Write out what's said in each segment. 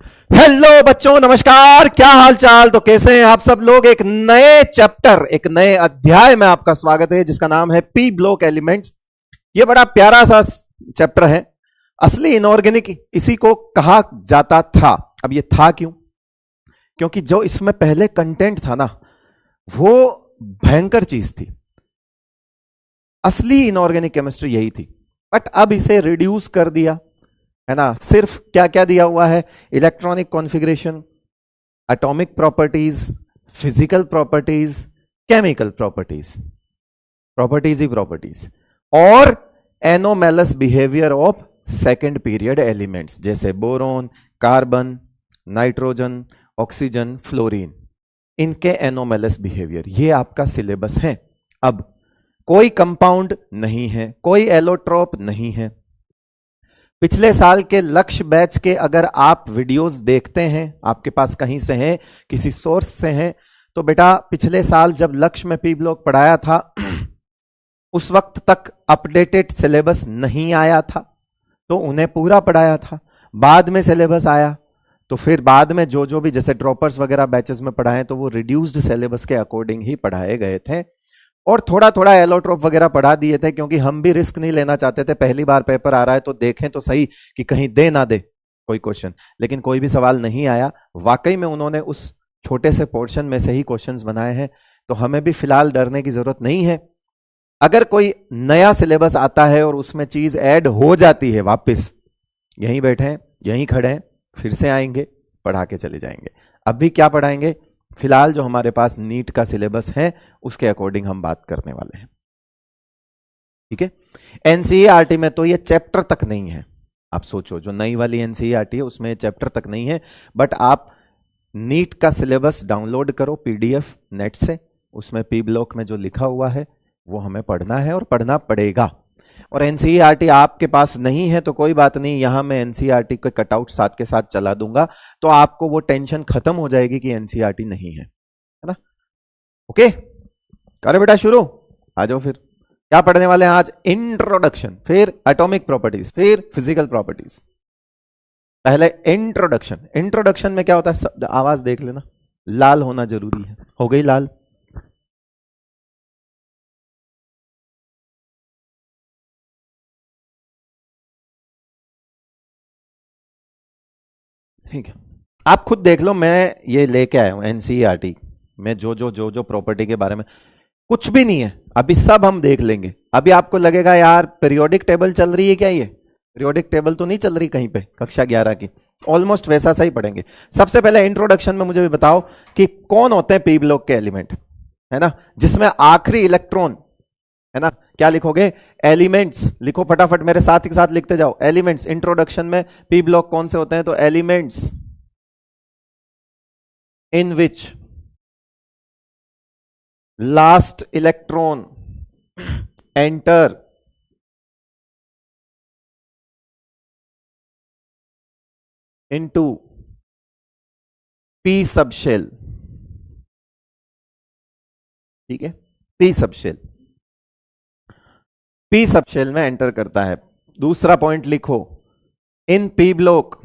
Hello बच्चों, नमस्कार। क्या हाल चाल? तो कैसे हैं आप सब लोग? एक नए चैप्टर, एक नए अध्याय में आपका स्वागत है, जिसका नाम है पी ब्लॉक एलिमेंट्स। ये बड़ा प्यारा सा चैप्टर है। असली इनऑर्गेनिक इसी को कहा जाता था। अब ये था क्यों? क्योंकि जो इसमें पहले कंटेंट था ना, वो भयंकर चीज थी। असली इनऑर्गेनिक केमिस्ट्री यही थी, बट अब इसे रिड्यूस कर दिया है ना। सिर्फ क्या क्या दिया हुआ है? Electronic configuration, atomic properties, physical properties, chemical properties, properties ही प्रॉपर्टीज, और anomalous behaviour of second period elements जैसे boron, carbon, nitrogen, oxygen, fluorine. इनके एनोमेलस बिहेवियर, ये आपका सिलेबस है। अब कोई कंपाउंड नहीं है, कोई एलोट्रोप नहीं है। पिछले साल के लक्ष्य बैच के अगर आप वीडियोस देखते हैं, आपके पास कहीं से हैं, किसी सोर्स से हैं, तो बेटा पिछले साल जब लक्ष्य में पी ब्लॉक पढ़ाया था उस वक्त तक अपडेटेड सिलेबस नहीं आया था, तो उन्हें पूरा पढ़ाया था। बाद में सिलेबस आया तो फिर बाद में जो जो भी, जैसे ड्रॉपर्स वगैरह बैचेस में पढ़ाए, तो वो रिड्यूस्ड सिलेबस के अकॉर्डिंग ही पढ़ाए गए थे, और थोड़ा थोड़ा एलोट्रोप वगैरह पढ़ा दिए थे, क्योंकि हम भी रिस्क नहीं लेना चाहते थे। पहली बार पेपर आ रहा है तो देखें तो सही कि कहीं दे ना दे कोई क्वेश्चन। लेकिन कोई भी सवाल नहीं आया। वाकई में उन्होंने उस छोटे से पोर्शन में से ही क्वेश्चंस बनाए हैं, तो हमें भी फिलहाल डरने की जरूरत नहीं है। अगर कोई नया सिलेबस आता है और उसमें चीज ऐड हो जाती है, वापस यहीं बैठे हैं, यहीं खड़े हैं, फिर से आएंगे, पढ़ा के चले जाएंगे। अब भी क्या पढ़ाएंगे? फिलहाल जो हमारे पास नीट का सिलेबस है उसके अकॉर्डिंग हम बात करने वाले हैं, ठीक है। एनसीईआरटी में तो ये चैप्टर तक नहीं है। आप सोचो, जो नई वाली एनसीईआरटी है उसमें चैप्टर तक नहीं है, बट आप नीट का सिलेबस डाउनलोड करो पीडीएफ नेट से, उसमें पी ब्लॉक में जो लिखा हुआ है वो हमें पढ़ना है और पढ़ना पड़ेगा। और एनसीईआरटी आपके पास नहीं है तो कोई बात नहीं, यहां मैं एनसीईआरटी के कटआउट साथ के साथ चला दूंगा, तो आपको वो टेंशन खत्म हो जाएगी कि एनसीईआरटी नहीं है ना। ओके, करे बेटा शुरू। आ जाओ फिर। क्या पढ़ने वाले हैं आज? इंट्रोडक्शन, फिर एटॉमिक प्रॉपर्टीज, फिर फिजिकल प्रॉपर्टीज। पहले इंट्रोडक्शन। इंट्रोडक्शन में क्या होता है? आवाज देख लेना, लाल होना जरूरी है। हो गई लाल? ठीक है, आप खुद देख लो। मैं ये लेके आया हूं एनसीईआरटी में जो प्रॉपर्टी के बारे में कुछ भी नहीं है अभी, सब हम देख लेंगे। अभी आपको लगेगा यार पीरियोडिक टेबल चल रही है क्या? ये पीरियोडिक टेबल तो नहीं चल रही कहीं पे कक्षा 11 की। ऑलमोस्ट वैसा सा ही पढ़ेंगे। सबसे पहले इंट्रोडक्शन में मुझे भी बताओ कि कौन होते हैं पी ब्लॉक के एलिमेंट, है ना, जिसमें आखिरी इलेक्ट्रॉन है ना। क्या लिखोगे? एलिमेंट्स लिखो फटाफट, मेरे साथ ही साथ लिखते जाओ। एलिमेंट्स, इंट्रोडक्शन में पी ब्लॉक कौन से होते हैं? तो elements in which last electron enter into P sub shell, ठीक है। P sub shell, P sub shell में एंटर करता है। दूसरा पॉइंट लिखो, in P block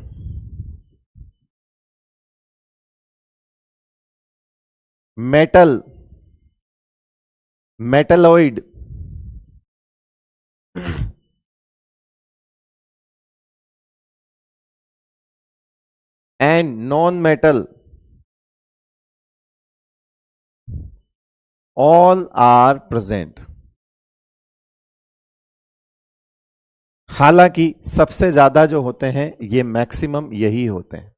metal, metalloid and non metal all are present. हालांकि सबसे ज्यादा जो होते हैं ये मैक्सिमम यही होते हैं,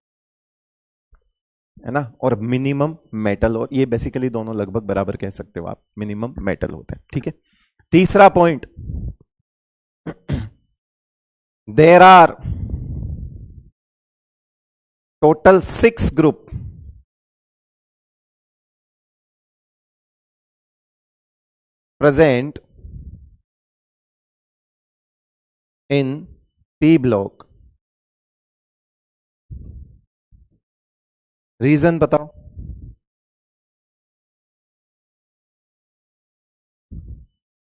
है ना, और मिनिमम मेटल, और ये बेसिकली दोनों लगभग बराबर कह सकते हो आप, मिनिमम मेटल होते हैं, ठीक है। तीसरा point, there are total 6 group present in P block। Reason बताओ।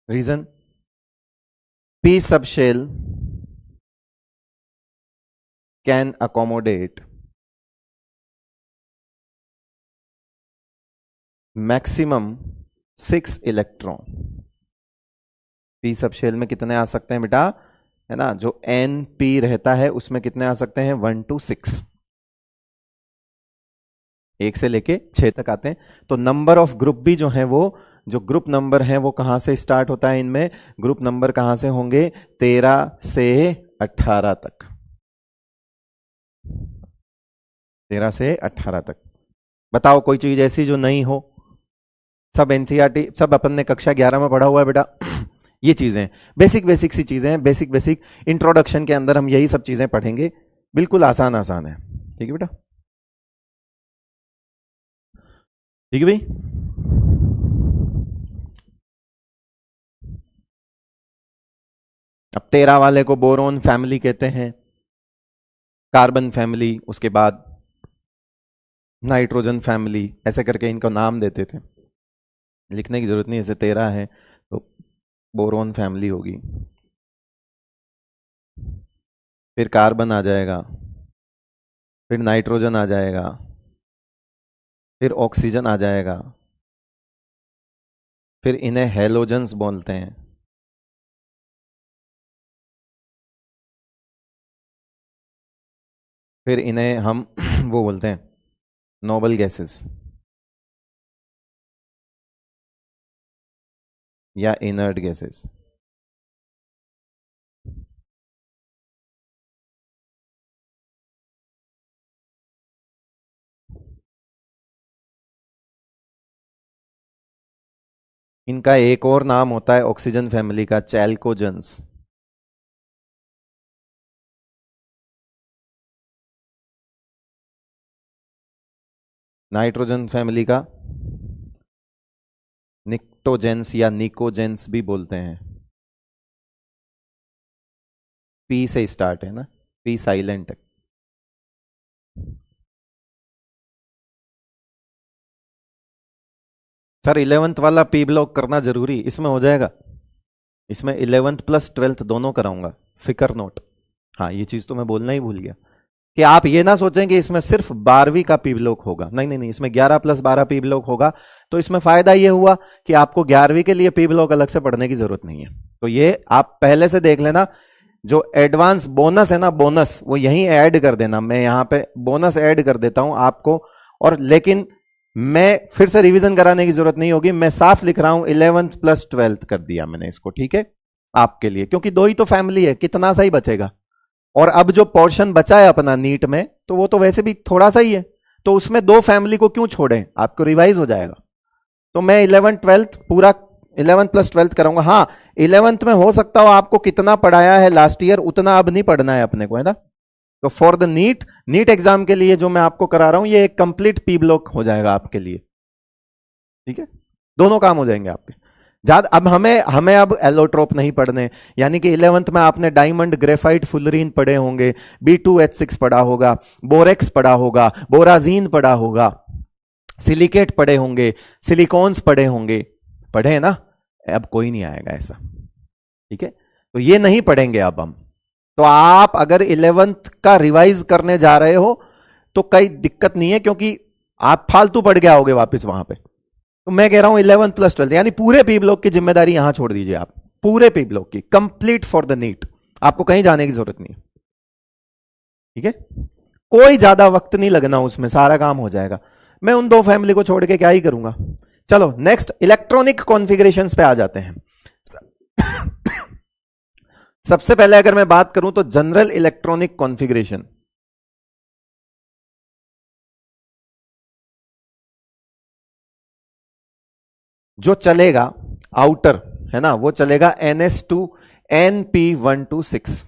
Reason, P subshell can accommodate maximum 6 electron. P sub shell में कितने आ सकते हैं बेटा, है ना, जो एन पी रहता है उसमें कितने आ सकते हैं, 1 to 6, 1 से लेके 6 तक आते हैं। तो नंबर ऑफ ग्रुप भी जो है वो, जो ग्रुप नंबर है वो कहां से स्टार्ट होता है इनमें, ग्रुप नंबर कहां से होंगे, 13 से 18 तक, 13 से 18 तक। बताओ कोई चीज ऐसी जो नहीं हो, सब एनसीईआरटी, सब अपन ने कक्षा 11 में पढ़ा हुआ है बेटा। ये चीजें बेसिक बेसिक सी चीजें हैं, बेसिक बेसिक इंट्रोडक्शन के अंदर हम यही सब चीजें पढ़ेंगे, बिल्कुल आसान आसान है। ठीक है बेटा, ठीक है भाई। अब 13 वाले को बोरोन फैमिली कहते हैं, कार्बन फैमिली, उसके बाद नाइट्रोजन फैमिली, ऐसे करके इनको नाम देते थे, लिखने की जरूरत नहीं, ऐसे 13 है तो बोरोन फैमिली होगी, फिर कार्बन आ जाएगा, फिर नाइट्रोजन आ जाएगा, फिर ऑक्सीजन आ जाएगा, फिर इन्हें हेलोजन्स बोलते हैं, फिर इन्हें हम वो बोलते हैं नोबल गैसेस या इनर्ट गैसेस। इनका एक और नाम होता है ऑक्सीजन फैमिली का, चैल्कोजेंस। नाइट्रोजन फैमिली का निक्टोजेंस या निकोजेंस भी बोलते हैं, पी से स्टार्ट है ना, पी साइलेंट है। सर 11th वाला पी ब्लॉक करना जरूरी, इसमें हो जाएगा, इसमें 11th प्लस 12th दोनों कराऊंगा, फिकर नोट। हाँ ये चीज तो मैं बोलना ही भूल गया कि आप ये ना सोचें कि इसमें सिर्फ 12वीं का पी ब्लॉक होगा, नहीं नहीं नहीं, इसमें 11 + 12 पी ब्लॉक होगा। तो इसमें फायदा ये हुआ कि आपको 11वीं के लिए पी ब्लॉक अलग से पढ़ने की जरूरत नहीं है, तो ये आप पहले से देख लेना। जो एडवांस बोनस है ना, बोनस वो यहीं ऐड कर देना, मैं यहां पे बोनस ऐड कर देता हूं आपको। और लेकिन मैं फिर से रिवीजन कराने की जरूरत नहीं होगी, मैं साफ लिख रहा हूं 11th + 12th कर दिया मैंने इसको, ठीक है आपके लिए, क्योंकि दो ही तो फैमिली है, कितना सा ही बचेगा। और अब जो पोर्शन बचा है अपना नीट में, तो वो तो वैसे भी थोड़ा सा ही है, तो उसमें दो फैमिली को क्यों छोड़ें, आपको रिवाइज हो जाएगा। तो मैं 11th 12th पूरा 11th + 12th कराऊंगा। हाँ 11th में हो सकता हो आपको कितना पढ़ाया है लास्ट ईयर उतना अब नहीं पढ़ना है अपने को, है ना। तो फॉर द नीट एग्जाम के लिए जो मैं आपको करा रहा हूं, ये एक कंप्लीट पी ब्लॉक हो जाएगा आपके लिए, ठीक है, दोनों काम हो जाएंगे आपके। ज्यादा अब हमें हमें अब एलोट्रोप नहीं पढ़ने, यानी कि 11th में आपने डायमंड, ग्रेफाइट, फुलरीन पढ़े होंगे, B2H6 पढ़ा होगा, बोरेक्स पढ़ा होगा, बोराजीन पढ़ा होगा, सिलिकेट पढ़े होंगे, सिलिकॉन्स पढ़े होंगे, पढ़े हैं ना। अब कोई नहीं आएगा ऐसा, ठीक है, तो ये नहीं पढ़ेंगे अब हम। तो आप अगर 11th का रिवाइज करने जा रहे हो तो कोई दिक्कत नहीं है, क्योंकि आप फालतू पढ़ के आओगे वापस वहां पे। तो मैं कह रहा हूं 11th + 12th यानी पूरे पी ब्लॉक की जिम्मेदारी यहां छोड़ दीजिए आप, पूरे पी ब्लॉक की, कंप्लीट फॉर द नीट, आपको कहीं जाने की जरूरत नहीं है, ठीक है, कोई ज्यादा वक्त नहीं लगना उसमें, सारा काम हो जाएगा। मैं उन दो फैमिली को छोड़ के क्या ही करूंगा। चलो नेक्स्ट इलेक्ट्रॉनिक कॉन्फ़िगरेशंस पे आ जाते हैं। सबसे पहले अगर मैं बात करूं तो जनरल इलेक्ट्रॉनिक कॉन्फ़िगरेशन, जो चलेगा आउटर, है ना, वो चलेगा NS2NP126,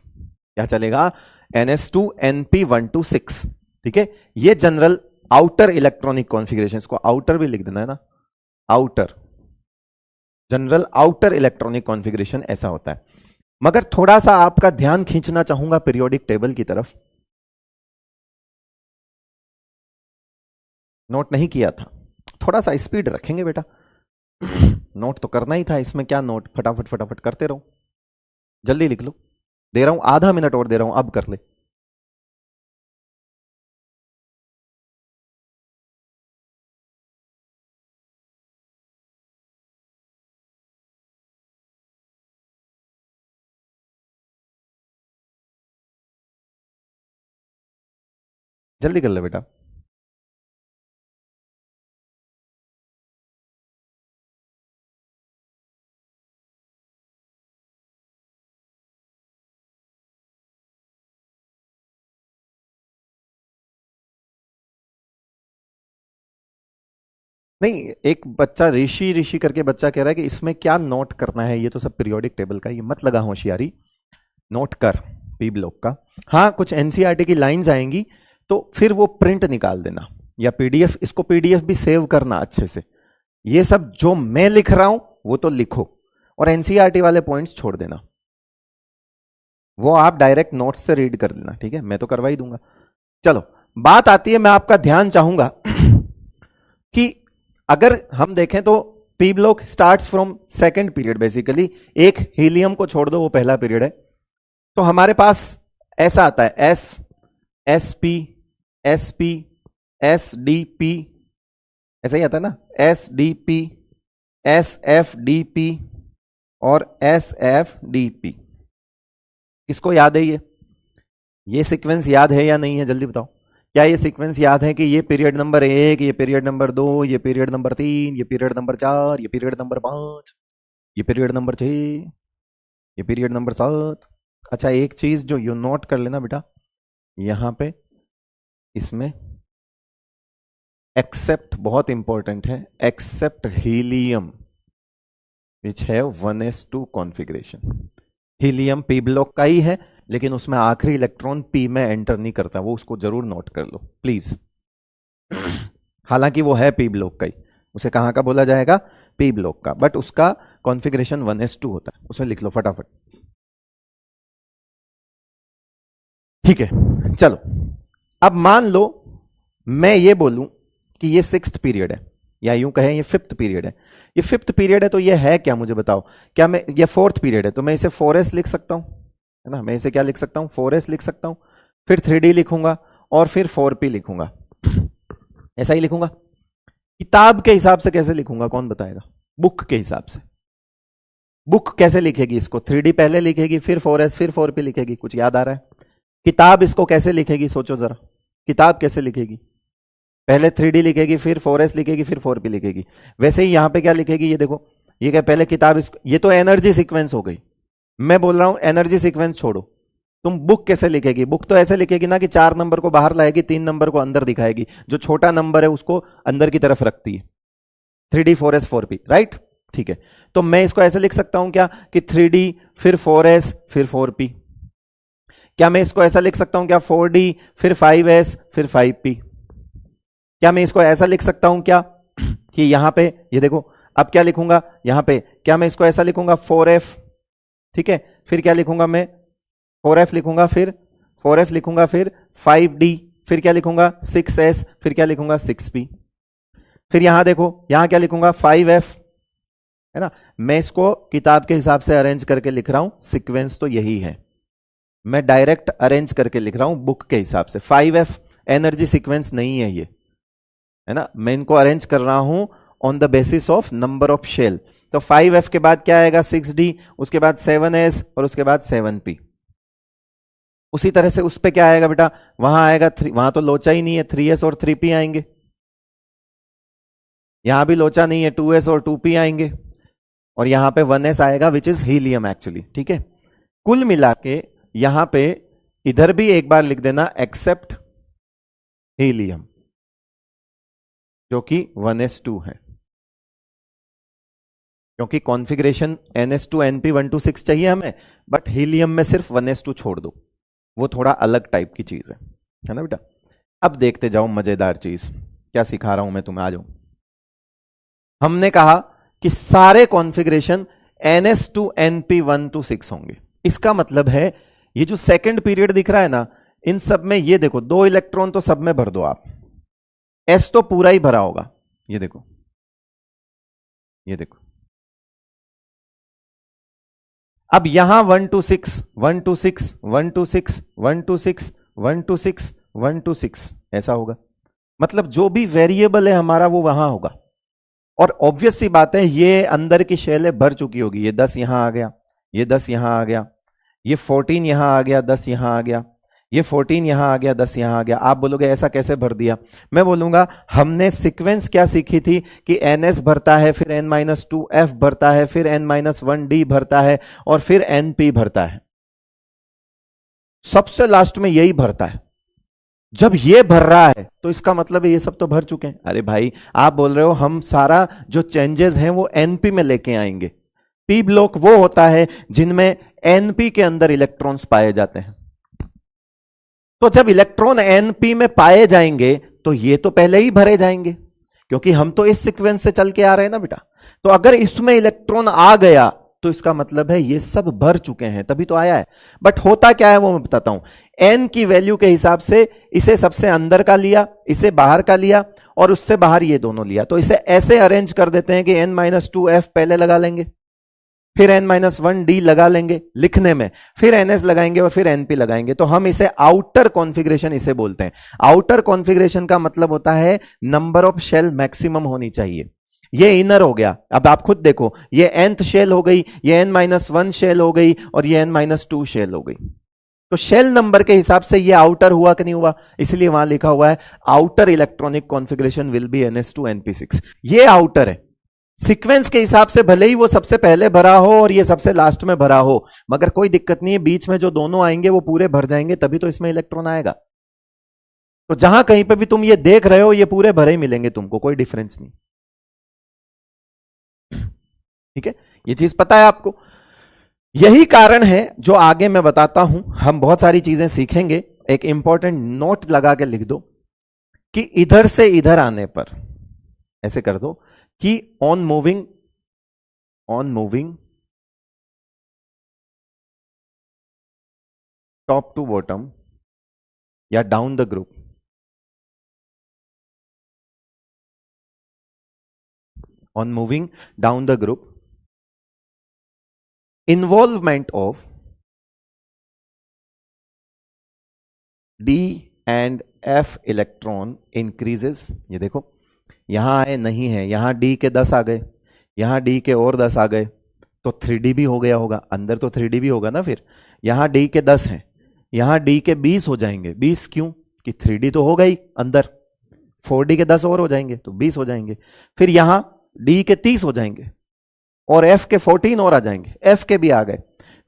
क्या चलेगा, NS2NP126, ठीक है। ये जनरल आउटर इलेक्ट्रॉनिक कॉन्फ़िगरेशन, इसको आउटर भी लिख देना, है ना, outer, general outer electronic configuration ऐसा होता है। मगर थोड़ा सा आपका ध्यान खींचना चाहूंगा पीरियोडिक टेबल की तरफ, नोट नहीं किया था, थोड़ा सा स्पीड रखेंगे बेटा। नोट तो करना ही था, इसमें क्या नोट, फटाफट फटाफट करते रहो, जल्दी लिख लो, दे रहा हूं आधा मिनट और दे रहा हूं, अब कर ले। जल्दी कर ले बेटा। नहीं, एक बच्चा ऋषि ऋषि करके बच्चा कह रहा है कि इसमें क्या नोट करना है, ये तो सब पीरियोडिक टेबल का, ये मत लगा होशियारी, नोट कर पी ब्लॉक का। हाँ, कुछ एनसीईआरटी की लाइंस आएंगी तो फिर वो प्रिंट निकाल देना या पीडीएफ, इसको पीडीएफ भी सेव करना अच्छे से। ये सब जो मैं लिख रहा हूं वो तो लिखो और एनसीईआरटी वाले पॉइंट्स छोड़ देना, वो आप डायरेक्ट नोट्स से रीड कर लेना, ठीक है, मैं तो करवा ही दूंगा। चलो, बात आती है, मैं आपका ध्यान चाहूंगा कि अगर हम देखें तो P block starts from second period basically, एक हीलियम को छोड़ दो वो पहला पीरियड है, तो हमारे पास ऐसा आता है S, S P, S P, S D P, ऐसा ही आता है ना, S D P, S F D P और एस एफ डी पी। इसको याद है ये सीक्वेंस याद है या नहीं है, जल्दी बताओ। क्या ये सीक्वेंस याद है कि ये पीरियड नंबर 1, ये पीरियड नंबर 2, ये पीरियड नंबर 3, ये पीरियड नंबर 4, ये पीरियड नंबर 5, ये पीरियड नंबर 6, ये पीरियड नंबर 7। अच्छा, एक चीज जो यू नोट कर लेना बेटा, यहां पे इसमें एक्सेप्ट बहुत इंपॉर्टेंट है, एक्सेप्ट हीलियम विच है 1s2 configuration. Helium P block का ही है लेकिन उसमें आखिरी इलेक्ट्रॉन पी में एंटर नहीं करता, वो उसको जरूर नोट कर लो प्लीज। हालांकि वो है पी ब्लॉक का ही, उसे कहां का बोला जाएगा, पी ब्लॉक का, बट उसका कॉन्फ़िगरेशन 1s2 होता है, उसे लिख लो फटाफट। ठीक है, चलो अब मान लो मैं ये बोलूं कि ये 6th पीरियड है या यूं कहें ये 5th पीरियड है। ये 5th पीरियड है तो ये है क्या, मुझे बताओ। क्या मैं, ये 4th पीरियड है तो मैं इसे 4s लिख सकता हूं, है ना, मैं इसे क्या लिख सकता हूं, 4s लिख सकता हूं, फिर 3d लिखूंगा और फिर 4p लिखूंगा, ऐसा ही लिखूंगा। किताब के हिसाब से कैसे लिखूंगा, कौन बताएगा, बुक के हिसाब से। बुक कैसे लिखेगी इसको, 3d पहले लिखेगी फिर 4s फिर 4p लिखेगी, कुछ याद आ रहा है। किताब इसको कैसे लिखेगी, सोचो जरा, किताब कैसे लिखेगी, पहले 3d लिखेगी फिर 4s लिखेगी फिर 4p लिखेगी। वैसे ही यहां पे क्या लिखेगी, ये देखो, ये क्या पहले किताब, इसको, ये तो एनर्जी सीक्वेंस हो गई। मैं बोल रहा हूं एनर्जी सीक्वेंस छोड़ो, तुम बुक कैसे लिखेगी, बुक तो ऐसे लिखेगी ना कि 4 नंबर को बाहर लाएगी, 3 नंबर को अंदर दिखाएगी, जो छोटा नंबर है उसको अंदर की तरफ रखती है। 3d 4s 4p, राइट, ठीक है। तो मैं इसको ऐसे लिख सकता हूं क्या कि 3d फिर 4s फिर 4p। क्या मैं इसको ऐसा लिख सकता हूं क्या, 4d फिर 5s फिर 5p। क्या मैं इसको ऐसा लिख सकता हूं क्या कि यहां पे ये देखो, अब क्या लिखूंगा यहां पे, क्या मैं इसको ऐसा लिखूंगा 4f, ठीक है, फिर क्या लिखूंगा मैं 4f लिखूंगा, फिर 4f लिखूंगा, फिर 5d, फिर क्या लिखूंगा 6s, फिर क्या लिखूंगा 6p, फिर यहां देखो यहां क्या लिखूंगा 5f, है ना। मैं इसको किताब के हिसाब से अरेंज करके लिख रहा हूं, सीक्वेंस तो यही है, मैं डायरेक्ट अरेंज करके लिख रहा हूं बुक के हिसाब से। 5f एनर्जी सीक्वेंस नहीं है ये, है ना, मैं इनको अरेंज कर रहा हूं on the basis of number of shell. तो 5f के बाद क्या आएगा 6d, उसके बाद 7s और उसके बाद 7p। उसी तरह से उस पे क्या आएगा बेटा, वहां आएगा 3, वहां तो लोचा ही नहीं है, 3s और 3p आएंगे, यहां भी लोचा नहीं है, 2s और 2p आएंगे, और यहां पे 1s आएगा विच इज हीलियम एक्चुअली, ठीक है। कुल मिला के यहां पे इधर भी एक बार लिख देना एक्सेप्ट हीलियम, जो कि 1s2 है, क्योंकि कॉन्फ़िगरेशन ns2 np 1 to 6 चाहिए हमें, बट हीलियम में सिर्फ 1s2 छोड़ दो, वो थोड़ा अलग टाइप की चीज है ना बेटा। अब देखते जाओ मजेदार चीज, क्या सिखा रहा हूं मैं तुम्हें, आ जाओ। हमने कहा कि सारे कॉन्फ़िगरेशन ns2 np 1 to 6 होंगे, इसका मतलब है ये जो सेकंड पीरियड दिख रहा है ना, इन सब में ये देखो 2 इलेक्ट्रॉन तो सब में भर दो आप, s तो पूरा ही भरा होगा, ये देखो, ये देखो। अब यहां 1 to 6 1 to 6 1 to 6 1 to 6 1 to 6 1 to 6 ऐसा होगा, मतलब जो भी वेरिएबल है हमारा वो वहां होगा। और ऑब्वियस सी बात है ये अंदर की शेल भर चुकी होगी, ये 10 यहां आ गया, ये 10 यहां आ गया, ये 14 यहां आ गया, 10 यहां आ गया, ये 14 यहां आ गया, 10 यहां आ गया। आप बोलोगे ऐसा कैसे भर दिया? मैं बोलूंगा हमने सीक्वेंस क्या सीखी थी कि ns भरता है, फिर n-2f भरता है, फिर n-1d भरता है, और फिर np भरता है। सबसे लास्ट में यही भरता है। जब ये भर रहा है तो इसका मतलब है ये सब तो भर चुके हैं। अरे भाई आप बोल रहे हो हम सारा जो चेंजेस हैं वो एनपी में लेके आएंगे। पी ब्लॉक वो होता है जिनमें एनपी के अंदर इलेक्ट्रॉन्स पाए जाते हैं। तो जब इलेक्ट्रॉन एनपी में पाए जाएंगे तो ये तो पहले ही भरे जाएंगे, क्योंकि हम तो इस सीक्वेंस से चल के आ रहे हैं ना बेटा। तो अगर इसमें इलेक्ट्रॉन आ गया तो इसका मतलब है ये सब भर चुके हैं, तभी तो आया है। बट होता क्या है वो मैं बताता हूं। एन की वैल्यू के हिसाब से इसे सबसे अंदर का लिया, इसे बाहर का लिया, और उससे बाहर ये दोनों लिया। तो इसे ऐसे अरेंज कर देते हैं कि n-2f पहले लगा लेंगे, फिर n-1d लगा लेंगे लिखने में, फिर ns लगाएंगे और फिर np लगाएंगे। तो हम इसे आउटर कॉन्फ़िगरेशन इसे बोलते हैं। आउटर कॉन्फ़िगरेशन का मतलब होता है नंबर ऑफ शेल मैक्सिमम होनी चाहिए। ये इनर हो गया। अब आप खुद देखो, ये nth शेल हो गई, ये n-1 शेल हो गई, और ये n-2 शेल हो गई। तो शेल नंबर के हिसाब से ये आउटर हुआ कि नहीं हुआ? इसलिए वहां लिखा हुआ है outer electronic configuration will be ns2 np6। ये आउटर है। सीक्वेंस के हिसाब से भले ही वो सबसे पहले भरा हो और ये सबसे लास्ट में भरा हो, मगर कोई दिक्कत नहीं है, बीच में जो दोनों आएंगे वो पूरे भर जाएंगे, तभी तो इसमें इलेक्ट्रॉन आएगा। तो जहां कहीं पे भी तुम ये देख रहे हो ये पूरे भरे ही मिलेंगे तुमको, कोई डिफरेंस नहीं। ठीक है, ये चीज पता है आपको। यही कारण है जो आगे मैं बताता हूं, हम बहुत सारी चीजें सीखेंगे। एक इंपॉर्टेंट नोट लगा के लिख दो कि इधर से इधर आने पर ऐसे कर दो कि on moving top to bottom या down the group, on moving down the group, involvement of d and f electron increases. ये देखो यहां आए नहीं है, यहां d के 10 आ गए, यहां d के और 10 आ गए, तो 3d भी हो गया होगा। अंदर तो 3d भी होगा ना। फिर यहां d के 10 हैं, यहां d के 20 हो जाएंगे। 20 क्यों? कि 3d तो हो गई अंदर, 4d के 10 और हो जाएंगे तो 20 हो जाएंगे। फिर यहां d के 30 हो जाएंगे और f के 14 और आ जाएंगे, f के भी आ गए।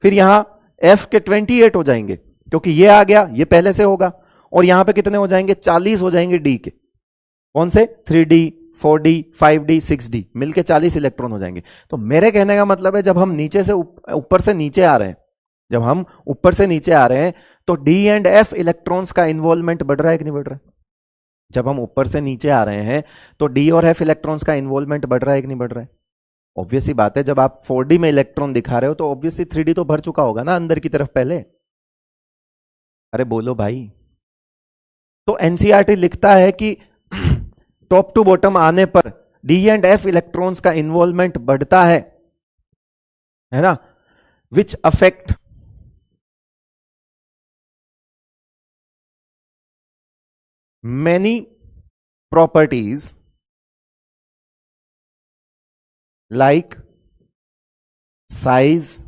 फिर यहां f के 28 हो जाएंगे, क्योंकि ये आ गया, ये पहले से होगा। और यहां पे कितने हो जाएंगे? 40 हो जाएंगे d के। कौन से? 3d, 4d, 5d, 6d मिलके 40 इलेक्ट्रॉन हो जाएंगे। तो मेरे कहने का मतलब है जब हम नीचे से ऊपर से नीचे आ रहे हैं, जब हम ऊपर से नीचे आ रहे हैं तो d एंड f इलेक्ट्रॉन्स का इन्वॉल्वमेंट बढ़ रहा है कि नहीं बढ़ रहा है? जब हम ऊपर से नीचे आ रहे हैं तो d और f इलेक्ट्रॉन्स का इन्वॉल्वमेंट बढ़ रहा है कि नहीं बढ़ रहा है? ऑब्वियस ही बात है, जब आप 4d में इलेक्ट्रॉन दिखा रहे हो तो ऑब्वियसली 3d तो भर चुका होगा ना अंदर की तरफ पहले। अरे बोलो भाई। तो एनसीईआरटी लिखता है कि टॉप टू बॉटम आने पर डी एंड एफ इलेक्ट्रॉन्स का इन्वॉल्वमेंट बढ़ता है ना, which affect many properties like size,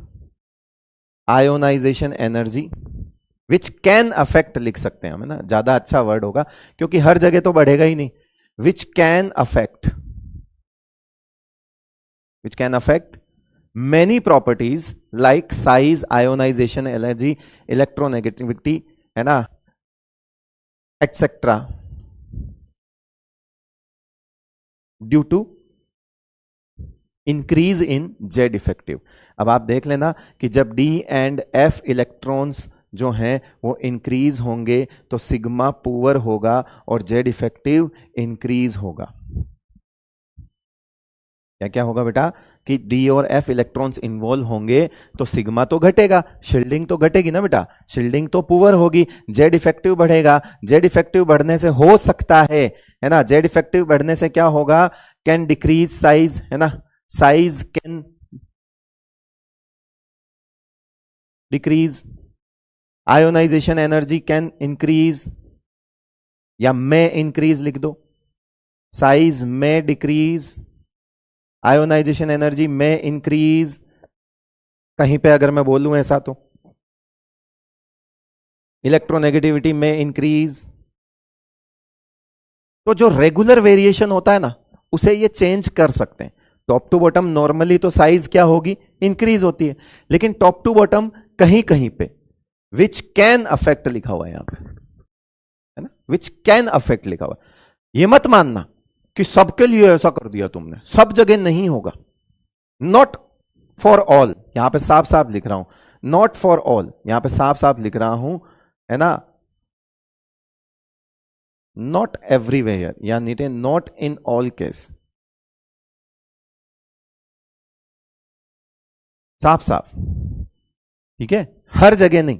ionization energy, which can affect लिख सकते हैं हम, है ना, ज्यादा अच्छा वर्ड होगा क्योंकि हर जगह तो बढ़ेगा ही नहीं। Which can affect many properties like size, ionization energy, electronegativity, है ना, etcetera, due to increase in Z effective. अब आप देख लेना कि जब डी एंड एफ इलेक्ट्रॉन्स जो हैं वो इंक्रीज होंगे तो सिग्मा पुअर होगा और जेड इफेक्टिव इंक्रीज होगा। क्या क्या होगा बेटा? कि डी और एफ इलेक्ट्रॉन्स इन्वॉल्व होंगे तो सिग्मा तो घटेगा, शील्डिंग तो घटेगी ना बेटा, शील्डिंग तो पुअर होगी, जेड इफेक्टिव बढ़ेगा। जेड इफेक्टिव बढ़ने से हो सकता है ना, जेड इफेक्टिव बढ़ने से क्या होगा? कैन डिक्रीज साइज, है ना, size can decrease, ionization energy can increase या मे इंक्रीज लिख दो, साइज में डिक्रीज, आयोनाइजेशन एनर्जी में इंक्रीज। कहीं पे अगर मैं बोलूं ऐसा तो इलेक्ट्रोनेगेटिविटी में इंक्रीज। तो जो रेगुलर वेरिएशन होता है ना, उसे ये चेंज कर सकते हैं। टॉप टू बॉटम नॉर्मली तो साइज क्या होगी, इंक्रीज होती है, लेकिन टॉप टू बॉटम कहीं कहीं पे विच कैन अफेक्ट लिखा हुआ है यहां पे, है ना, विच कैन अफेक्ट लिखा हुआ है। ये मत मानना कि सबके लिए ऐसा कर दिया तुमने, सब जगह नहीं होगा। नॉट फॉर ऑल, यहां पे साफ साफ लिख रहा हूं, नॉट फॉर ऑल, यहां पे साफ साफ लिख रहा हूं, है ना, नॉट एवरीवेयर, यानी नॉट इन ऑल केस, साफ साफ, ठीक है, हर जगह नहीं,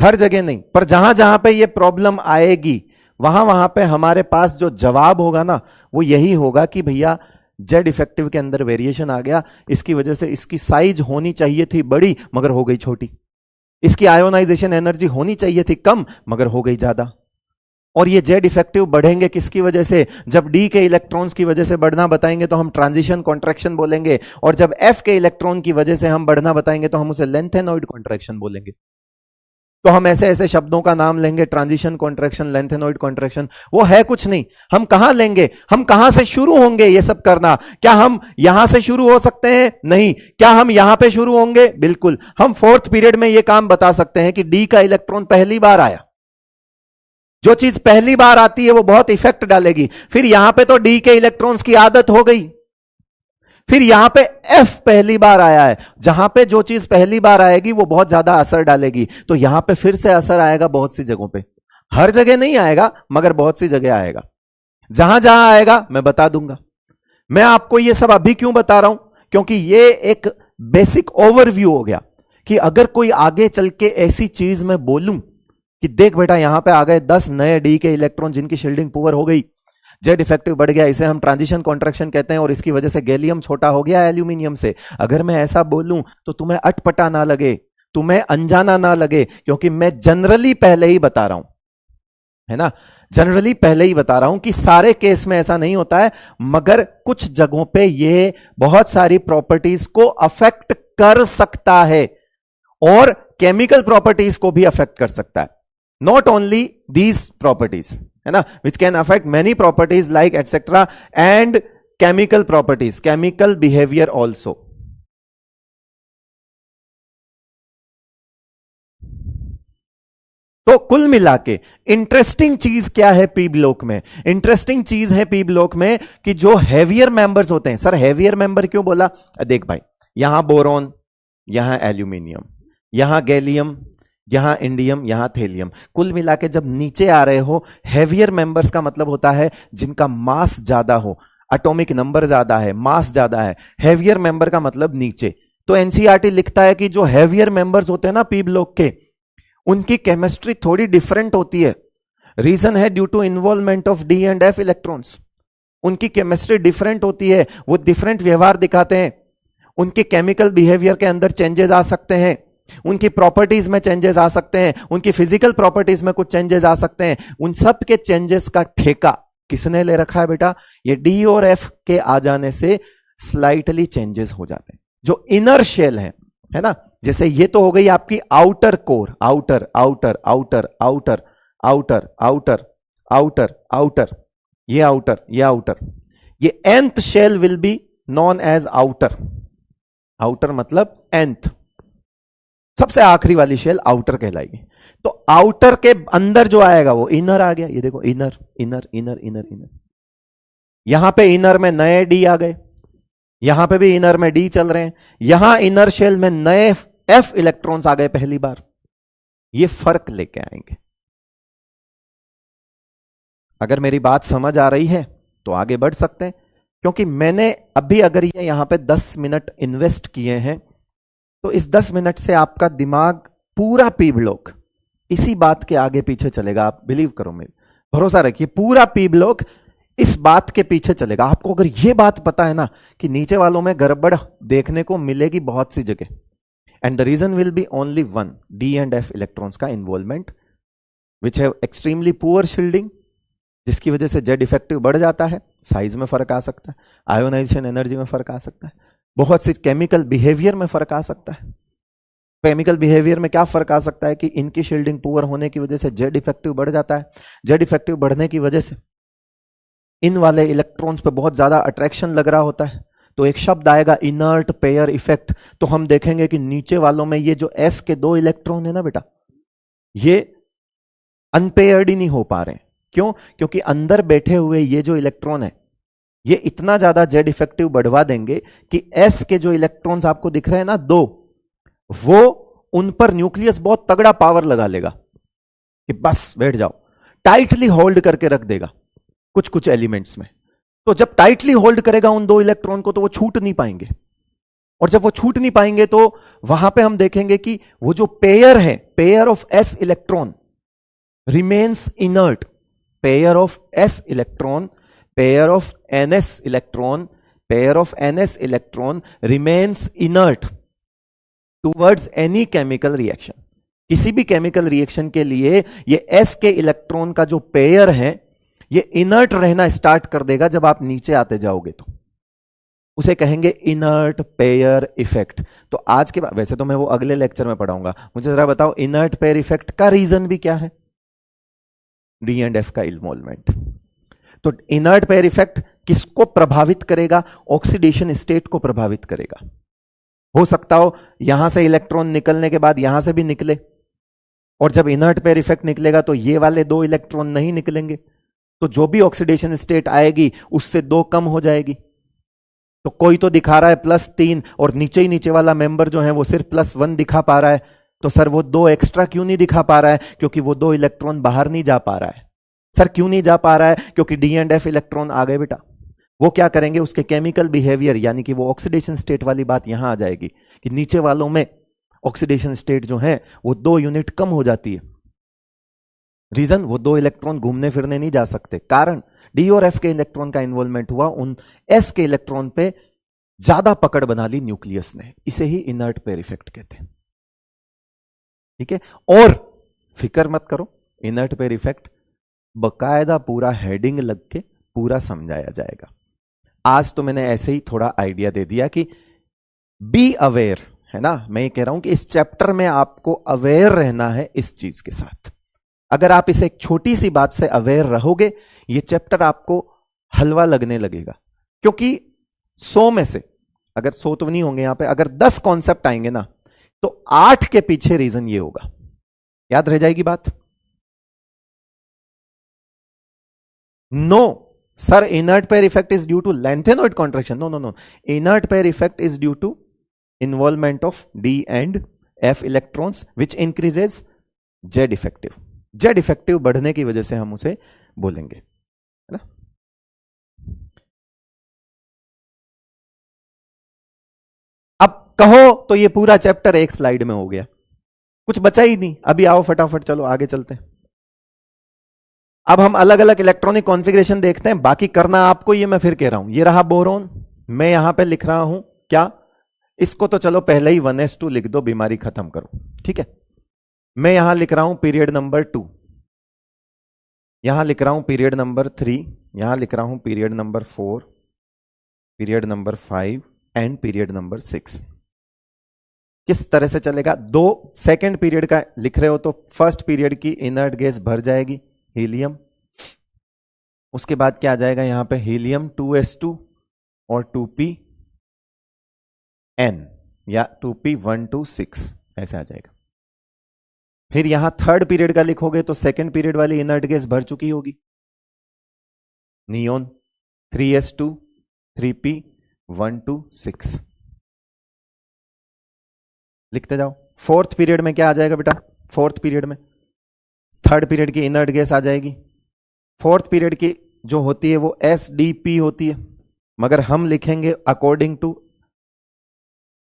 हर जगह नहीं, पर जहां जहां पे ये प्रॉब्लम आएगी वहां वहां पे हमारे पास जो जवाब होगा ना, वो यही होगा कि भैया जेड इफेक्टिव के अंदर वेरिएशन आ गया, इसकी वजह से इसकी साइज होनी चाहिए थी बड़ी मगर हो गई छोटी, इसकी आयोनाइजेशन एनर्जी होनी चाहिए थी कम मगर हो गई ज्यादा। और ये जेड इफेक्टिव बढ़ेंगे किसकी वजह से, जब डी के इलेक्ट्रॉन्स की वजह से बढ़ना बताएंगे तो हम ट्रांजिशन कॉन्ट्रैक्शन बोलेंगे, और जब एफ के इलेक्ट्रॉन की वजह से हम बढ़ना बताएंगे तो हम उसे लेंथेनॉइड कॉन्ट्रैक्शन बोलेंगे। तो हम ऐसे ऐसे शब्दों का नाम लेंगे, ट्रांजिशन कॉन्ट्रैक्शन, लेंथेनॉइड कॉन्ट्रैक्शन, वो है कुछ नहीं। हम कहां लेंगे, हम कहां से शुरू होंगे ये सब करना, क्या हम यहां से शुरू हो सकते हैं, नहीं। क्या हम यहां पे शुरू होंगे, बिल्कुल। हम फोर्थ पीरियड में ये काम बता सकते हैं कि डी का इलेक्ट्रॉन पहली बार आया, जो चीज पहली बार आती है वो बहुत इफेक्ट डालेगी। फिर यहां पे तो डी के इलेक्ट्रॉन्स की आदत हो गई, फिर यहां पे एफ पहली बार आया है, जहां पे जो चीज पहली बार आएगी वो बहुत ज्यादा असर डालेगी, तो यहां पे फिर से असर आएगा बहुत सी जगहों पे, हर जगह नहीं आएगा मगर बहुत सी जगह आएगा। जहां जहां आएगा मैं बता दूंगा। मैं आपको ये सब अभी क्यों बता रहा हूं, क्योंकि ये एक बेसिक ओवरव्यू हो गया कि अगर कोई आगे चल के ऐसी चीज मैं बोलूं कि देख बेटा यहां पे आ गए 10 नए डी के इलेक्ट्रॉन जिनकी शील्डिंग पुअर हो गई, जेड इफेक्टिव बढ़ गया, इसे हम ट्रांजिशन कॉन्ट्रैक्शन कहते हैं, और इसकी वजह से गैलियम छोटा हो गया एल्यूमिनियम से। अगर मैं ऐसा बोलूं तो तुम्हें अटपटा ना लगे, तुम्हें अनजाना ना लगे, क्योंकि मैं जनरली पहले ही बता रहा हूं, है ना, जनरली पहले ही बता रहा हूं कि सारे केस में ऐसा नहीं होता है, मगर कुछ जगहों पे ये बहुत सारी प्रॉपर्टीज को अफेक्ट कर सकता है, और केमिकल प्रॉपर्टीज को भी अफेक्ट कर सकता है। नॉट ओनली दीज प्रॉपर्टीज, है ना, विच can affect many properties like etcetera, and chemical properties, chemical behaviour also. तो कुल मिला के इंटरेस्टिंग चीज क्या है पी ब्लॉक में, इंटरेस्टिंग चीज है पी ब्लॉक में कि जो हैवियर मेंबर्स होते हैं, सर हैवियर मेंबर क्यों बोला, देख भाई, यहां बोरॉन, यहां एल्यूमिनियम, यहां गैलियम, यहां इंडियम, यहां थेलियम, कुल मिला के जब नीचे आ रहे हो, हैवियर मेंबर्स का मतलब होता है जिनका मास ज्यादा हो, एटॉमिक नंबर ज्यादा है, मास ज्यादा है, हैवियर मेंबर का मतलब नीचे। तो एनसीईआरटी लिखता है कि जो हैवियर मेंबर्स होते हैं ना पी ब्लॉक के, उनकी केमिस्ट्री थोड़ी डिफरेंट होती है। रीजन है due to involvement of d and F electrons. उनकी केमिस्ट्री डिफरेंट होती है, वो डिफरेंट व्यवहार दिखाते हैं, उनके केमिकल बिहेवियर के अंदर चेंजेस आ सकते हैं, उनकी प्रॉपर्टीज में चेंजेस आ सकते हैं, उनकी फिजिकल प्रॉपर्टीज में कुछ चेंजेस आ सकते हैं। उन सब के चेंजेस का ठेका किसने ले रखा है बेटा, ये डी और एफ के आ जाने से स्लाइटली चेंजेस हो जाते हैं, जो इनर शेल है ना। जैसे ये तो हो गई आपकी outer core, outer outer outer outer outer outer outer outer, ये आउटर, ये आउटर, ये nth shell will be known as outer. Outer मतलब nth, सबसे आखिरी वाली शेल आउटर कहलाएगी। तो आउटर के अंदर जो आएगा वो इनर आ गया, ये देखो inner inner inner inner inner, यहां पे इनर में नए डी आ गए, यहां पे भी इनर में डी चल रहे हैं, यहां इनर शेल में नए एफ इलेक्ट्रॉन्स आ गए पहली बार। ये फर्क लेके आएंगे। अगर मेरी बात समझ आ रही है तो आगे बढ़ सकते हैं, क्योंकि मैंने अभी अगर ये यहां पे 10 मिनट इन्वेस्ट किए हैं, तो इस 10 मिनट से आपका दिमाग पूरा पी ब्लॉक इसी बात के आगे पीछे चलेगा। आप बिलीव करो, मेरे भरोसा रखिए, पूरा पी ब्लॉक इस बात के पीछे चलेगा। आपको अगर यह बात पता है ना कि नीचे वालों में गड़बड़ देखने को मिलेगी बहुत सी जगह, and the reason will be only one, D and F electrons का involvement which have extremely poor shielding, जिसकी वजह से जेड इफेक्टिव बढ़ जाता है, साइज में फर्क आ सकता है, आयोनाइजेशन एनर्जी में फर्क आ सकता है, बहुत सी केमिकल बिहेवियर में फर्क आ सकता है। केमिकल बिहेवियर में क्या फर्क आ सकता है कि इनकी शील्डिंग पुअर होने की वजह से जेड इफेक्टिव बढ़ जाता है, जेड इफेक्टिव बढ़ने की वजह से इन वाले इलेक्ट्रॉन्स पे बहुत ज्यादा अट्रैक्शन लग रहा होता है, तो एक शब्द आएगा इनर्ट पेयर इफेक्ट। तो हम देखेंगे कि नीचे वालों में ये जो एस के 2 इलेक्ट्रॉन है ना बेटा, ये अनपेयर्ड ही नहीं हो पा रहे हैं। क्यों? क्योंकि अंदर बैठे हुए ये जो इलेक्ट्रॉन है ये इतना ज्यादा जेड इफेक्टिव बढ़वा देंगे कि एस के जो इलेक्ट्रॉन्स आपको दिख रहे हैं ना 2, वो उन पर न्यूक्लियस बहुत तगड़ा पावर लगा लेगा कि बस बैठ जाओ, टाइटली होल्ड करके रख देगा कुछ कुछ एलिमेंट्स में। तो जब टाइटली होल्ड करेगा उन 2 इलेक्ट्रॉन को तो वो छूट नहीं पाएंगे, और जब वो छूट नहीं पाएंगे तो वहां पे हम देखेंगे कि वो जो पेयर है, pair of S electron remains inert, pair of S electron, pair of NS electron, pair of NS electron remains inert towards any chemical reaction. किसी भी केमिकल रिएक्शन के लिए ये एस के इलेक्ट्रॉन का जो पेयर है ये इनर्ट रहना स्टार्ट कर देगा जब आप नीचे आते जाओगे, तो उसे कहेंगे इनर्ट पेयर इफेक्ट। तो आज के बाद, वैसे तो मैं वो अगले लेक्चर में पढ़ाऊंगा, मुझे जरा बताओ इनर्ट पेयर इफेक्ट का रीजन भी क्या है? डी एंड एफ का इन्वॉल्वमेंट। तो इनर्ट पेयर इफेक्ट किसको प्रभावित करेगा? ऑक्सीडेशन स्टेट को प्रभावित करेगा। हो सकता हो यहां से इलेक्ट्रॉन निकलने के बाद यहां से भी निकले, और जब इनर्ट पेयर इफेक्ट निकलेगा तो ये वाले 2 इलेक्ट्रॉन नहीं निकलेंगे, तो जो भी ऑक्सीडेशन स्टेट आएगी उससे 2 कम हो जाएगी। तो कोई तो दिखा रहा है +3 और नीचे ही नीचे वाला मेंबर जो है वो सिर्फ +1 दिखा पा रहा है, तो सर वो 2 एक्स्ट्रा क्यों नहीं दिखा पा रहा है? क्योंकि वो 2 इलेक्ट्रॉन बाहर नहीं जा पा रहा है। सर क्यों नहीं जा पा रहा है? क्योंकि डी एंड एफ इलेक्ट्रॉन आ गए बेटा। वो क्या करेंगे? उसके केमिकल बिहेवियर, यानी कि वो ऑक्सीडेशन स्टेट वाली बात यहां आ जाएगी कि नीचे वालों में ऑक्सीडेशन स्टेट जो है वो 2 यूनिट कम हो जाती है। रीजन, वो 2 इलेक्ट्रॉन घूमने फिरने नहीं जा सकते, कारण डी और एफ के इलेक्ट्रॉन का इन्वॉल्वमेंट हुआ, उन एस के इलेक्ट्रॉन पे ज्यादा पकड़ बना ली न्यूक्लियस ने। इसे ही इनर्ट पेयर इफेक्ट कहते हैं। ठीक है, और फिक्र मत करो, इनर्ट पेयर इफेक्ट बकायदा पूरा हेडिंग लग के पूरा समझाया जाएगा। आज तो मैंने ऐसे ही थोड़ा आइडिया दे दिया कि बी अवेयर, है ना। मैं ये कह रहा हूं कि इस चैप्टर में आपको अवेयर रहना है इस चीज के साथ। अगर आप इसे एक छोटी सी बात से अवेयर रहोगे, ये चैप्टर आपको हलवा लगने लगेगा। क्योंकि 100 में से, अगर 100 तो नहीं होंगे यहां पे, अगर 10 कॉन्सेप्ट आएंगे ना, तो 8 के पीछे रीजन ये होगा। याद रह जाएगी बात? No sir, inert pair effect is due to lanthanoid contraction. No no no, inert pair effect is due to involvement of d and F electrons which increases Z effective. Z effective बढ़ने की वजह से हम उसे बोलेंगे, है ना। अब कहो तो ये पूरा चैप्टर एक स्लाइड में हो गया, कुछ बचा ही नहीं। अभी आओ फटाफट चलो आगे चलते हैं। अब हम अलग अलग इलेक्ट्रॉनिक कॉन्फ़िगरेशन देखते हैं। बाकी करना आपको, ये मैं फिर कह रहा हूं। ये रहा बोरोन, मैं यहां पे लिख रहा हूं क्या, इसको तो चलो पहले ही 1s2 लिख दो, बीमारी खत्म करो। ठीक है, मैं यहां लिख रहा हूं पीरियड नंबर 2, यहां लिख रहा हूं पीरियड नंबर 3, यहां लिख रहा हूं period number 4, period number 5 and period number 6। किस तरह से चलेगा? 2 सेकेंड पीरियड का लिख रहे हो तो फर्स्ट पीरियड की इनर्ट गैस भर जाएगी हीलियम, उसके बाद क्या आ जाएगा यहां पे? हीलियम 2s2 और 2pn या 2p126 ऐसे आ जाएगा। फिर यहां थर्ड पीरियड का लिखोगे तो सेकेंड पीरियड वाली इनर्ट गैस भर चुकी होगी, नियोन 3s2 3p126 लिखते जाओ। फोर्थ पीरियड में क्या आ जाएगा बेटा? फोर्थ पीरियड में थर्ड पीरियड की इनर्ट गैस आ जाएगी। फोर्थ पीरियड की जो होती है वो SDP होती है, मगर हम लिखेंगे अकॉर्डिंग टू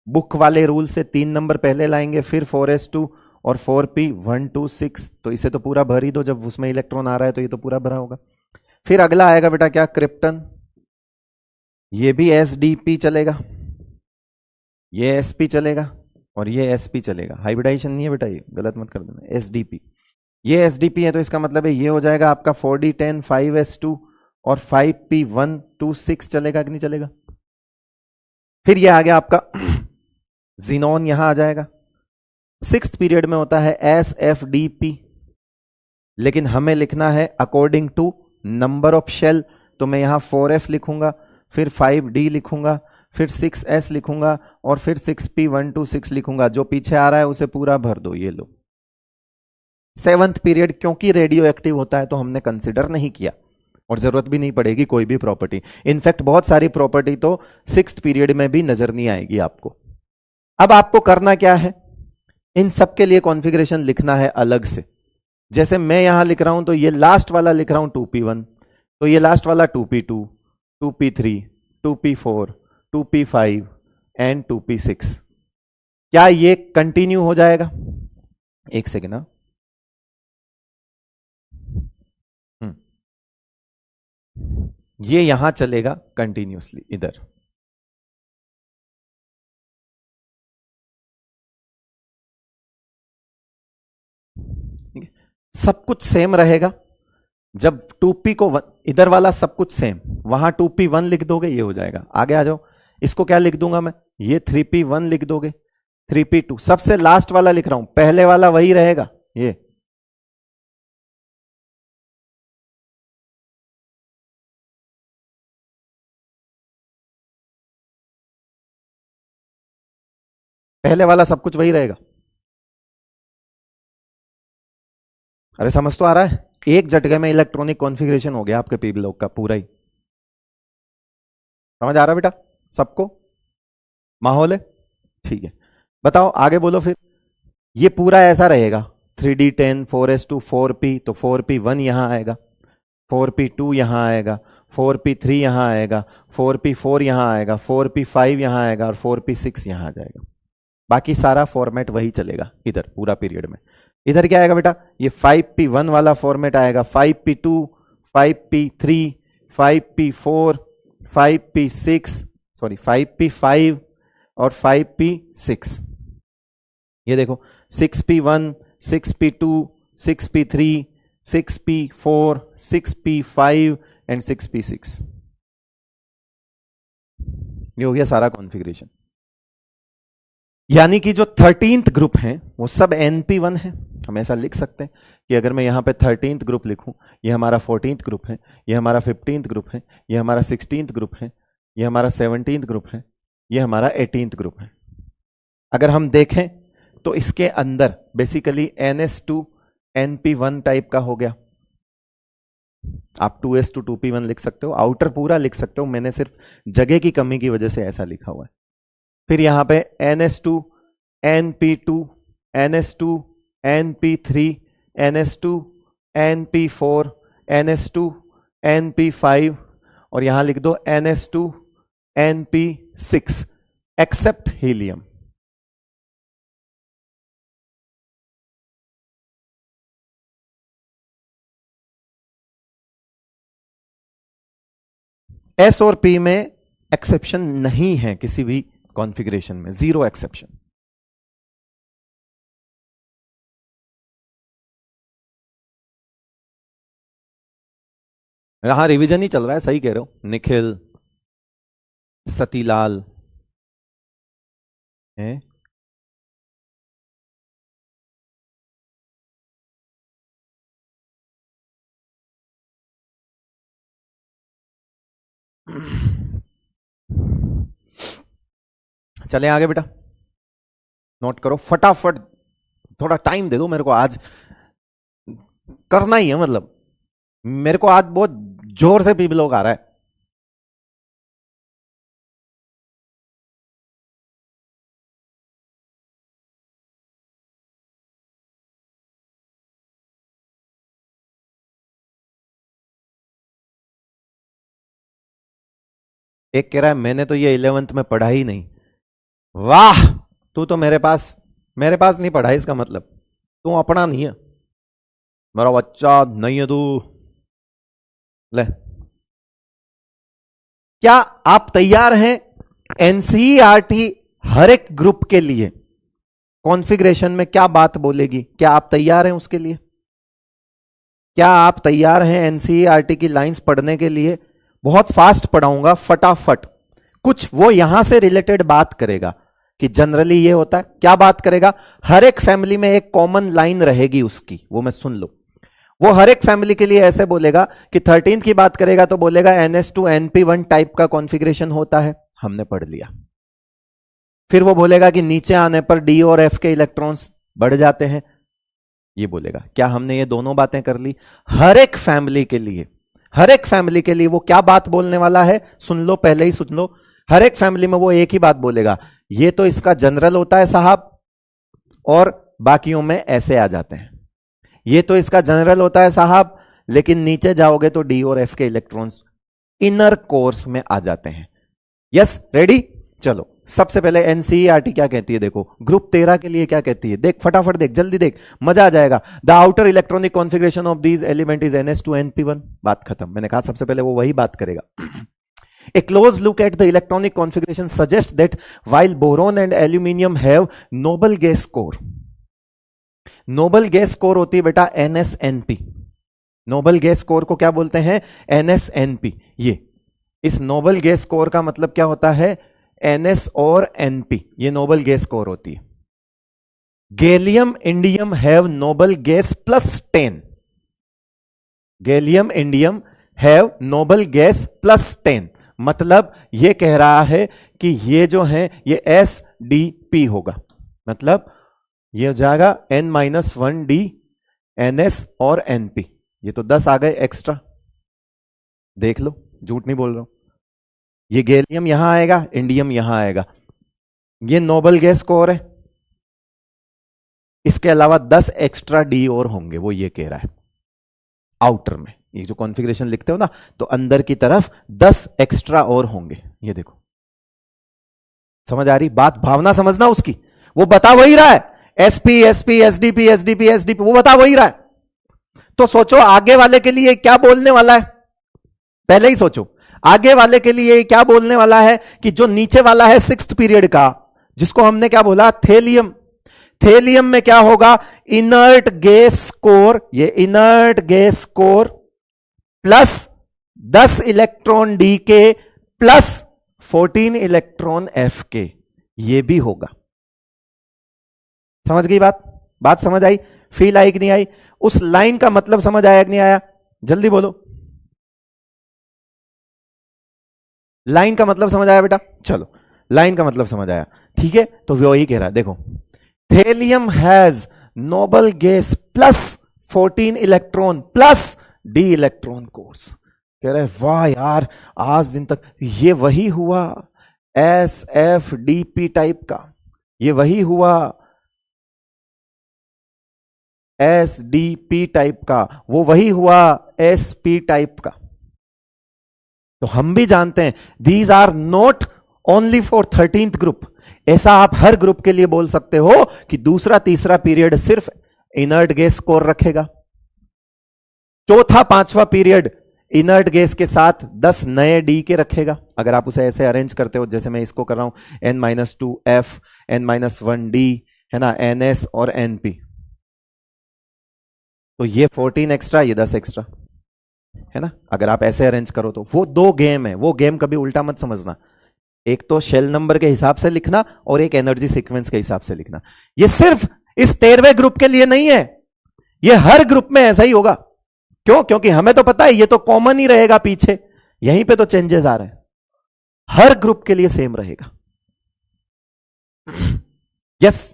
बुक वाले रूल से 3 नंबर पहले लाएंगे, फिर 4s2 और 4p126। तो इसे तो पूरा भर ही दो, जब उसमें इलेक्ट्रॉन आ रहा है तो ये तो पूरा भरा होगा। फिर अगला आएगा बेटा क्या? क्रिप्टन, ये भी SDP चलेगा, ये SP चलेगा और ये SP चलेगा। हाइब्रिडाइजेशन नहीं है बेटा, ये गलत मत कर देना। SDP, ये SDP है तो इसका मतलब है ये हो जाएगा आपका 4d10 5s2 और 5p126 चलेगा कि नहीं चलेगा? फिर ये आ गया आपका जीनोन, यहां आ जाएगा सिक्स्थ पीरियड में होता है SFDP, लेकिन हमें लिखना है according to number of shell, तो मैं यहां 4F लिखूंगा, फिर 5D लिखूंगा, फिर 6S लिखूंगा और फिर 6P126 लिखूंगा। जो पीछे आ रहा है उसे पूरा भर दो, ये लो। सेवंथ पीरियड क्योंकि रेडियो एक्टिव होता है तो हमने कंसिडर नहीं किया और जरूरत भी नहीं पड़ेगी कोई भी प्रॉपर्टी। इनफैक्ट बहुत सारी प्रॉपर्टी तो सिक्स्थ पीरियड में भी नजर नहीं आएगी आपको। अब आपको करना क्या है, इन सब के लिए कॉन्फ़िगरेशन लिखना है अलग से। जैसे मैं यहां लिख रहा हूं तो ये लास्ट वाला लिख रहा हूं 2P1, तो ये लास्ट वाला 2P2, 2P3, 2P4, 2P5 and 2P6। क्या ये कंटिन्यू हो जाएगा? एक सेकेंड ना, ये यहां चलेगा कंटिन्यूसली इधर। सब कुछ सेम रहेगा। जब 2P को इधर वाला सब कुछ सेम, वहां 2P1 लिख दोगे, ये हो जाएगा। आगे आ जाओ, इसको क्या लिख दूंगा मैं, ये 3P1 लिख दोगे, 3P2, सबसे लास्ट वाला लिख रहा हूं, पहले वाला वही रहेगा ये। पहले वाला सब कुछ वही रहेगा। अरे समझ तो आ रहा है? एक झटके में इलेक्ट्रॉनिक कॉन्फ़िगरेशन हो गया आपके पी ब्लॉक का पूरा ही। समझ आ रहा बेटा सबको? माहौल है? ठीक है, बताओ आगे बोलो फिर। ये पूरा ऐसा रहेगा 3D10 4S2 4P, तो 4P1 यहां आएगा, 4P2 यहां आएगा, 4P3 यहां आएगा, 4P4 यहां आएगा, 4P5 यहां आएगा और 4P6 यहां आ जाएगा। बाकी सारा फॉर्मेट वही चलेगा इधर पूरा पीरियड में। इधर क्या आएगा बेटा, ये 5P1 वाला फॉर्मेट आएगा, 5P2, 5P3, 5P4, 5P6, sorry 5P5 और 5P6। ये देखो 6P1, 6P2, 6P3, 6P4, 6P5 and 6P6। ये हो गया सारा कॉन्फ़िगरेशन। यानी कि जो 13th ग्रुप है वो सब NP1 है। हम ऐसा लिख सकते हैं कि अगर मैं यहां पे 13th ग्रुप लिखूं, ये हमारा 14th ग्रुप है, ये हमारा 15th ग्रुप है, ये हमारा 16th ग्रुप है, ये हमारा 17th ग्रुप है, ये हमारा 18th ग्रुप है। अगर हम देखें तो इसके अंदर बेसिकली NS2 NP1 टाइप का हो गया। आप 2S2 2P1 लिख सकते हो, आउटर पूरा लिख सकते हो, मैंने सिर्फ जगह की कमी की वजह से ऐसा लिखा हुआ है। फिर यहां पे NS2 NP2 NS2 NP3 NS2 NP4 NS2 NP5 और यहां लिख दो NS2 NP6 except helium. S और P में एक्सेप्शन नहीं है किसी भी कॉन्फ़िगरेशन में, जीरो एक्सेप्शन। हाँ रिवीजन ही चल रहा है, सही कह रहे हो निखिल, सतीलाल है। चले आगे बेटा, नोट करो फटाफट, थोड़ा टाइम दे दो मेरे को, आज करना ही है। मतलब मेरे को आज बहुत जोर से पीपल लोग आ रहा है। एक कह रहा है मैंने तो ये 11th में पढ़ा ही नहीं। वाह, तू तो मेरे पास नहीं पढ़ा, इसका मतलब तू अपना नहीं है, मेरा बच्चा नहीं है तू। ले, क्या आप तैयार हैं? एनसीईआरटी हर एक ग्रुप के लिए कॉन्फ़िगरेशन में क्या बात बोलेगी, क्या आप तैयार हैं उसके लिए? क्या आप तैयार हैं एनसीईआरटी की लाइंस पढ़ने के लिए? बहुत फास्ट पढ़ाऊंगा, फटाफट। कुछ वो यहां से रिलेटेड बात करेगा, कि जनरली ये होता है, क्या बात करेगा, हर एक फैमिली में एक कॉमन लाइन रहेगी उसकी, वो मैं सुन लो। वो हर एक फैमिली के लिए ऐसे बोलेगा कि 13 की बात करेगा तो बोलेगा NS2 NP1 टाइप का कॉन्फ़िगरेशन होता है, हमने पढ़ लिया। फिर वो बोलेगा कि नीचे आने पर D और F के इलेक्ट्रॉन्स बढ़ जाते हैं, ये बोलेगा। क्या हमने ये दोनों बातें कर ली? हर एक फैमिली के लिए, हर एक फैमिली के लिए वो क्या बात बोलने वाला है, सुन लो, पहले ही सुन लो। हर एक फैमिली में वो एक ही बात बोलेगा, ये तो इसका जनरल होता है साहब, और बाकियों में ऐसे आ जाते हैं। ये तो इसका जनरल होता है साहब, लेकिन नीचे जाओगे तो डी और एफ के इलेक्ट्रॉन्स इनर कोर्स में आ जाते हैं। Yes, ready? चलो, सबसे पहले एनसीईआरटी क्या कहती है, देखो ग्रुप 13 के लिए क्या कहती है, देख फटाफट देख, जल्दी देख, मजा आ जाएगा। The outer electronic configuration of these element is NS2 NP1। बात खत्म। मैंने कहा सबसे पहले वो वही बात करेगा। A close look at the electronic configuration suggests that while boron and aluminium have noble gas core, noble gas core होती है बेटा NSNP। नोबल गैस कोर को क्या बोलते हैं? NSNP। ये इस नोबल गैस कोर का मतलब क्या होता है? NS और NP, ये नोबल गैस कोर होती है। Gallium indium have noble gas +10। Gallium indium have noble gas +10, मतलब ये कह रहा है कि ये जो है ये SDP होगा, मतलब ये हो जाएगा N-1D NS और NP। ये तो 10 आ गए एक्स्ट्रा, देख लो, झूठ नहीं बोल रहा हूं। ये गैलियम यहां आएगा, इंडियम यहां आएगा, ये नोबल गैस कोर है। इसके अलावा 10 एक्स्ट्रा डी और होंगे, वो ये कह रहा है आउटर में। ये जो कॉन्फ़िगरेशन लिखते हो ना, तो अंदर की तरफ 10 एक्स्ट्रा और होंगे। ये देखो, समझ आ रही बात? भावना समझना उसकी, वो बता वही रहा है, SP SP SDP SDP SDP, वो बता वही रहा है। तो सोचो आगे वाले के लिए क्या बोलने वाला है, पहले ही सोचो आगे वाले के लिए क्या बोलने वाला है कि जो नीचे वाला है 6th पीरियड का, जिसको हमने क्या बोला, थेलियम। थेलियम में क्या होगा? इनर्ट गैस कोर, ये inert gas core plus 10 electron D के प्लस 14 इलेक्ट्रॉन एफ के, ये भी होगा। समझ गई बात? बात समझ आई? फील आई कि नहीं आई? उस लाइन का मतलब समझ आया कि नहीं आया? जल्दी बोलो, लाइन का मतलब समझ आया बेटा? चलो, लाइन का मतलब समझ आया, ठीक है। तो वो ही कह रहा है, देखो, thallium has noble gas +14 electron plus D electron course. कह रहे वाह यार, आज दिन तक ये वही हुआ SFDP टाइप का, ये वही हुआ SDP टाइप का, वो वही हुआ SP टाइप का। तो हम भी जानते हैं these are not only for 13th group. ऐसा आप हर ग्रुप के लिए बोल सकते हो कि दूसरा तीसरा पीरियड सिर्फ इनर्ट गैस कोर रखेगा, चौथा पांचवा पीरियड इनर्ट गैस के साथ 10 नए डी के रखेगा। अगर आप उसे ऐसे अरेंज करते हो जैसे मैं इसको कर रहा हूं, N-2F N-1D है ना, NS और NP, तो ये 14 एक्स्ट्रा, ये 10 एक्स्ट्रा है ना। अगर आप ऐसे अरेंज करो तो वो दो गेम है, वो गेम कभी उल्टा मत समझना। एक तो शेल नंबर के हिसाब से लिखना और एक एनर्जी सीक्वेंस के हिसाब से लिखना। ये सिर्फ इस 13वें ग्रुप के लिए नहीं है, ये हर ग्रुप में ऐसा ही होगा। क्यों? क्योंकि हमें तो पता है ये तो कॉमन ही रहेगा पीछे, यहीं पे तो चेंजेस आ रहे हैं। हर ग्रुप के लिए सेम रहेगा। यस,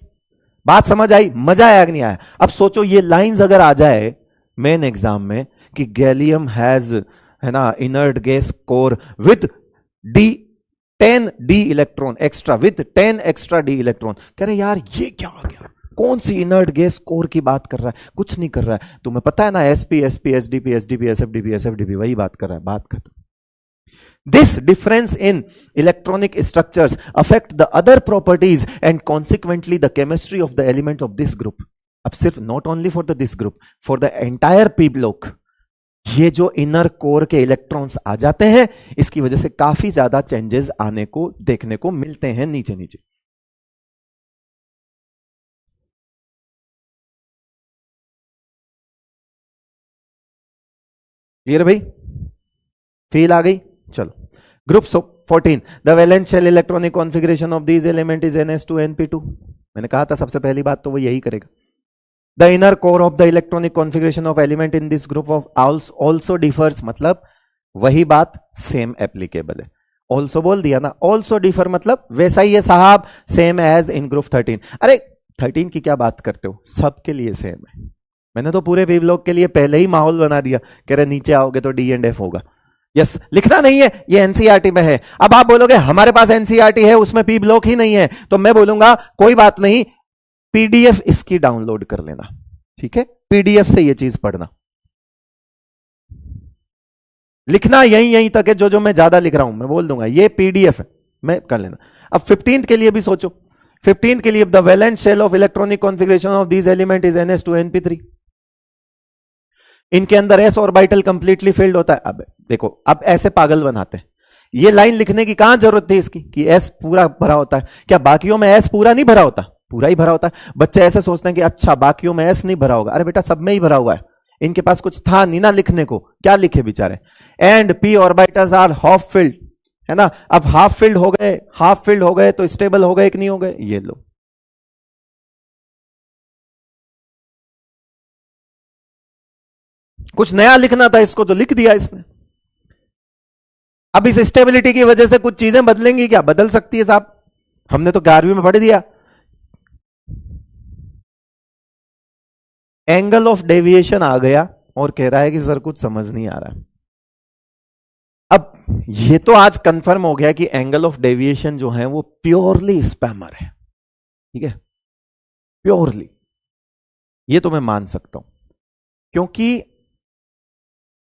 बात समझ आई? मजा आया कि नहीं आया? अब सोचो ये लाइंस अगर आ जाए मेन एग्जाम में कि गैलियम हैज, है ना, inert gas core with D10 D electron extra, with 10 extra D electron, कह रहे यार ये क्या आ गया, कौन सी इनर्ट गैस कोर की बात कर रहा है? कुछ नहीं कर रहा है, तुम्हें पता है ना, SP SP SDP SDP SFDP SFDP, वही बात कर रहा है। बात खत्म। This difference in electronic structures affect the other properties and consequently the chemistry of the elements of this group. अब सिर्फ not only for this group, for the entire p block, ये जो इनर कोर के electrons आ जाते हैं, इसकी वजह से काफी ज्यादा चेंजेस आने को देखने को मिलते हैं नीचे नीचे। क्लियर भाई? फील आ गई? चलो group 14, the valence shell electronic configuration of these element is ns2np2। मैंने कहा था सबसे पहली बात तो वो यही करेगा। The inner core of the electronic configuration of element in this group of also differs, मतलब वही बात सेम एप्लीकेबल है। ऑल्सो बोल दिया ना, ऑल्सो डिफर मतलब वैसा ही है साहब, सेम एज इन ग्रुप 13। अरे 13 की क्या बात करते हो, सबके लिए सेम है। मैंने तो पूरे पी ब्लॉक के लिए पहले ही माहौल बना दिया, कह रहे नीचे आओगे तो डी एंड एफ होगा। यस, लिखना नहीं है, ये एनसीईआरटी में है। अब आप बोलोगे हमारे पास एनसीईआरटी है उसमें पी ब्लॉक ही नहीं है, तो मैं बोलूंगा कोई बात नहीं, पीडीएफ इसकी डाउनलोड कर लेना, ठीक है, पीडीएफ से ये चीज पढ़ना। लिखना यहीं तक है, जो मैं ज्यादा लिख रहा हूं मैं बोल दूंगा, ये पीडीएफ है, मैं कर लेना। अब 15th के लिए भी सोचो, 15th के लिए the valence shell of electronic configuration of these element is ns2np3। इनके अंदर s ऑर्बिटल कंप्लीटली फिल्ड होता है। अब देखो, अब ऐसे पागल बनाते हैं, ये लाइन लिखने की कहां जरूरत थी इसकी कि s पूरा भरा होता है, क्या बाकियों में s पूरा नहीं भरा होता? पूरा ही भरा होता है। बच्चे ऐसे सोचते हैं कि अच्छा बाकियों में s नहीं भरा होगा, अरे बेटा सब में ही भरा हुआ है, इनके पास कुछ था नहीं ना लिखने को, क्या लिखे बेचारे। And p orbitals are half filled, है ना। अब हाफ फिल्ड हो गए, हाफ फिल्ड हो गए तो स्टेबल हो गए कि नहीं हो गए, ये लो। कुछ नया लिखना था इसको तो लिख दिया इसने। अब इस स्टेबिलिटी की वजह से कुछ चीजें बदलेंगी क्या? बदल सकती है साहब, हमने तो 11वीं में पढ़ दिया। एंगल ऑफ डेविएशन आ गया और कह रहा है कि सर कुछ समझ नहीं आ रहा। अब ये तो आज कंफर्म हो गया कि एंगल ऑफ डेविएशन जो है वो प्योरली स्पैमर है, ठीक है, प्योरली, ये तो मैं मान सकता हूं, क्योंकि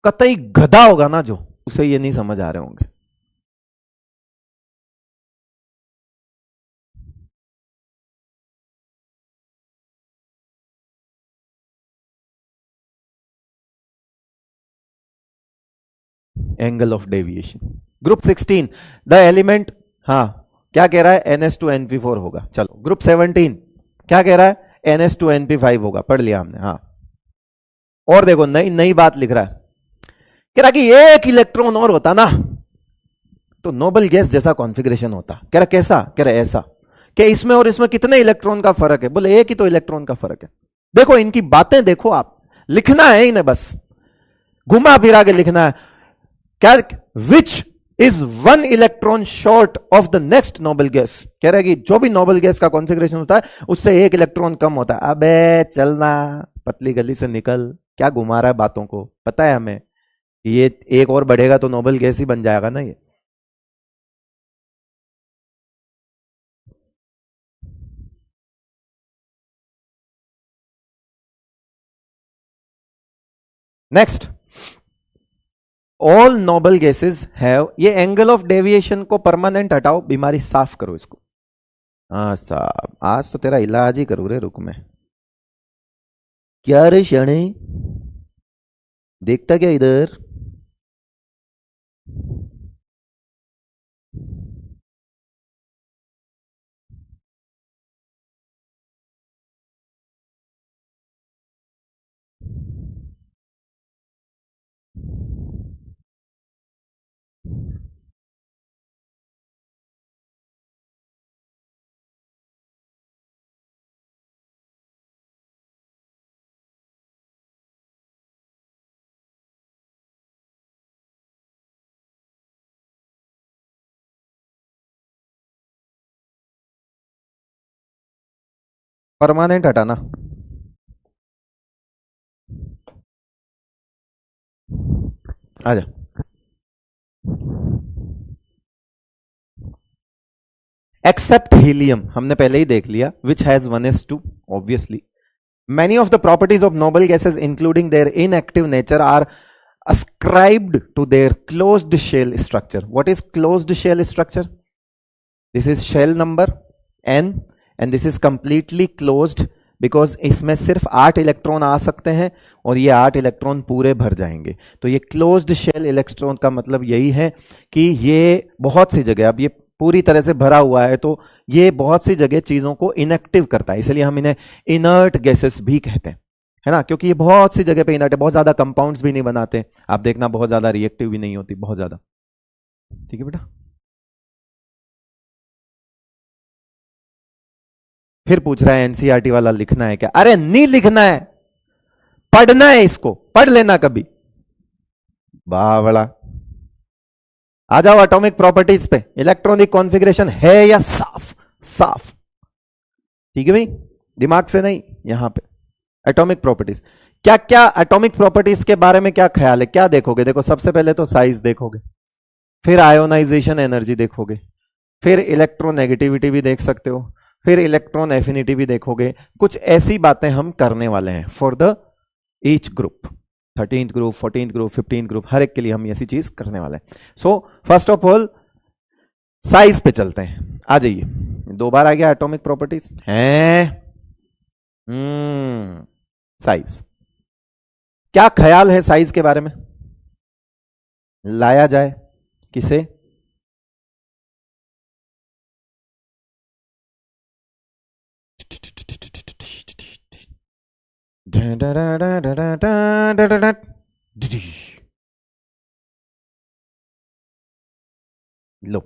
कतई गधा होगा ना जो, उसे ये नहीं समझ आ रहे होंगे। Angle of deviation group 16 the element, हाँ क्या कह रहा है, ns2np4 होगा। चलो ग्रुप 17 क्या कह रहा है, ns2np5 होगा, पढ़ लिया हमने। हाँ, और देखो नई नई बात लिख रहा है, कह रहा कि एक इलेक्ट्रॉन और होता ना तो नोबल गैस जैसा कॉन्फ़िगरेशन होता। कह रहा कैसा, कह रहा ऐसा, कि इसमें और इसमें कितने इलेक्ट्रॉन का फर्क है, बोले एक ही तो इलेक्ट्रॉन का फर्क है। देखो इनकी बातें देखो, आप लिखना है इन्हें, बस घुमा फिरा के लिखना है। क्या, which is 1 electron short of the next noble gas. कह रहा है कि जो भी नोबल गैस का कॉन्फ़िगरेशन होता है उससे 1 इलेक्ट्रॉन कम होता है। अबे चलना, पतली गली से निकल, क्या घुमा रहा है बातों को, पता है हमें ये एक और बढ़ेगा तो नोबल गैस ही बन जाएगा ना ये। Next, all noble gases have, ये एंगल ऑफ डेविएशन को परमानेंट हटाओ, बीमारी साफ करो इसको। हाँ साहब, आज तो तेरा इलाज ही करूँ रे, रुक में। क्या रे शणे, देखता क्या इधर? परमानेंट हटाना। आजा, एक्सेप्ट हीलियम हमने पहले ही देख लिया, which has 1s2 obviously. Many of the properties of noble gases, including their inactive nature, are ascribed to their closed shell structure. What is closed shell structure? This is shell number n and this is completely closed because इसमें सिर्फ 8 electron आ सकते हैं और ये 8 electron पूरे भर जाएंगे। तो ये क्लोज्ड शेल इलेक्ट्रॉन का मतलब यही है कि ये बहुत सी जगह, अब ये पूरी तरह से भरा हुआ है तो ये बहुत सी जगह चीजों को इनएक्टिव करता है, इसलिए हम इन्हें इनर्ट गैसेस भी कहते हैं, है ना, क्योंकि ये बहुत सी जगह पे इनर्ट है, बहुत ज्यादा कंपाउंड्स भी नहीं बनाते, आप देखना बहुत ज्यादा रिएक्टिव भी नहीं होती, बहुत ज्यादा। ठीक है बेटा। फिर पूछ रहा है एनसीईआरटी वाला लिखना है क्या? अरे नहीं लिखना है, पढ़ना है, इसको पढ़ लेना कभी। बावड़ा, आ जाओ एटॉमिक प्रॉपर्टीज पे। इलेक्ट्रॉनिक कॉन्फ़िगरेशन है या साफ साफ? ठीक है भाई, दिमाग से नहीं। यहां पे एटॉमिक प्रॉपर्टीज, क्या क्या एटॉमिक प्रॉपर्टीज के बारे में क्या ख्याल है, क्या देखोगे? देखो सबसे पहले तो साइज देखोगे, फिर आयोनाइजेशन एनर्जी देखोगे, फिर इलेक्ट्रोनेगेटिविटी भी देख सकते हो, फिर इलेक्ट्रॉन एफिनिटी भी देखोगे। कुछ ऐसी बातें हम करने वाले हैं for the each group, 13th group, 14th group, 15th group, हर एक के लिए हम ऐसी चीज करने वाले हैं। So first of all size पे चलते हैं, आ जाइए। दो बार आ गया एटॉमिक प्रॉपर्टीज हैं। साइज, क्या ख्याल है साइज के बारे में? लाया जाए किसे? लो,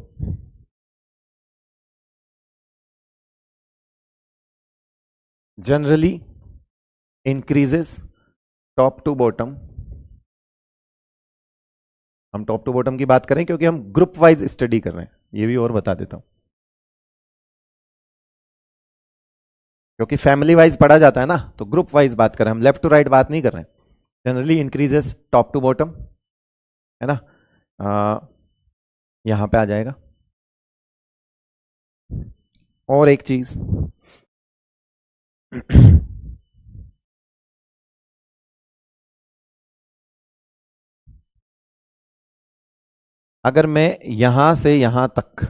generally increases top to bottom. हम टॉप टू बॉटम की बात करें क्योंकि हम ग्रुप वाइज स्टडी कर रहे हैं, ये भी और बता देता हूं, क्योंकि फैमिली वाइज पढ़ा जाता है ना, तो ग्रुप वाइज बात कर रहे हैं हम, लेफ्ट टू राइट बात नहीं कर रहे हैं। Generally increases top to bottom, है ना। यहां पे आ जाएगा। और एक चीज अगर मैं यहां से यहां तक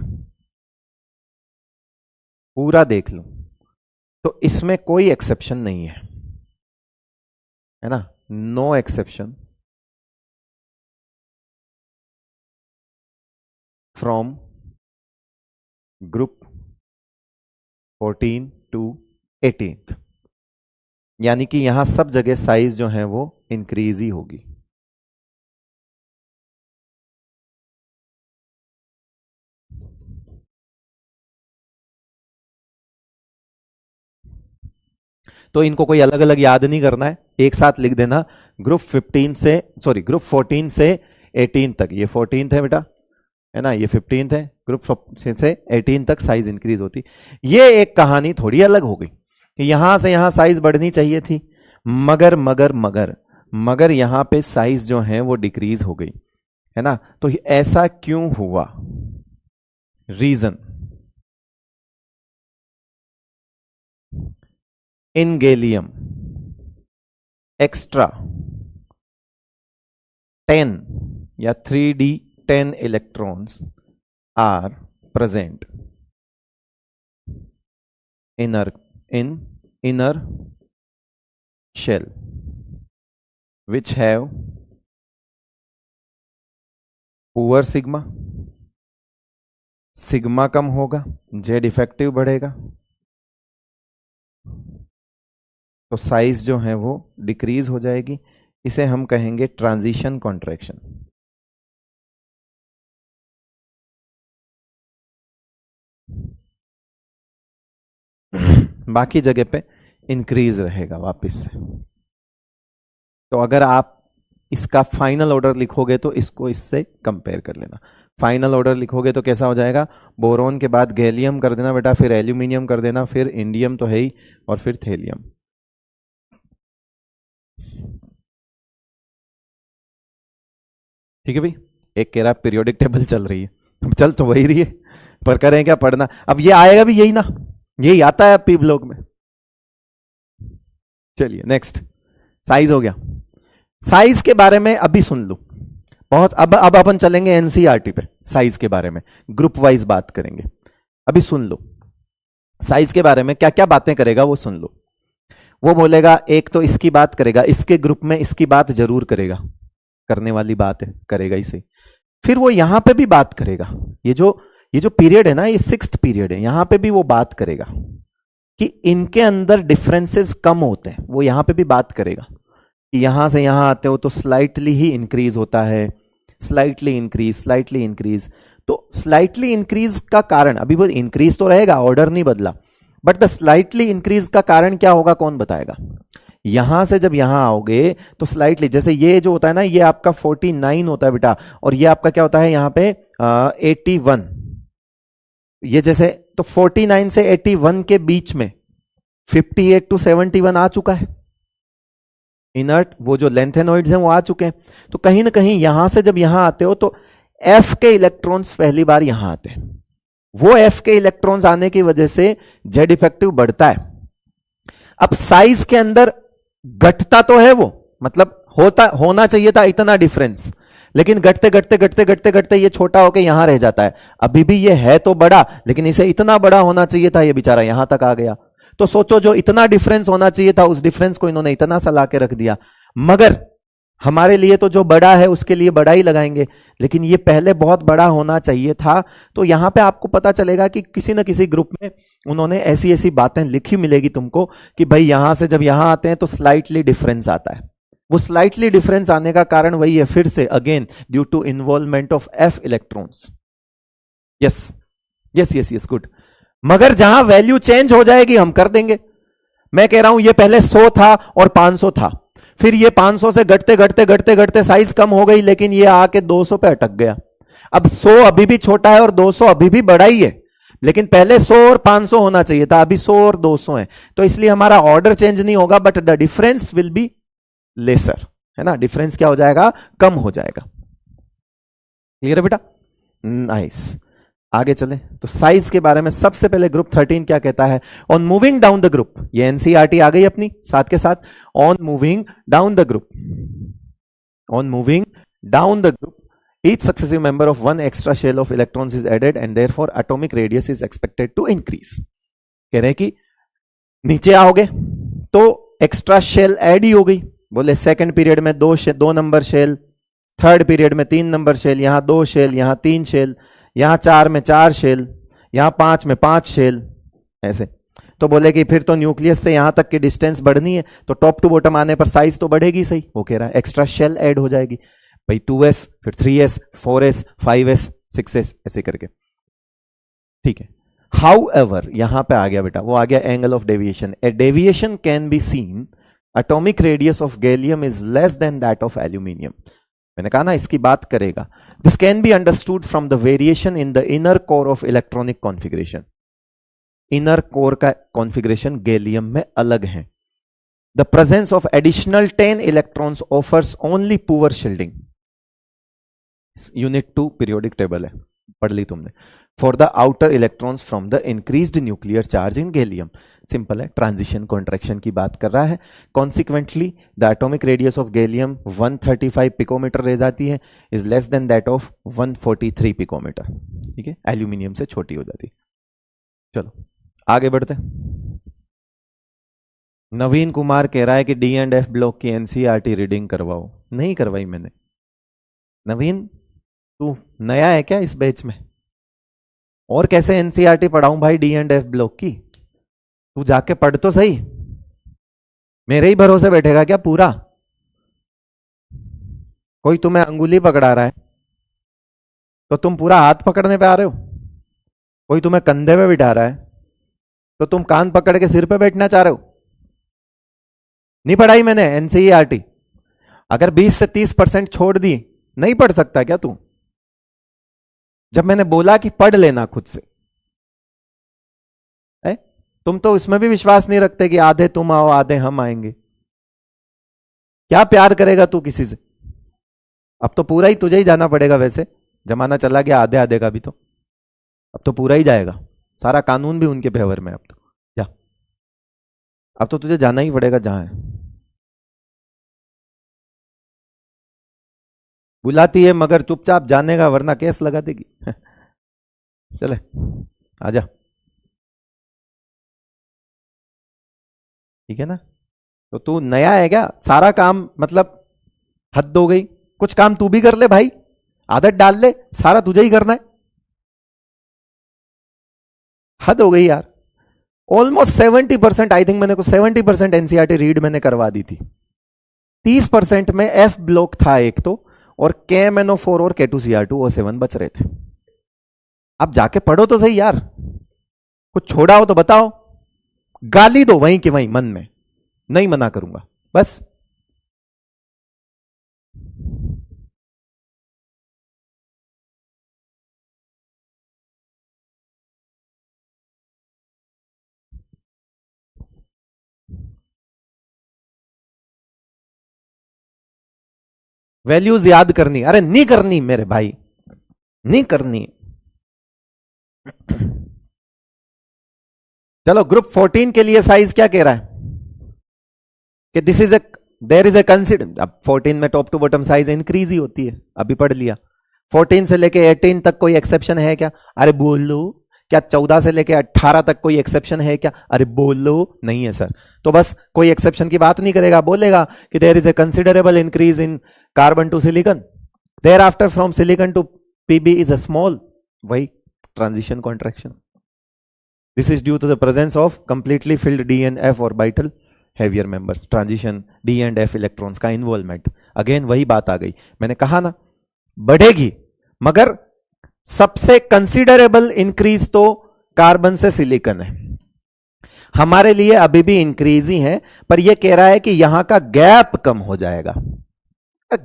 पूरा देख लूं तो इसमें कोई एक्सेप्शन नहीं है ना, no exception from group 14 to 18th, यानी कि यहां सब जगह साइज जो है वो इंक्रीज ही होगी। तो इनको कोई अलग अलग याद नहीं करना है, एक साथ लिख देना। ग्रुप 15 से, सॉरी ग्रुप 14 से 18 तक, ये 14th है बेटा, है ना, ये 15th है, ग्रुप 14 से 18 तक साइज इंक्रीज होती। ये एक कहानी थोड़ी अलग हो गई, यहां से यहां साइज बढ़नी चाहिए थी, मगर मगर मगर मगर यहां पे साइज जो है वो डिक्रीज हो गई, है ना। तो ऐसा क्यों हुआ? रीजन, इन गैलियम एक्स्ट्रा 10 या 3d10 electrons are present in inner shell which have poor sigma, sigma कम होगा, जेड इफेक्टिव बढ़ेगा, तो साइज जो है वो डिक्रीज हो जाएगी। इसे हम कहेंगे ट्रांजिशन कॉन्ट्रैक्शन। बाकी जगह पे इंक्रीज रहेगा वापस से। तो अगर आप इसका फाइनल ऑर्डर लिखोगे तो इसको इससे कंपेयर कर लेना। फाइनल ऑर्डर लिखोगे तो कैसा हो जाएगा? बोरोन के बाद गैलियम कर देना बेटा, फिर एल्यूमिनियम कर देना, फिर इंडियम तो है ही, और फिर थेलियम। ठीक है भाई, एक कह रहा पीरियोडिक टेबल चल रही है, अब चल तो वही रही है, पर करें क्या पढ़ना। अब ये आएगा भी यही ना, यही आता है पी ब्लॉक में। चलिए नेक्स्ट, साइज हो गया। साइज के बारे में अभी सुन लो बहुत, अब अपन चलेंगे एनसीईआरटी पे, साइज के बारे में ग्रुप वाइज बात करेंगे। अभी सुन लो साइज के बारे में क्या क्या बातें करेगा वो सुन लो। वो बोलेगा एक तो इसकी बात करेगा, इसके ग्रुप में इसकी बात जरूर करेगा, करने वाली बात है, करेगा इसे। फिर वो यहां पे भी बात करेगा, ये जो पीरियड है ना, ये 6th पीरियड है, यहां पे भी वो बात करेगा कि इनके अंदर डिफरेंसेस कम होते हैं। वो यहां पे भी बात करेगा कि यहां से यहां आते हो तो स्लाइटली ही इंक्रीज होता है, स्लाइटली इंक्रीज। तो स्लाइटली इंक्रीज का कारण, अभी वो इंक्रीज तो रहेगा, ऑर्डर नहीं बदला, बट द स्लाइटली इंक्रीज का कारण क्या होगा, कौन बताएगा? यहां से जब यहां आओगे तो स्लाइटली, जैसे ये जो होता है ना, ये आपका 49 होता है बेटा, और ये आपका क्या होता है यहां पे 81, ये जैसे, तो 49 से 81 के बीच में 58 टू 71 आ चुका है, इनर्ट वो जो लेंथेनॉइड्स हैं वो आ चुके हैं। तो कहीं ना कहीं यहां से जब यहां आते हो तो एफ के इलेक्ट्रॉन्स पहली बार यहां आते हैं, वो एफ के इलेक्ट्रॉन्स आने की वजह से जेड इफेक्टिव बढ़ता है। अब साइज के अंदर घटता तो है वो, मतलब होना चाहिए था इतना डिफरेंस, लेकिन घटते घटते घटते घटते घटते ये छोटा होकर यहां रह जाता है। अभी भी ये है तो बड़ा, लेकिन इसे इतना बड़ा होना चाहिए था, ये बेचारा यहां तक आ गया। तो सोचो, जो इतना डिफरेंस होना चाहिए था, उस डिफरेंस को इन्होंने इतना सा ला के रख दिया। मगर हमारे लिए तो जो बड़ा है उसके लिए बड़ा ही लगाएंगे, लेकिन ये पहले बहुत बड़ा होना चाहिए था। तो यहां पे आपको पता चलेगा कि किसी न किसी ग्रुप में उन्होंने ऐसी ऐसी बातें लिखी मिलेगी तुमको कि भाई यहां से जब यहां आते हैं तो स्लाइटली डिफरेंस आता है। वो स्लाइटली डिफरेंस आने का कारण वही है, फिर से again due to involvement of f electrons. Yes yes yes yes, good. मगर जहां वैल्यू चेंज हो जाएगी हम कर देंगे। मैं कह रहा हूं ये पहले 100 था और 500 था, फिर ये 500 से घटते घटते घटते घटते साइज कम हो गई, लेकिन ये आके 200 पे अटक गया। अब 100 अभी भी छोटा है और 200 अभी भी बड़ा ही है, लेकिन पहले 100 और 500 होना चाहिए था, अभी 100 और 200 है। तो इसलिए हमारा ऑर्डर चेंज नहीं होगा, but the difference will be lesser, है ना, डिफरेंस क्या हो जाएगा, कम हो जाएगा। क्लियर है बेटा? नाइस। आगे चले तो साइज के बारे में सबसे पहले ग्रुप 13 क्या कहता है? On moving down the group, ये एनसीईआरटी आ गई अपनी साथ के साथ। On moving down the group, on moving down the group, each successive member of one extra shell of electrons is added and therefore atomic radius is expected to increase। कह रहे हैं कि नीचे आओगे तो एक्स्ट्रा शेल ऐड ही हो गई। बोले सेकंड पीरियड में 2 नंबर शेल, थर्ड पीरियड में 3 नंबर शेल, यहां 2 शेल, यहां 3 शेल, यहां 4 में 4 शेल, यहां 5 में 5 शेल, ऐसे। तो बोले कि फिर तो न्यूक्लियस से यहां तक की डिस्टेंस बढ़नी है, तो टॉप टू बॉटम आने पर साइज तो बढ़ेगी सही। वो कह रहा है एक्स्ट्रा शेल ऐड हो जाएगी भाई, 2s, फिर 3s, 4s, 5s, 6s, ऐसे करके। ठीक है। हाउएवर यहां पे आ गया बेटा, वो आ गया angle of deviation. A deviation can be seen, atomic radius of gallium is less than that of aluminium. मैंने कहा ना इसकी बात करेगा। This can be understood from the variation in the inner core of electronic configuration. Inner core का configuration gallium में अलग है। The presence of additional 10 electrons offers only poor shielding. Unit 2 periodic table है, पढ़ ली तुमने। For the outer electrons from the increased nuclear charge in gallium. Simple है, transition contraction की बात कर रहा है। Consequently the atomic radius of gallium 135 picometre रह जाती है, is less than that of 143 picometre. ठीक है, एल्यूमिनियम से छोटी हो जाती है। चलो आगे बढ़ते हैं। नवीन कुमार कह रहा है कि डी एंड एफ ब्लॉक की एनसीईआरटी रीडिंग करवाओ। नहीं करवाई मैंने। नवीन तू नया है क्या इस बैच में? और कैसे एनसीईआरटी पढ़ाऊं भाई डी एंड एफ ब्लॉक की? तू जाके पढ़ तो सही। मेरे ही भरोसे बैठेगा क्या पूरा? कोई तुम्हें अंगुली पकड़ा रहा है तो तुम पूरा हाथ पकड़ने पे आ रहे हो? कोई तुम्हें कंधे पे बिठा रहा है तो तुम कान पकड़ के सिर पे बैठना चाह रहे हो? नहीं पढ़ाई मैंने एनसीईआरटी। अगर 20 से 30% छोड़ दी, नहीं पढ़ सकता क्या तू? जब मैंने बोला कि पढ़ लेना खुद से, तुम तो इसमें भी विश्वास नहीं रखते कि आधे तुम आओ आधे हम आएंगे। क्या प्यार करेगा तू किसी से? अब तो पूरा ही तुझे ही जाना पड़ेगा। वैसे जमाना चला गया आधे आधे का भी, तो अब तो पूरा ही जाएगा। सारा कानून भी उनके फेवर में। अब तो जा, अब तो तुझे जाना ही पड़ेगा जहां है। बुलाती है मगर चुपचाप जाने का, वरना केस लगा देगी। चले आजा, ठीक है ना? तो तू नया है क्या? सारा काम मतलब हद हो गई। कुछ काम तू भी कर ले भाई, आदत डाल ले, सारा तुझे ही करना है। हद हो गई यार। ऑलमोस्ट 70%, आई थिंक मैंने को 70% एनसीईआरटी रीड मैंने करवा दी थी। 30% में एफ ब्लॉक था एक, तो और KMnO4 और K2Cr2O7 बच रहे थे। अब जाके पढ़ो तो सही यार, कुछ छोड़ा हो तो बताओ, गाली दो वहीं के वहीं मन में, नहीं मना करूंगा बस। वैल्यूज याद करनी, अरे नहीं करनी मेरे भाई, नहीं करनी। चलो ग्रुप 14 के लिए साइज क्या कह रहा है कि this is a, there is a consider, अब 14 में top to bottom size increase ही होती है, अभी पढ़ लिया। 14 से लेके 18 तक कोई एक्सेप्शन है क्या? अरे बोल लो। क्या 14 से लेके 18 तक कोई एक्सेप्शन है क्या? अरे बोल लो। नहीं है सर। तो बस कोई एक्सेप्शन की बात नहीं करेगा, बोलेगा कि there is a considerable increase in carbon to silicon, thereafter from silicon to PB is a small, वही transition contraction. This is due to the presence of completely filled D and F orbital heavier members, transition D and F electrons का involvement. Again वही बात आ गई, मैंने कहा ना बढ़ेगी, मगर सबसे कंसिडरेबल इंक्रीज तो कार्बन से सिलिकॉन है। हमारे लिए अभी भी इंक्रीज ही है, पर यह कह रहा है कि यहां का गैप कम हो जाएगा।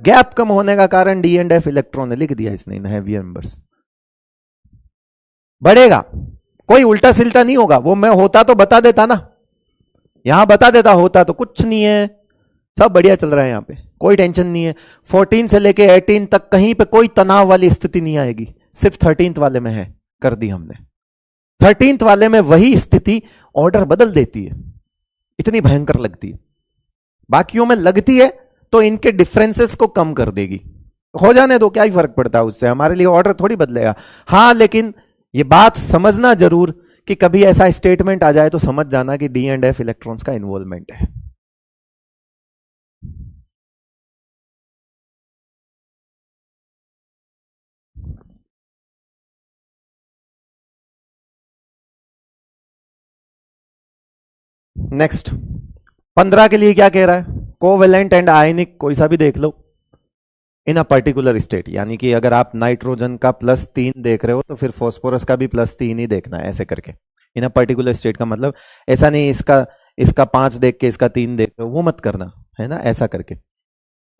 गैप कम होने का कारण डी एंड एफ इलेक्ट्रॉन लिख दिया इसने इन हेवियर मेंबर्स। बढ़ेगा, कोई उल्टा सिल्टा नहीं होगा, वो मैं होता तो बता देता ना, यहां बता देता, होता तो कुछ नहीं है, सब बढ़िया चल रहा है, यहां पे कोई टेंशन नहीं है। 14 से लेके 18 तक कहीं पे कोई तनाव वाली स्थिति नहीं आएगी, सिर्फ 13th वाले में है, कर दी हमने। 13th वाले में वही स्थिति ऑर्डर बदल देती है, इतनी भयंकर लगती है। बाकियों में लगती है तो इनके डिफरेंसेस को कम कर देगी, हो जाने दो, क्या ही फर्क पड़ता है उससे, हमारे लिए ऑर्डर थोड़ी बदलेगा। हां लेकिन ये बात समझना जरूर कि कभी ऐसा स्टेटमेंट आ जाए तो समझ जाना कि डी एंड एफ इलेक्ट्रॉन्स का इन्वॉल्वमेंट है। नेक्स्ट 15 के लिए क्या कह रहा है? कोवेलेंट एंड आयनिक कोई सा भी देख लो इन अ पर्टिकुलर स्टेट, यानी कि अगर आप नाइट्रोजन का +3 देख रहे हो तो फिर फॉस्फोरस का भी +3 ही देखना है, ऐसे करके। इन अ पर्टिकुलर स्टेट का मतलब ऐसा नहीं इसका इसका 5 देख के इसका 3 देख रहे हो, वो मत करना है ना, ऐसा करके।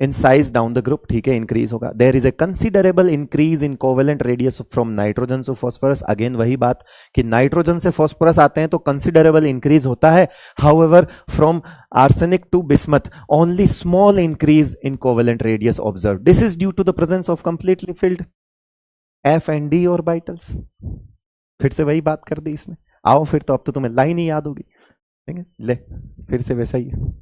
In size down the group, ठीक है, इंक्रीज होगा। There is a considerable increase in covalent radius from nitrogen to phosphorus, again वही बात कि नाइट्रोजन से फॉस्फोरस आते हैं तो कंसिडरेबल इंक्रीज होता है। However from arsenic to bismuth only small increase in covalent radius observe, this is due to the presence of completely filled f and d orbitals. फिर से वही बात कर दी इसने। आओ फिर, तो अब तो तुम्हें लाइन ही याद होगी, ठीक है, ले फिर से वैसा ही है।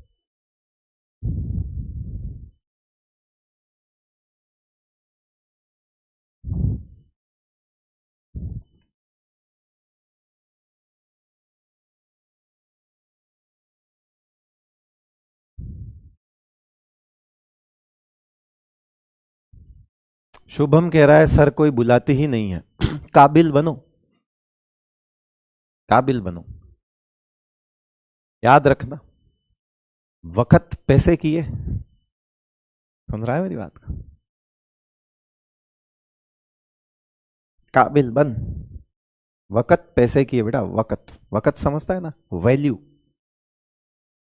शुभम कह रहा है सर कोई बुलाती ही नहीं है। काबिल बनो, काबिल बनो, याद रखना वक्त पैसे की है। सुन रहा है मेरी बात का? काबिल बन, वक्त पैसे की है बेटा, वक्त वक्त समझता है ना, वैल्यू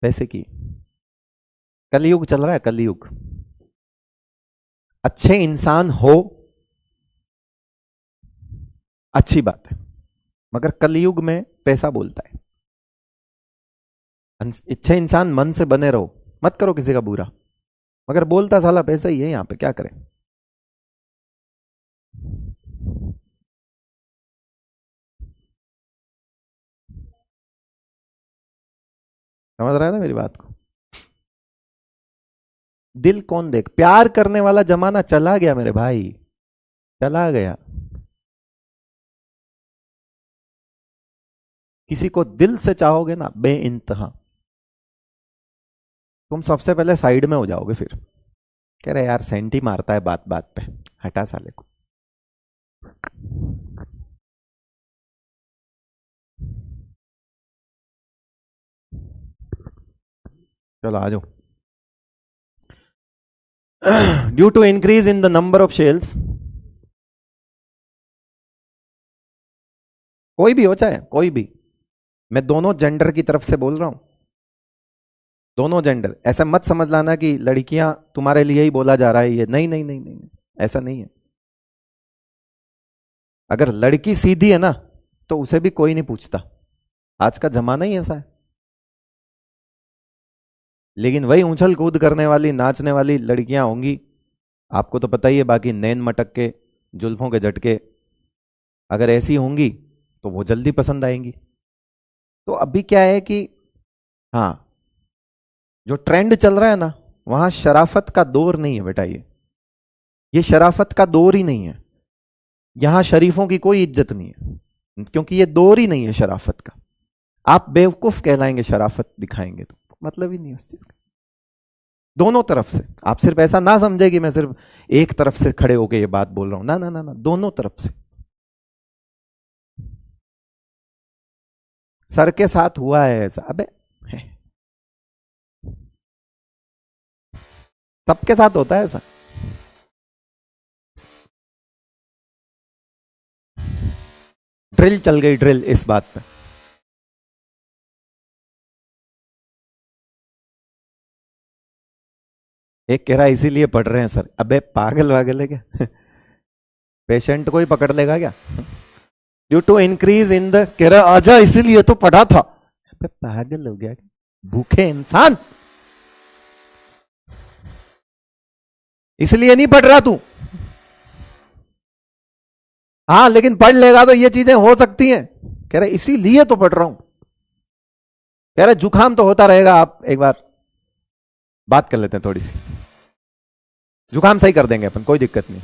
पैसे की। कलयुग चल रहा है, कलयुग। अच्छे इंसान हो अच्छी बात है, मगर कलयुग में पैसा बोलता है। अच्छे इंसान मन से बने रहो, मत करो किसी का बुरा, मगर बोलता साला पैसा ही है, यहां पे क्या करें। समझ रहा है ना मेरी बात को? दिल कौन देख, प्यार करने वाला जमाना चला गया मेरे भाई, चला गया। किसी को दिल से चाहोगे ना बे इंतहा, तुम सबसे पहले साइड में हो जाओगे। फिर कह रहे यार सेंटी मारता है बात बात पे, हटा साले को। चलो आ जाओ। Due to increase in the number of shells, कोई भी हो चाहे कोई भी, मैं दोनों जेंडर की तरफ से बोल रहा हूं, दोनों जेंडर। ऐसा मत समझ लाना कि लड़कियां तुम्हारे लिए ही बोला जा रहा है ये, नहीं नहीं नहीं नहीं, ऐसा नहीं है। अगर लड़की सीधी है ना तो उसे भी कोई नहीं पूछता, आज का जमाना ही ऐसा है। लेकिन वही उछल कूद करने वाली नाचने वाली लड़कियां होंगी, आपको तो पता ही है, बाकी नैन मटक के जुल्फों के झटके, अगर ऐसी होंगी तो वो जल्दी पसंद आएंगी। तो अभी क्या है कि हाँ, जो ट्रेंड चल रहा है ना, वहां शराफत का दौर नहीं है बेटा, ये शराफत का दौर ही नहीं है। यहां शरीफों की कोई इज्जत नहीं है, क्योंकि ये दौर ही नहीं है शराफत का। आप बेवकूफ कहलाएंगे शराफत दिखाएंगे तो, मतलब ही नहीं उस चीज का। दोनों तरफ से, आप सिर्फ ऐसा ना समझे कि मैं सिर्फ एक तरफ से खड़े होकर ये बात बोल रहा हूं, ना ना ना ना, दोनों तरफ से। सर के साथ हुआ है ऐसा, अबे सबके साथ होता है ऐसा। ड्रिल चल गई, ड्रिल इस बात पे। एक कह रहा है इसीलिए पढ़ रहे हैं सर, अबे पागल वागल है क्या? पेशेंट को ही पकड़ लेगा क्या? Due to increase in the, कह रहा आजा इसीलिए तो पढ़ा था। अबे पागल हो गया, भूखे इंसान, इसलिए नहीं पढ़ रहा तू। हाँ लेकिन पढ़ लेगा तो ये चीजें हो सकती हैं। कह रहे इसीलिए तो पढ़ रहा हूं। कह रहे जुकाम तो होता रहेगा, आप एक बार बात कर लेते हैं थोड़ी सी, जुकाम सही कर देंगे अपन, कोई दिक्कत नहीं।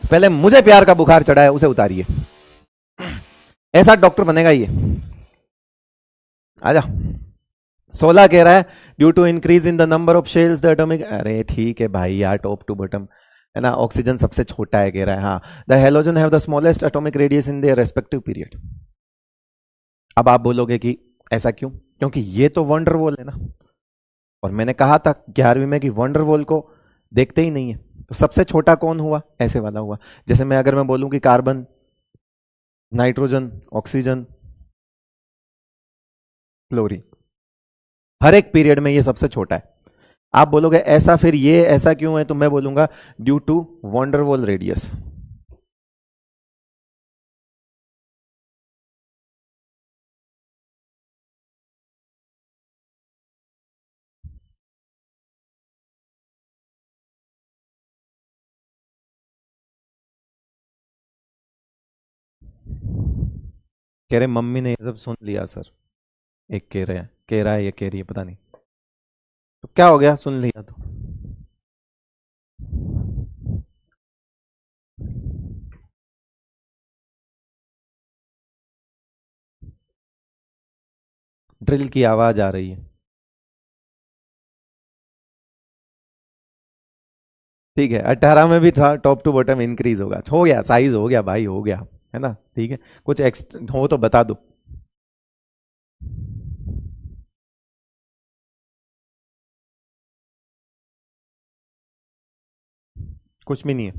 पहले मुझे प्यार का बुखार चढ़ा है, उसे उतारिए। ऐसा डॉक्टर बनेगा ये। आजा। 16 कह रहा है due to increase in the number of shells the atomic, अरे ठीक है भाई यार, टॉप टू बॉटम है ना, ऑक्सीजन सबसे छोटा है कह रहा है। हाँ, the halogen have the smallest atomic radius in their respective period. अब आप बोलोगे कि ऐसा क्यों? क्योंकि ये तो वंडरवॉल है ना, और मैंने कहा था 11वीं में कि वंडरवॉल को देखते ही नहीं है। तो सबसे छोटा कौन हुआ? ऐसे वाला हुआ। जैसे मैं अगर मैं बोलूं कि कार्बन, नाइट्रोजन, ऑक्सीजन, क्लोरीन, हर एक पीरियड में ये सबसे छोटा है। आप बोलोगे ऐसा, फिर ये ऐसा क्यों है? तो मैं बोलूंगा ड्यू टू वंडरवॉल रेडियस। कह रहे मम्मी ने ये सब सुन लिया सर, एक कह रहा है ये कह रही है, पता नहीं तो क्या हो गया, सुन लिया तो। ड्रिल की आवाज आ रही है, ठीक है। 18 में भी था टॉप टू बॉटम इंक्रीज होगा, हो गया साइज, हो गया भाई, हो गया, है ना, ठीक है। कुछ हो तो बता दो। कुछ भी नहीं है,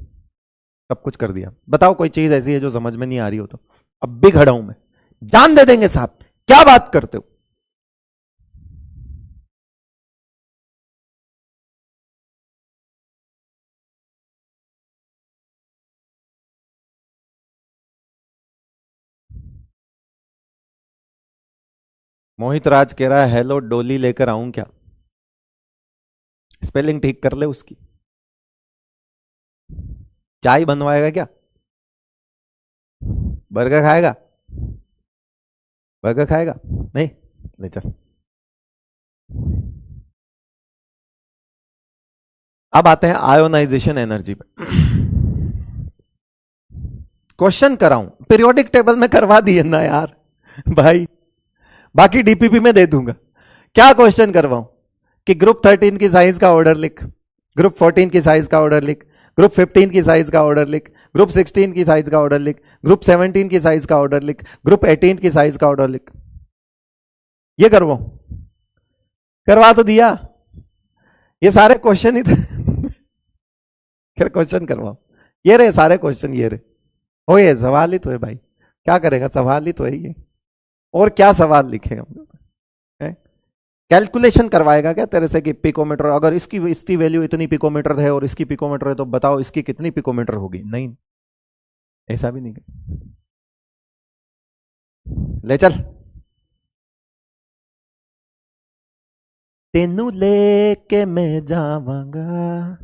सब कुछ कर दिया। बताओ कोई चीज ऐसी है जो समझ में नहीं आ रही हो तो। अब भी खड़ा हूं मैं, जान दे देंगे साहब, क्या बात करते हो? मोहित राज कह रहा है हेलो डोली लेकर आऊं क्या? स्पेलिंग ठीक कर ले उसकी। चाय बनवाएगा क्या? बर्गर खाएगा? बर्गर खाएगा? नहीं, ले चल। अब आते हैं आयोनाइजेशन एनर्जी पे। क्वेश्चन कराऊं? पीरियोडिक टेबल में करवा दिए ना यार भाई, बाकी डीपीपी में दे दूंगा। क्या क्वेश्चन करवाऊं कि ग्रुप 13 की साइज का ऑर्डर लिख, ग्रुप 14 की साइज का ऑर्डर लिख, ग्रुप 15 की साइज का ऑर्डर लिख, ग्रुप 16 की साइज का ऑर्डर लिख, ग्रुप 17 की साइज का ऑर्डर लिख, ग्रुप 18 की साइज का ऑर्डर लिख। ये करवाओ, करवा तो दिया, ये सारे क्वेश्चन ही थे। फिर क्वेश्चन करवाओ, ये रहे सारे क्वेश्चन, ये रहे हो, ये सवाल ही तो है भाई, क्या करेगा, सवाल ही तो है ये, और क्या सवाल लिखेगा, कैलकुलेशन करवाएगा क्या तेरे से कि पिकोमीटर, अगर इसकी वैल्यू इतनी पिकोमीटर है और इसकी पिकोमीटर है तो बताओ इसकी कितनी पिकोमीटर होगी, नहीं, ऐसा भी नहीं। ले चल, तेनू लेके मैं जावांगा,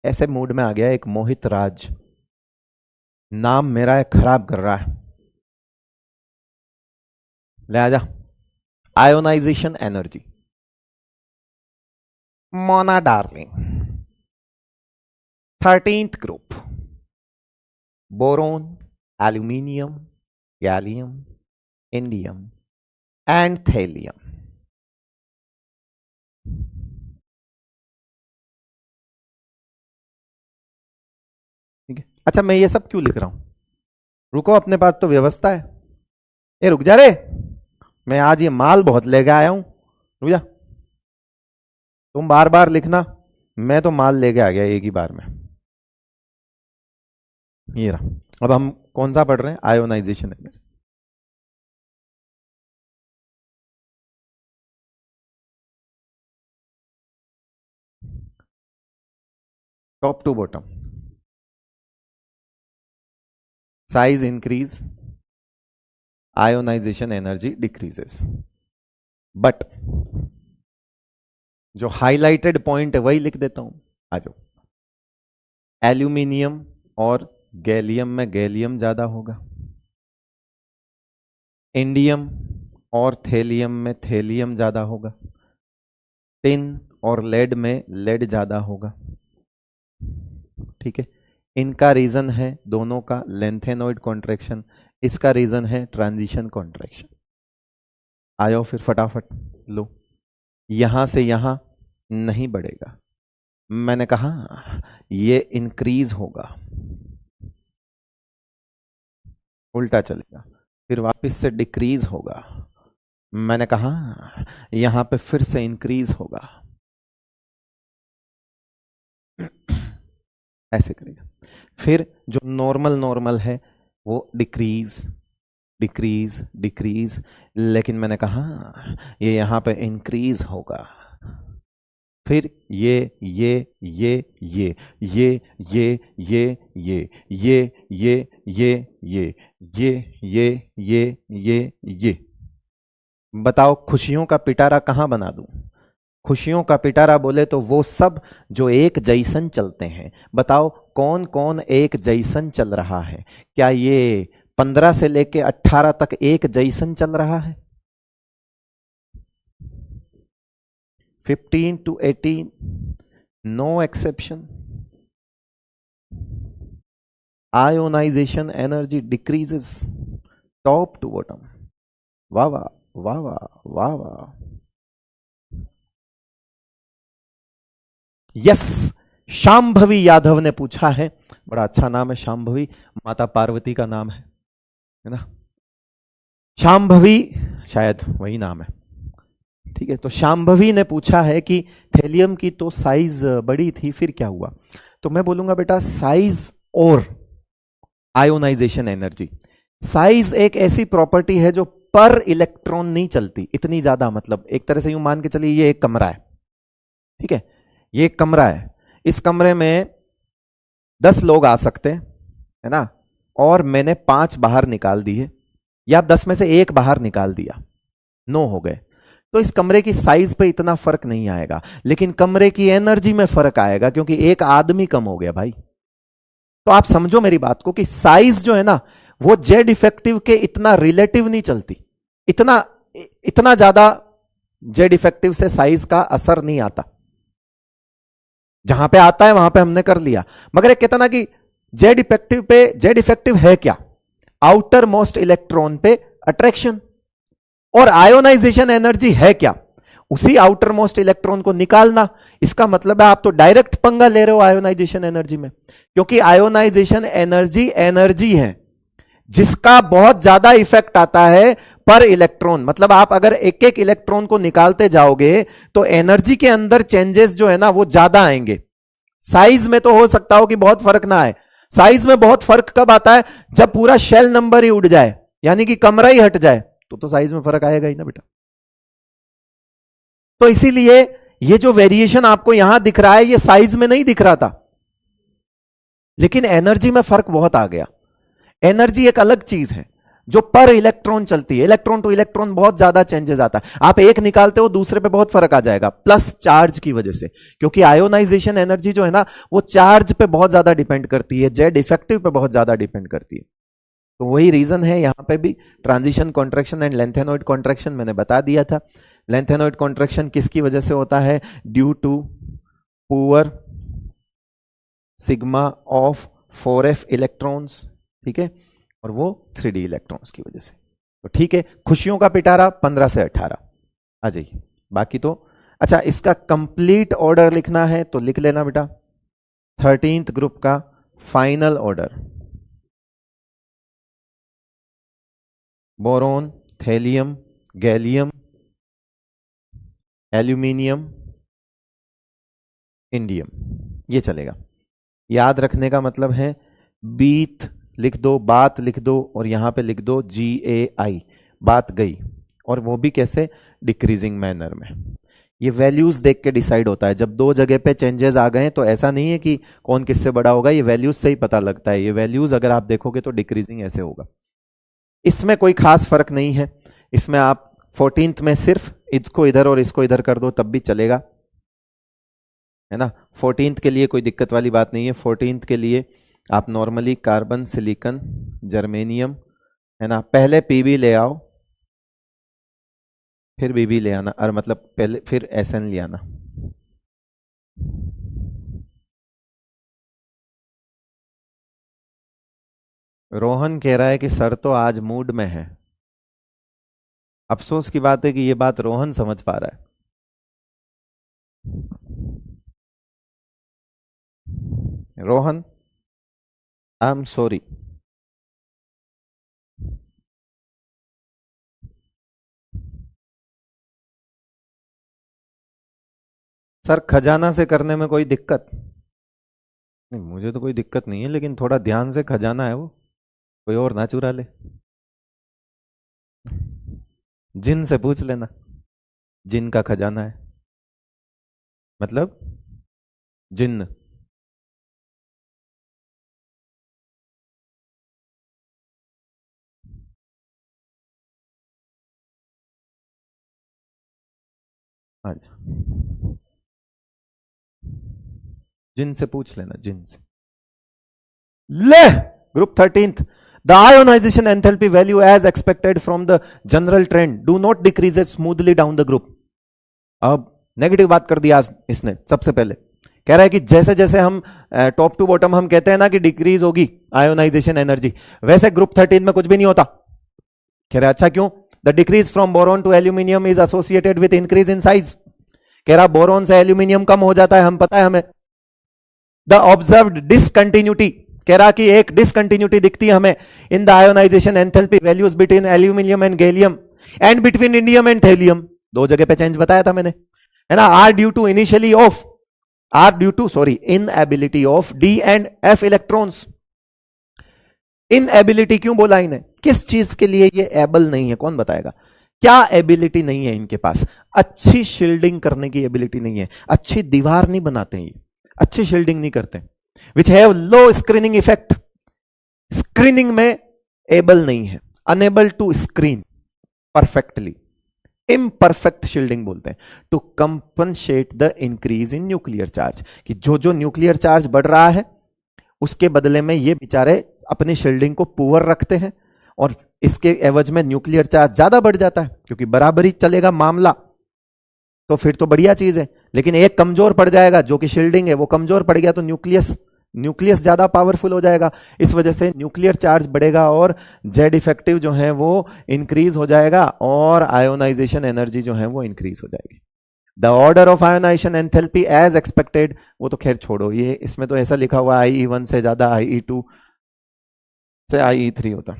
ऐसे मूड में आ गया एक मोहित राज, नाम मेरा है खराब कर रहा है, ले आजा। Ionization energy, Mona darling, 13th group, boron, aluminium, gallium, indium and thallium. ठीक है, अच्छा मैं ये सब क्यों लिख रहा हूं, रुको, अपने पास तो व्यवस्था है, ए रुक जा रे, मैं आज ये माल बहुत लेके आया हूं, रुक जा, तुम बार बार लिखना, मैं तो माल लेके आ गया एक ही बार में। ये रहा, अब हम कौन सा पढ़ रहे हैं, ionization energy. Top to bottom, size increase, ionization energy decreases, but जो हाईलाइटेड पॉइंट है वही लिख देता हूं, आ जाओ। एल्यूमिनियम और गैलियम में गैलियम ज्यादा होगा, इंडियम और थेलियम में थेलियम ज्यादा होगा, टिन और लेड में लेड ज्यादा होगा। ठीक है, इनका रीजन है दोनों का लेंथेनॉइड कॉन्ट्रैक्शन, इसका रीजन है ट्रांजिशन कॉन्ट्रैक्शन। आयो फिर फटाफट लो, यहां से यहां नहीं बढ़ेगा, मैंने कहा ये इंक्रीज होगा, उल्टा चलेगा, फिर वापस से डिक्रीज होगा, मैंने कहा यहां पे फिर से इंक्रीज होगा, ऐसे करेगा, फिर जो नॉर्मल नॉर्मल है वो डिक्रीज डिक्रीज डिक्रीज, लेकिन मैंने कहा ये यहां पे इंक्रीज होगा, फिर ये ये ये ये ये ये ये ये ये ये ये ये बताओ खुशियों का पिटारा कहां बना दूं, खुशियों का पिटारा बोले तो वो सब जो एक जैसन चलते हैं, बताओ कौन कौन एक जैसन चल रहा है, क्या ये 15 से लेके 18 तक एक जैसन चल रहा है, 15 to 18 no exception, ionization energy decreases top to bottom, वाह वाह वाह वाह वाह वाह, यस। शांभवी यादव ने पूछा है, बड़ा अच्छा नाम है शांभवी, माता पार्वती का नाम है ना, शांभवी शायद वही नाम है, ठीक है। तो शांभवी ने पूछा है कि थेलियम की तो साइज बड़ी थी, फिर क्या हुआ, तो मैं बोलूंगा बेटा साइज और आयोनाइजेशन एनर्जी, साइज एक ऐसी प्रॉपर्टी है जो पर इलेक्ट्रॉन नहीं चलती इतनी ज्यादा, मतलब एक तरह से यूं मान के चलिए ये एक कमरा है, ठीक है, ये एक कमरा है, इस कमरे में 10 लोग आ सकते हैं, है ना, और मैंने 5 बाहर निकाल दिए, या 10 में से 1 बाहर निकाल दिया, 9 हो गए, तो इस कमरे की साइज पे इतना फर्क नहीं आएगा, लेकिन कमरे की एनर्जी में फर्क आएगा, क्योंकि एक आदमी कम हो गया भाई। तो आप समझो मेरी बात को कि साइज जो है ना वो जेड इफेक्टिव के इतना रिलेटिव नहीं चलती, इतना ज्यादा जेड इफेक्टिव से साइज का असर नहीं आता, जहां पे आता है वहां पे हमने कर लिया, मगर ये कहता ना कि जेड इफेक्टिव पे, जेड इफेक्टिव है क्या, आउटर मोस्ट इलेक्ट्रॉन पे अट्रैक्शन, और आयोनाइजेशन एनर्जी है क्या, उसी आउटर मोस्ट इलेक्ट्रॉन को निकालना। इसका मतलब है आप तो डायरेक्ट पंगा ले रहे हो आयोनाइजेशन एनर्जी में, क्योंकि आयोनाइजेशन एनर्जी एनर्जी है जिसका बहुत ज्यादा इफेक्ट आता है पर इलेक्ट्रॉन, मतलब आप अगर एक एक इलेक्ट्रॉन को निकालते जाओगे तो एनर्जी के अंदर चेंजेस जो है ना वो ज्यादा आएंगे। साइज में तो हो सकता हो कि बहुत फर्क ना आए, साइज में बहुत फर्क कब आता है, जब पूरा शेल नंबर ही उड़ जाए, यानी कि कमरा ही हट जाए, तो साइज में फर्क आएगा ही ना बेटा। तो इसीलिए ये जो वेरिएशन आपको यहां दिख रहा है ये साइज में नहीं दिख रहा था, लेकिन एनर्जी में फर्क बहुत आ गया। एनर्जी एक अलग चीज है जो पर इलेक्ट्रॉन चलती है, इलेक्ट्रॉन टू इलेक्ट्रॉन बहुत ज्यादा चेंजेस आता है। आप एक निकालते हो दूसरे पे बहुत फर्क आ जाएगा, प्लस चार्ज की वजह से, क्योंकि आयोनाइजेशन एनर्जी जो है ना वो चार्ज पे बहुत ज्यादा डिपेंड करती है, जेड इफेक्टिव पे बहुत ज्यादा डिपेंड करती है। तो वही रीजन है यहां पे भी transition contraction and lanthanoid contraction मैंने बता दिया था। लेंथेनॉइड कॉन्ट्रैक्शन किसकी वजह से होता है, due to poor sigma of 4f electrons, ठीक है, और वो 3d इलेक्ट्रॉन्स की वजह से। तो ठीक है, खुशियों का पिटारा 15 से 18 आ जाइए। बाकी तो अच्छा, इसका कंप्लीट ऑर्डर लिखना है तो लिख लेना बेटा, 13th ग्रुप का final order, boron, thallium, gallium, aluminium, indium, ये चलेगा। याद रखने का मतलब है बीत लिख दो, बात लिख दो, और यहां पे लिख दो GAI, बात गई, और वो भी कैसे, डिक्रीजिंग मैनर में। ये वैल्यूज देख के डिसाइड होता है, जब दो जगह पे चेंजेस आ गए तो ऐसा नहीं है कि कौन किससे बड़ा होगा, ये वैल्यूज से ही पता लगता है। ये वैल्यूज अगर आप देखोगे तो डिक्रीजिंग ऐसे होगा, इसमें कोई खास फर्क नहीं है। इसमें आप 14th में सिर्फ इसको इधर और इसको इधर कर दो तब भी चलेगा, है ना। 14th के लिए कोई दिक्कत वाली बात नहीं है। 14th के लिए आप नॉर्मली कार्बन, सिलिकॉन, जर्मेनियम, है ना, पहले पीबी ले आओ, फिर बीबी ले आना, और मतलब पहले फिर SN ले आना। रोहन कह रहा है कि सर तो आज मूड में है। अफसोस की बात है कि ये बात रोहन समझ पा रहा है। Rohan, I am sorry. Sir खजाना से करने में कोई दिक्कत नहीं, मुझे तो कोई दिक्कत नहीं है, लेकिन थोड़ा ध्यान से खजाना है वो, कोई और ना चुरा ले। जिन से पूछ लेना, जिन का खजाना है, मतलब जिन्न। हाँ, जिन से पूछ लेना, जिन से। ले group 13th, the ionization enthalpy value as expected from the general trend do not decreases smoothly down the group। अब नेगेटिव बात कर दिया इसने। सबसे पहले कह रहा है कि जैसे जैसे हम टॉप टू बॉटम हम कहते हैं ना कि डिक्रीज होगी आयोनाइजेशन एनर्जी, वैसे ग्रुप 13 में कुछ भी नहीं होता। कह रहा है अच्छा क्यों, the decrease from boron to aluminium is associated with increase in size. कह रहा बोरोन से एल्यूमिनियम कम हो जाता है, हम पता है हमें। द ऑब्जर्व्ड डिसकंटिन्यूटी, कह रहा कि एक डिसकंटिन्यूटी दिखती है हमें in the ionization enthalpy values between aluminium and gallium and between indium and thallium. दो जगह पे चेंज बताया था मैंने, है ना। Are due to initially of are due to sorry inability of d and F electrons. Inability क्यों बोला इन्हें, किस चीज के लिए ये एबल नहीं है, कौन बताएगा। क्या एबिलिटी नहीं है इनके पास, अच्छी शील्डिंग करने की एबिलिटी नहीं है, अच्छी दीवार नहीं बनाते हैं ये, अच्छी शील्डिंग नहीं करते, which have low screening effect, screening में एबल नहीं है, unable to screen perfectly, imperfect shielding बोलते हैं। To compensate the increase in nuclear charge, कि जो जो न्यूक्लियर चार्ज बढ़ रहा है उसके बदले में ये बेचारे अपनी शील्डिंग को पुअर रखते हैं, और इसके एवज में न्यूक्लियर चार्ज ज्यादा बढ़ जाता है, क्योंकि बराबरी चलेगा मामला तो फिर तो बढ़िया चीज है। लेकिन एक कमजोर पड़ जाएगा, जो कि शील्डिंग है वो कमजोर पड़ गया, तो न्यूक्लियस ज्यादा पावरफुल हो जाएगा, इस वजह से न्यूक्लियर चार्ज बढ़ेगा और जेड इफेक्टिव जो है वो इंक्रीज हो जाएगा, और आयोनाइजेशन एनर्जी जो है वो इंक्रीज हो जाएगी। The order of ionization enthalpy as expected, वो तो खैर छोड़ो, ये इसमें तो ऐसा लिखा हुआ IE1 से ज्यादा IE2 से IE3 होता।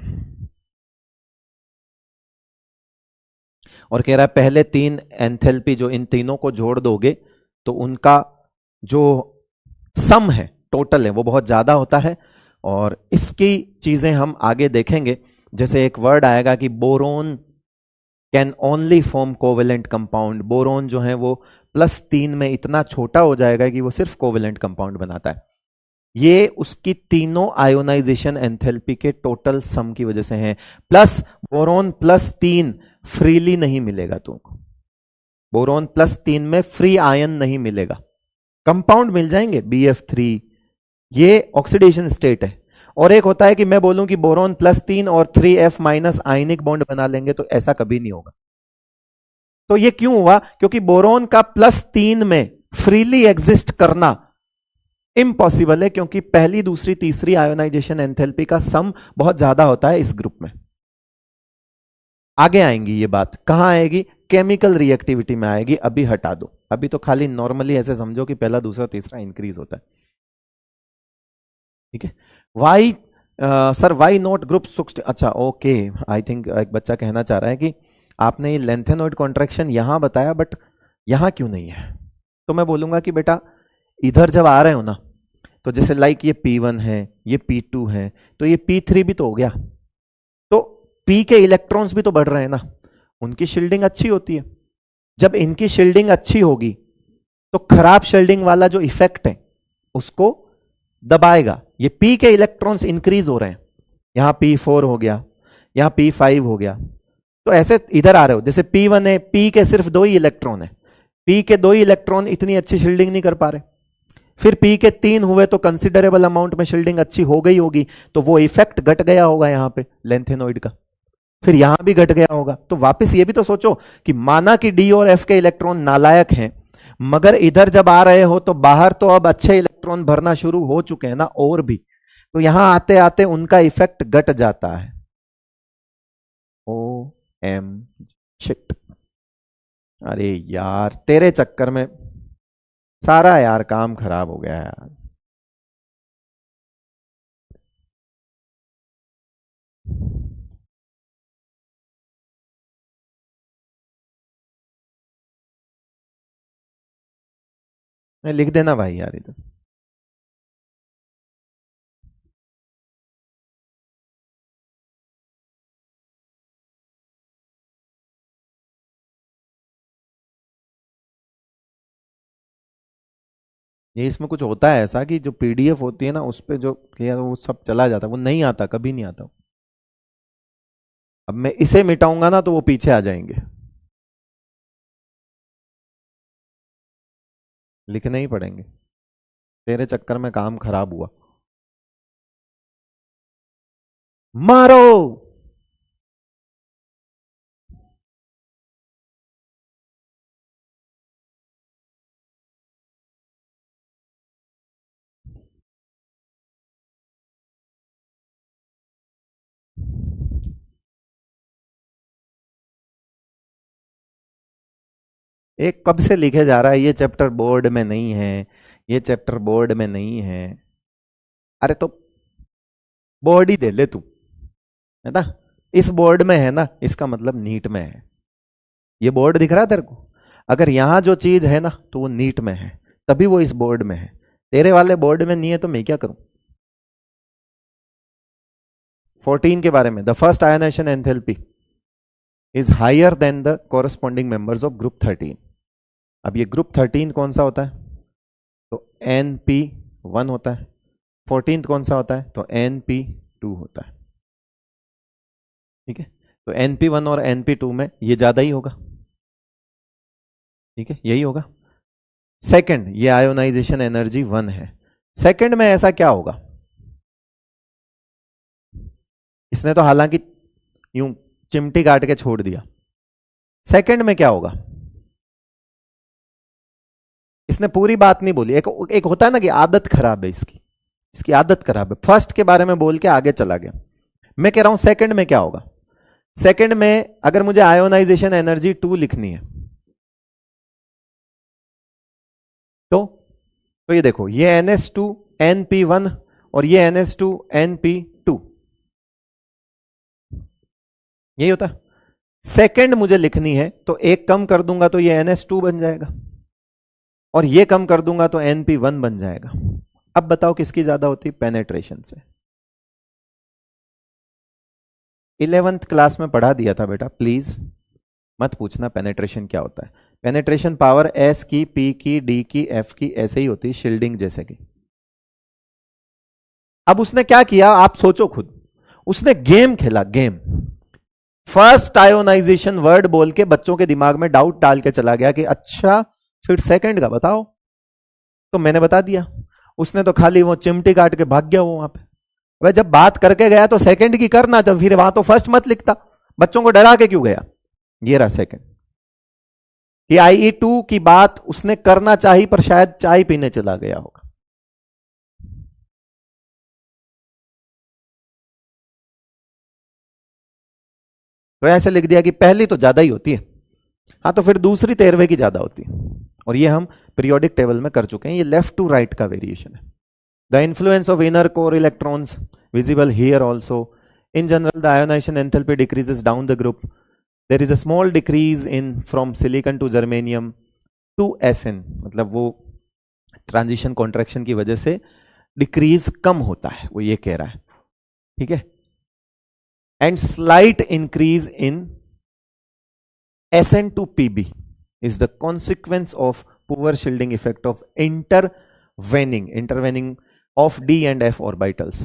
और कह रहा है पहले 3 एंथैल्पी जो इन तीनों को जोड़ दोगे तो उनका जो सम है, टोटल है, वो बहुत ज्यादा होता है। और इसकी चीजें हम आगे देखेंगे। जैसे एक वर्ड आएगा कि boron can only form covalent compound. Boron जो है वो +3 में इतना छोटा हो जाएगा कि वो सिर्फ कोवेलेंट कंपाउंड बनाता है। ये उसकी तीनों आयोनाइजेशन एंथैल्पी के टोटल सम की वजह से है। प्लस बोरोन +3 फ्रीली नहीं मिलेगा तुमको। बोरोन +3 में फ्री आयन नहीं मिलेगा, कंपाउंड मिल जाएंगे BF3, ये ऑक्सीडेशन स्टेट है। और एक होता है कि मैं बोलूं कि बोरोन +3 और 3F- आयनिक बॉन्ड बना लेंगे, तो ऐसा कभी नहीं होगा। तो ये क्यों हुआ? क्योंकि बोरोन का +3 में फ्रीली एग्जिस्ट करना इम्पॉसिबल है, क्योंकि पहली, दूसरी, तीसरी आयोनाइजेशन एंथैल्पी का सम बहुत ज्यादा होता है इस ग्रुप में। आगे आएंगी ये बात, कहां आएगी? केमिकल रिएक्टिविटी में आएगी। अभी हटा दो, अभी तो खाली नॉर्मली ऐसे समझो कि पहला, दूसरा, तीसरा इंक्रीज होता है। ठीक है। Why sir why not group 16? अच्छा ओके, आई थिंक एक बच्चा कहना चाह रहा है कि आपने ये लेंथेनॉइड कॉन्ट्रैक्शन यहां बताया बट यहां क्यों नहीं है। तो मैं बोलूंगा कि बेटा इधर जब आ रहे हो ना, तो जैसे लाइक ये P1 है, ये P2 है, तो ये P3 भी तो हो गया। तो P के इलेक्ट्रॉन्स भी तो बढ़ रहे हैं ना, उनकी शील्डिंग अच्छी होती है। जब इनकी शील्डिंग अच्छी होगी तो खराब शील्डिंग वाला जो इफेक्ट है उसको दबाएगा। ये P के इलेक्ट्रॉन्स इंक्रीज हो रहे हैं, यहां P4 हो गया, यहां P5 हो गया, तो ऐसे इधर आ रहे हो। जैसे P1 है, P के सिर्फ 2 ही इलेक्ट्रॉन है, P के 2 ही इलेक्ट्रॉन इतनी अच्छी शील्डिंग नहीं कर पा रहे। फिर P के 3 हुए तो कंसिडरेबल अमाउंट में शील्डिंग अच्छी हो गई होगी, तो वो इफेक्ट घट गया होगा यहां पे लेंथेनॉइड का, फिर यहां भी घट गया होगा। तो वापस ये भी तो सोचो कि माना कि D और F के इलेक्ट्रॉन नालायक हैं, मगर इधर जब आ रहे हो तो बाहर तो अब अच्छे इलेक्ट्रॉन भरना शुरू हो चुके हैं ना, और भी, तो यहां आते आते उनका इफेक्ट घट जाता है। OM शिट, अरे यार तेरे चक्कर में सारा यार काम खराब हो गया यार। मैं लिख देना भाई यार इधर। ये इसमें कुछ होता है ऐसा कि जो PDF होती है ना, उस पे जो क्लियर वो सब चला जाता है, वो नहीं आता, कभी नहीं आता। अब मैं इसे मिटाऊंगा ना तो वो पीछे आ जाएंगे, लिखने ही पड़ेंगे। तेरे चक्कर में काम खराब हुआ। मारो। एक कब से लिखे जा रहा है ये चैप्टर बोर्ड में नहीं है, ये चैप्टर बोर्ड में नहीं है। अरे तो बोर्ड ही दे ले तू, है ना? इस बोर्ड में है ना, इसका मतलब नीट में है। ये बोर्ड दिख रहा है तेरे को? अगर यहां जो चीज है ना तो वो नीट में है, तभी वो इस बोर्ड में है। तेरे वाले बोर्ड में नहीं है तो मैं क्या करूं? 14 के बारे में, the first ionization enthalpy is higher than the corresponding members of group 13। अब ये ग्रुप 13 कौन सा होता है? तो NP1 होता है। 14 कौन सा होता है? तो NP2 होता है। ठीक है, तो NP1 और NP2 में ये ज्यादा ही होगा। ठीक है, यही होगा। सेकंड, ये आयोनाइजेशन एनर्जी 1 है। सेकंड में ऐसा क्या होगा? इसने तो हालांकि यूं चिमटी काट के छोड़ दिया। सेकंड में क्या होगा? इसने पूरी बात नहीं बोली। एक होता है ना कि आदत खराब है इसकी, इसकी आदत खराब है। फर्स्ट के बारे में बोल के आगे चला गया। मैं कह रहा हूं सेकंड में क्या होगा? सेकंड में अगर मुझे आयोनाइजेशन एनर्जी 2 लिखनी है तो ये देखो, ये NS2 NP1 और ये NS2 NP2, यही होता है। सेकंड मुझे लिखनी है तो एक कम कर दूंगा तो ये NS2 बन जाएगा, और ये कम कर दूंगा तो NP1 बन जाएगा। अब बताओ किसकी ज्यादा होती है? पेनेट्रेशन से। 11th क्लास में पढ़ा दिया था बेटा, प्लीज मत पूछना पेनेट्रेशन क्या होता है। पेनेट्रेशन पावर S की, P की, D की, F की ऐसे ही होती है, शील्डिंग जैसे की। अब उसने क्या किया आप सोचो खुद, उसने गेम खेला, गेम। फर्स्ट आयोनाइजेशन वर्ड बोल के बच्चों के दिमाग में डाउट डाल के चला गया कि अच्छा फिर सेकंड का बताओ, तो मैंने बता दिया। उसने तो खाली वो चिमटी काट के भाग गया वो वहां पे। वह जब बात करके गया तो सेकंड की करना, जब फिर वहां तो फर्स्ट मत लिखता, बच्चों को डरा के क्यों गया? ये रहा सेकंड। कि IE2 की बात उसने करना चाहिए पर शायद चाय पीने चला गया होगा। तो ऐसे लिख दिया कि पहली तो ज्यादा ही होती है, हाँ तो फिर दूसरी 13वें की ज्यादा होती है। और ये हम पीरियोडिक टेबल में कर चुके हैं। ये लेफ्ट टू राइट का वेरिएशन है। The influence of inner core electrons visible here also. In general, the ionization enthalpy decreases down the group. There is a small decrease in from silicon to germanium to SN, मतलब वो transition contraction की वजह से decrease कम होता है, वो ये कह रहा है, ठीक है। And slight increase in SN to PB is the consequence of poor shielding effect of intervening of D and F orbitals,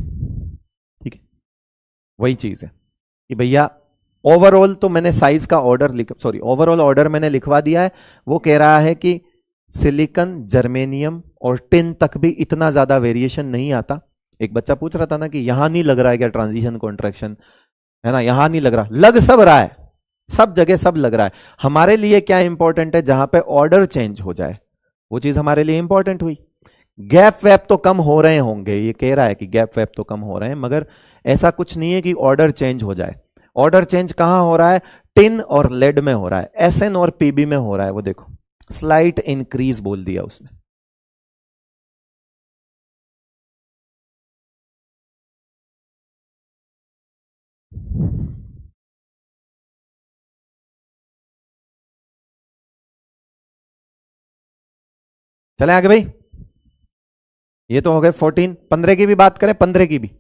ठीक है। वही चीज है कि भैया ओवरऑल तो मैंने साइज का ऑर्डर ओवरऑल ऑर्डर मैंने लिखवा दिया है। वो कह रहा है कि सिलिकॉन, जर्मेनियम और टिन तक भी इतना ज्यादा वेरिएशन नहीं आता। एक बच्चा पूछ रहा था ना कि यहां नहीं लग रहा है क्या ट्रांजिशन कॉन्ट्रैक्शन, है ना, यहां नहीं लग रहा, लग सब रहा है, सब जगह सब लग रहा है। हमारे लिए क्या इंपॉर्टेंट है? जहां पे ऑर्डर चेंज हो जाए वो चीज हमारे लिए इंपॉर्टेंट हुई। गैप वैप तो कम हो रहे होंगे, ये कह रहा है कि गैप वैप तो कम हो रहे हैं, मगर ऐसा कुछ नहीं है कि ऑर्डर चेंज हो जाए। ऑर्डर चेंज कहां हो रहा है? टिन और लेड में हो रहा है, SN और PB में हो रहा है। वो देखो स्लाइट इंक्रीज बोल दिया उसने। चले आगे भाई, ये तो हो गए 14। 15 की भी बात करें, 15 की भी।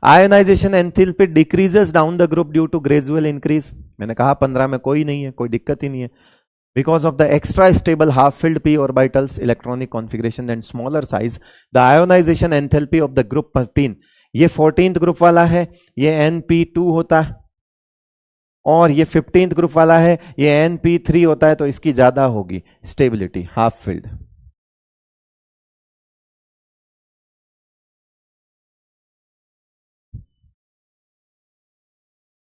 Ionization enthalpy decreases down the group due to gradual increase. मैंने कहा 15 में कोई नहीं है, कोई दिक्कत ही नहीं है। Because of the extra stable half-filled p orbitals, electronic configuration and smaller size, the ionization enthalpy of the group 15, ये 14th ग्रुप वाला है, ये NP2 होता है, और ये 15th ग्रुप वाला है, ये NP3 होता है। तो इसकी ज्यादा होगी स्टेबिलिटी, हाफ फिल्ड।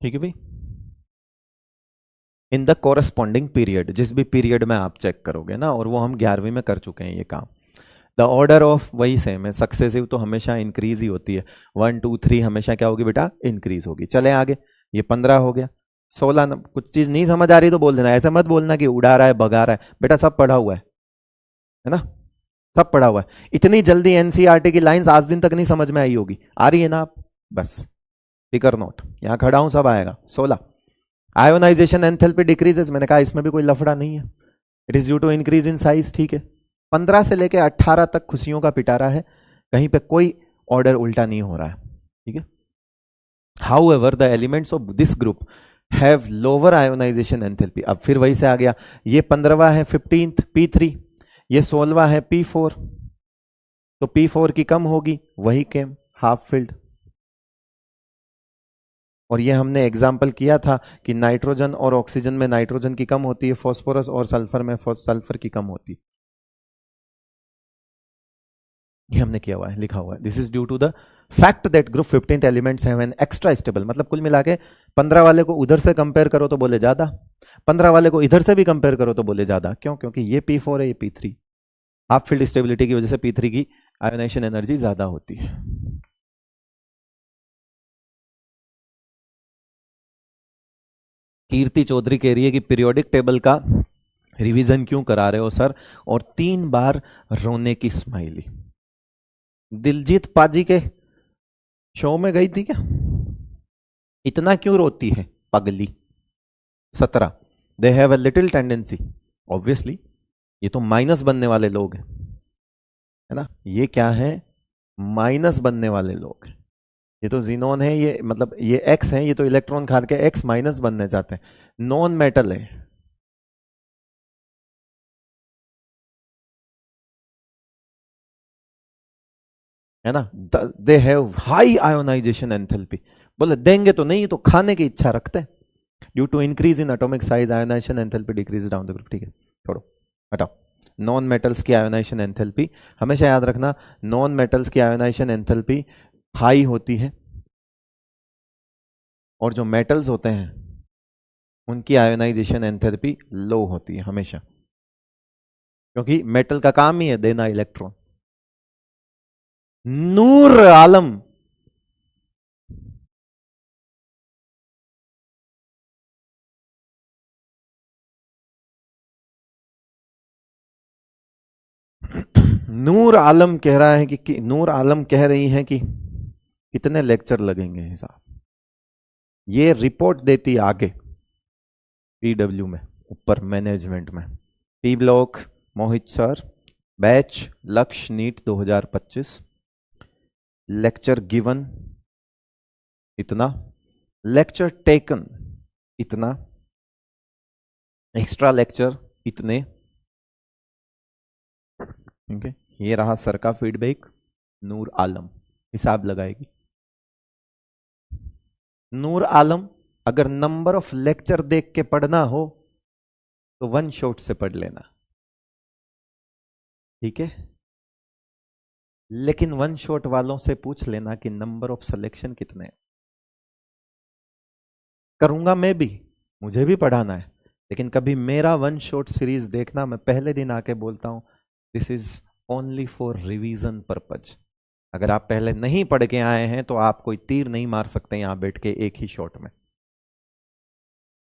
ठीक है भाई। इन द कोरस्पॉन्डिंग पीरियड, जिस भी पीरियड में आप चेक करोगे ना, और वो हम 11वीं में कर चुके हैं ये काम। द ऑर्डर ऑफ वही सेम है, सक्सेसिव तो हमेशा इंक्रीज ही होती है। 1 2 3 हमेशा क्या होगी बेटा? इंक्रीज होगी। चले आगे, ये 15 हो गया। 16 कुछ चीज नहीं समझ आ रही तो बोल देना, ऐसा मत बोलना कि उड़ा रहा है, भगा रहा है। बेटा सब पढ़ा हुआ है ना, सब पढ़ा हुआ है। इतनी जल्दी NCERT की लाइंस आज दिन तक नहीं समझ में आई होगी, आ रही है ना आप? बस फिकर नोट, यहां खड़ा हूं, सब आएगा। 16 आयोनाइजेशन एंथैल्पी डिक्रीजेस, मैंने कहा इसमें भी कोई लफड़ा नहीं है, it is due to increase in size, ठीक है। 15 से लेकर 18 तक खुशियों का पिटारा है, कहीं पे कोई ऑर्डर उल्टा नहीं हो रहा है, ठीक है। However the elements of this group have lower ionisation enthalpy. अब फिर वही से आ गया, ये 15वां है 15th P3, ये 16वां है P4, तो P4 की कम होगी, वही केम हाफ फिल्ड। और ये हमने एग्जाम्पल किया था कि नाइट्रोजन और ऑक्सीजन में नाइट्रोजन की कम होती है, फॉस्फोरस और सल्फर में सल्फर की कम होती है। ये हमने किया हुआ है, लिखा हुआ है। This is due to the fact that group 15th elements have an extra stable, मतलब कुल मिला के 15 वाले को उधर से कंपेयर करो तो बोले ज्यादा, 15 वाले को इधर से भी कंपेयर करो तो बोले ज्यादा। क्यों? क्योंकि ये P4 है, ये P3। हाफ फील्ड स्टेबिलिटी की वजह से P3 की आयोनाइजेशन एनर्जी ज्यादा होती है। कीर्ति चौधरी कह रही है कि पीरियोडिक टेबल का रिवीजन क्यों करा रहे हो सर, और 3 बार रोने की स्माइली। दिलजीत पाजी के शो में गई थी क्या? इतना क्यों रोती है पगली? 17, they have a little tendency, obviously ये तो माइनस बनने वाले लोग हैं, है ना, ये क्या है, माइनस बनने वाले लोग हैं। ये तो जीनोन है, ये मतलब ये एक्स है, ये तो इलेक्ट्रॉन खा के एक्स माइनस बनने जाते हैं, नॉन मेटल है ना, they have high ionisation enthalpy, बोले देंगे तो नहीं, तो खाने की इच्छा रखते हैं। Due to increase in atomic size ionization enthalpy decrease down the group, ठीक है, छोड़ो, हटाओ। नॉन मेटल्स की आयोनाइजेशन एंथैल्पी, हमेशा याद रखना, नॉन मेटल्स की आयोनाइजेशन एंथैल्पी हाई होती है, और जो मेटल्स होते हैं उनकी आयोनाइजेशन एंथैल्पी लो होती है हमेशा, क्योंकि मेटल का काम ही है देना इलेक्ट्रॉन। नूर आलम, नूर आलम कह रहा है कि नूर आलम कह रही हैं कि कितने लेक्चर लगेंगे हिसाब, ये रिपोर्ट देती आगे पीडब्ल्यू में, ऊपर मैनेजमेंट में, पी ब्लॉक मोहित सर, बैच लक्ष्य नीट 2025, लेक्चर गिवन इतना, लेक्चर टेकन इतना, एक्स्ट्रा लेक्चर इतने, ठीक है, ये रहा सर का फीडबैक। नूर आलम हिसाब लगाएगी। नूर आलम, अगर नंबर ऑफ लेक्चर देख के पढ़ना हो तो वन शॉट से पढ़ लेना, ठीक है, लेकिन वन शॉट वालों से पूछ लेना कि नंबर ऑफ सिलेक्शन कितने हैं। करूंगा मैं भी, मुझे भी पढ़ाना है, लेकिन कभी मेरा वन शॉट सीरीज देखना, मैं पहले दिन आके बोलता हूं this is only for revision purpose. अगर आप पहले नहीं पढ़ के आए हैं तो आप कोई तीर नहीं मार सकते यहां बैठ के एक ही शॉट में।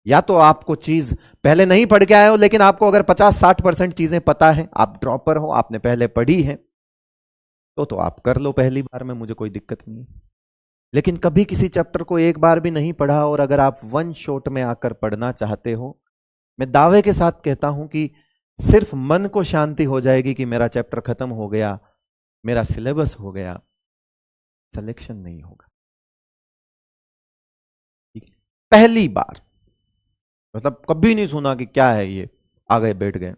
या तो आपको चीज पहले नहीं पढ़ के आए हो, लेकिन आपको अगर 50-60% चीजें पता है, आप ड्रॉपर हो, आपने पहले पढ़ी है, तो आप कर लो पहली बार में, मुझे कोई दिक्कत नहीं है। लेकिन कभी किसी चैप्टर को एक बार भी नहीं पढ़ा और अगर आप वन शॉट में आकर पढ़ना चाहते हो, मैं दावे के साथ कहता हूं कि सिर्फ मन को शांति हो जाएगी कि मेरा चैप्टर खत्म हो गया, मेरा सिलेबस हो गया, सिलेक्शन नहीं होगा। ठीक है, पहली बार, मतलब कभी नहीं सुना कि क्या है ये, आ गए बैठ गए।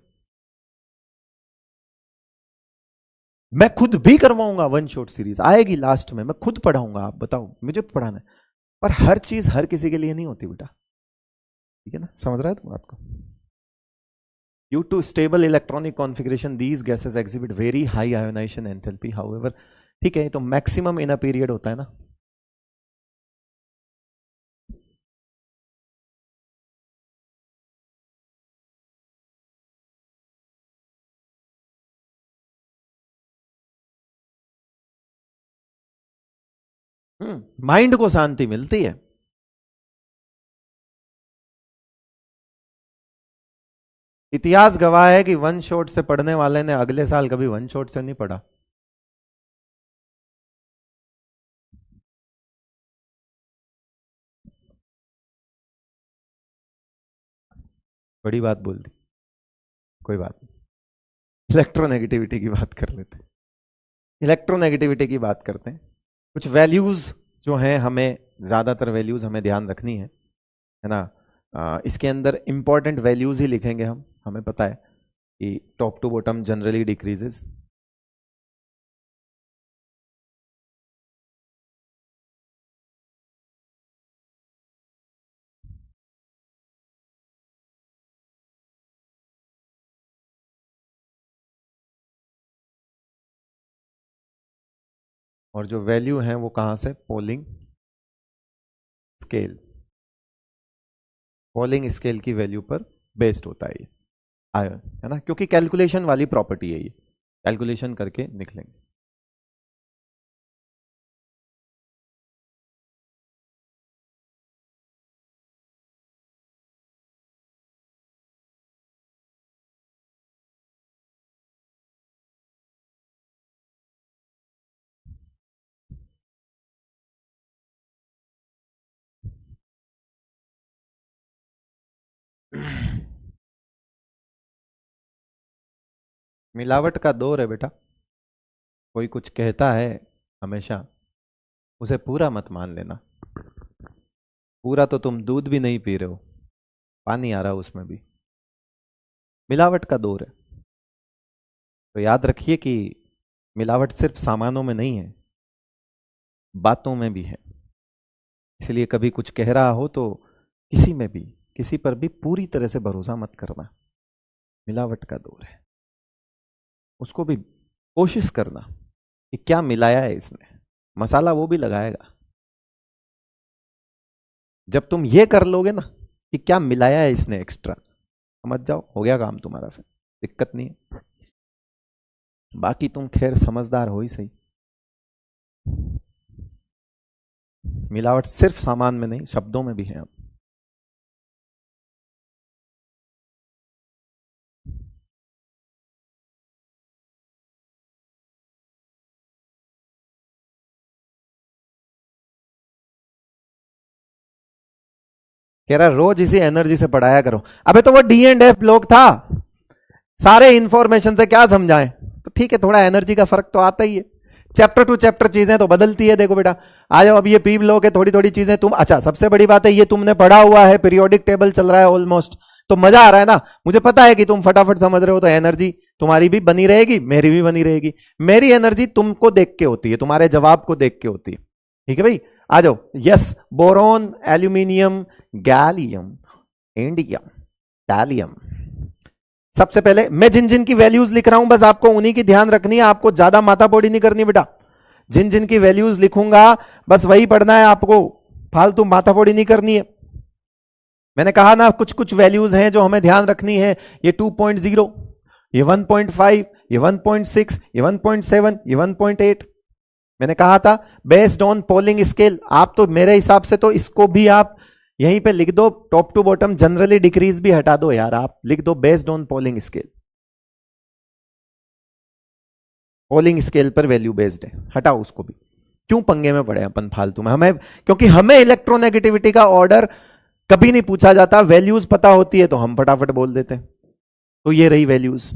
मैं खुद भी करवाऊंगा, वन शॉट सीरीज आएगी लास्ट में, मैं खुद पढ़ाऊंगा, आप बताओ मुझे पढ़ाना है, पर हर चीज हर किसी के लिए नहीं होती बेटा, ठीक है ना, समझ रहा है तुम आपको। Due to stable electronic configuration, these gases exhibit very high ionization enthalpy. However, ठीक है, तो मैक्सिमम इन अ पीरियड होता है ना। माइंड को शांति मिलती है। इतिहास गवाह है कि वन शॉट से पढ़ने वाले ने अगले साल कभी वन शॉट से नहीं पढ़ा। बड़ी बात बोल दी, कोई बात नहीं। इलेक्ट्रोनेगेटिविटी की बात कर लेते हैं, इलेक्ट्रोनेगेटिविटी की बात करते हैं। कुछ वैल्यूज जो हैं, हमें ज्यादातर वैल्यूज हमें ध्यान रखनी है ना। इसके अंदर इंपॉर्टेंट वैल्यूज ही लिखेंगे हम, हमें पता है कि top to bottom generally decreases. और जो वैल्यू है वो कहां से, पोलिंग स्केल, पोलिंग स्केल की वैल्यू पर बेस्ड होता है ये आयन, है ना, क्योंकि कैलकुलेशन वाली प्रॉपर्टी है ये, कैलकुलेशन करके निकलेंगे। मिलावट का दौर है बेटा। कोई कुछ कहता है हमेशा, उसे पूरा मत मान लेना। पूरा तो तुम दूध भी नहीं पी रहे हो, पानी आ रहा है उसमें भी। मिलावट का दौर है। तो याद रखिए कि मिलावट सिर्फ सामानों में नहीं है, बातों में भी है। इसलिए कभी कुछ कह रहा हो तो किसी में भी, किसी पर भी पूरी तरह से भरोसा मत करना। मिलावट का दौर है, उसको भी कोशिश करना कि क्या मिलाया है इसने। मसाला वो भी लगाएगा। जब तुम ये कर लोगे ना कि क्या मिलाया है इसने एक्स्ट्रा, समझ जाओ हो गया काम तुम्हारा, फिर दिक्कत नहीं है। बाकी तुम खैर समझदार हो ही सही। मिलावट सिर्फ सामान में नहीं, शब्दों में भी है। अब कह रहा रोज इसी एनर्जी से पढ़ाया करो। अबे तो वो D&F ब्लॉक था, सारे इंफॉर्मेशन से क्या समझाएं। तो ठीक है, थोड़ा एनर्जी का फर्क तो आता ही है। चैप्टर टू चैप्टर चीजें तो बदलती है। देखो बेटा, आ जाओ, अब ये पी ब्लॉक है, थोड़ी थोड़ी चीजें तुम, अच्छा सबसे बड़ी बात है ये तुमने पढ़ा हुआ है, पीरियोडिक टेबल चल रहा है ऑलमोस्ट, तो मजा आ रहा है ना। मुझे पता है कि तुम फटाफट समझ रहे हो, तो एनर्जी तुम्हारी भी बनी रहेगी, मेरी भी बनी रहेगी। मेरी एनर्जी तुमको देख के होती है, तुम्हारे जवाब को देख के होती है। ठीक है भाई, आ जाओ। Yes, boron, aluminium, gallium, indium, thallium. सबसे पहले मैं जिन जिन की वैल्यूज लिख रहा हूं बस आपको उन्हीं की ध्यान रखनी है, आपको ज्यादा माथापोड़ी नहीं करनी बेटा। जिन जिन की वैल्यूज लिखूंगा बस वही पढ़ना है आपको, फालतू माथापोड़ी नहीं करनी है। मैंने कहा ना कुछ कुछ वैल्यूज हैं जो हमें ध्यान रखनी है। ये 2.0, ये 1.5, ये 1.6, ये 1.7, ये 1.8। मैंने कहा था बेस्ड ऑन पोलिंग स्केल। आप तो मेरे हिसाब से तो इसको भी आप यहीं पे लिख दो, top to bottom, generally decrease भी हटा दो यार, आप लिख दो based on Pauling scale. Pauling scale पर वैल्यू बेस्ड है, हटाओ उसको भी। क्यों पंगे में पड़े अपन फालतू में। हमें, क्योंकि हमें इलेक्ट्रोनेगेटिविटी का ऑर्डर कभी नहीं पूछा जाता, वैल्यूज पता होती है तो हम फटाफट बोल देते हैं। तो ये रही वैल्यूज।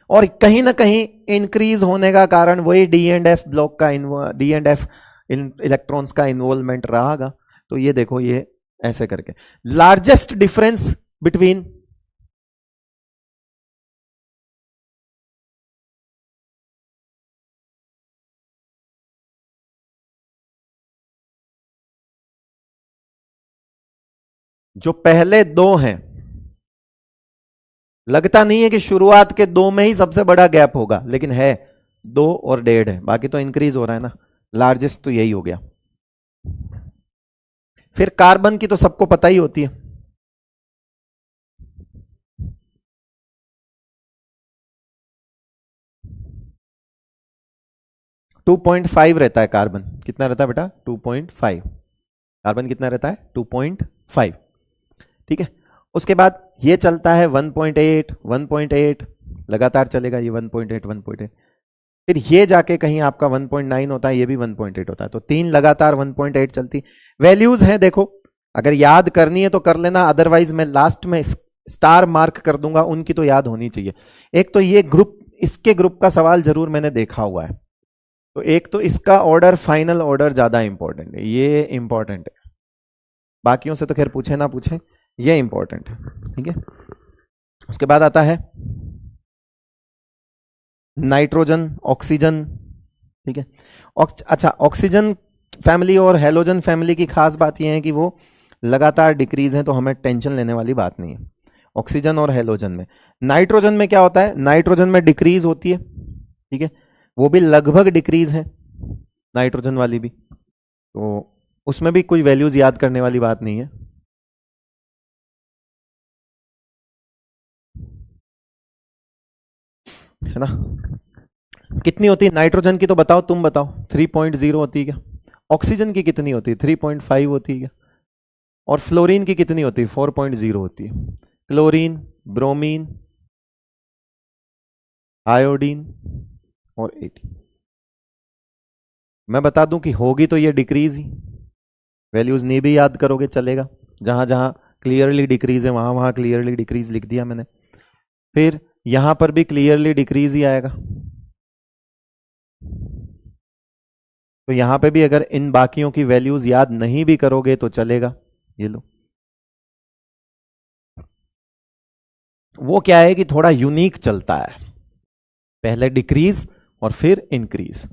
और कहीं ना कहीं इंक्रीज होने का कारण वही D&F ब्लॉक का, D&F इलेक्ट्रॉन्स का इन्वॉल्वमेंट रहा। तो ये देखो, ये ऐसे करके लार्जेस्ट डिफरेंस बिटवीन जो पहले दो हैं, लगता नहीं है कि शुरुआत के दो में ही सबसे बड़ा गैप होगा, लेकिन है 2 और 1.5 है, बाकी तो इंक्रीज हो रहा है ना। लार्जेस्ट तो यही हो गया। फिर कार्बन की तो सबको पता ही होती है। टू 2.5 रहता है कार्बन। कितना रहता है बेटा? 2.5। कार्बन कितना रहता है? 2.5। ठीक है, उसके बाद ये चलता है 1.8, 1.8, लगातार चलेगा ये 1.8, 1.8। फिर ये जाके कहीं आपका 1.9 होता है, ये भी 1.8 होता है। तो 3 लगातार 1.8 चलती वैल्यूज हैं। देखो, अगर याद करनी है तो कर लेना, अदरवाइज मैं लास्ट में स्टार मार्क कर दूंगा, उनकी तो याद होनी चाहिए। एक तो ये ग्रुप, इसके ग्रुप का सवाल जरूर मैंने देखा हुआ है। तो एक तो इसका ऑर्डर, फाइनल ऑर्डर ज्यादा इंपॉर्टेंट है, ये इंपॉर्टेंट है। बाकियों से तो खैर पूछे ना पूछे, ये इंपॉर्टेंट है। ठीक है, उसके बाद आता है नाइट्रोजन, ऑक्सीजन। ठीक है, अच्छा, ऑक्सीजन फैमिली और हेलोजन फैमिली की खास बात यह है कि वो लगातार डिक्रीज है, तो हमें टेंशन लेने वाली बात नहीं है ऑक्सीजन और हेलोजन में। नाइट्रोजन में क्या होता है? नाइट्रोजन में डिक्रीज होती है। ठीक है, वो भी लगभग डिक्रीज है, नाइट्रोजन वाली भी। तो उसमें भी कोई वैल्यूज याद करने वाली बात नहीं है। है ना? कितनी होती है नाइट्रोजन की? तो बताओ, तुम बताओ। 3.0 होती है क्या? ऑक्सीजन की कितनी होती है? 3.5 होती है क्या? और फ्लोरीन की कितनी होती है? 4.0 होती है। क्लोरीन, ब्रोमीन, आयोडीन और 18। मैं बता दूं कि होगी तो ये डिक्रीज ही, वैल्यूज नहीं भी याद करोगे चलेगा, जहां जहां क्लियरली डिक्रीज है, वहां वहां क्लियरली डिक्रीज लिख दिया मैंने। फिर यहां पर भी क्लियरली डिक्रीज ही आएगा। तो यहां पे भी अगर इन बाकियों की वैल्यूज याद नहीं भी करोगे तो चलेगा। ये लो, वो क्या है कि थोड़ा यूनिक चलता है, पहले डिक्रीज और फिर इंक्रीज।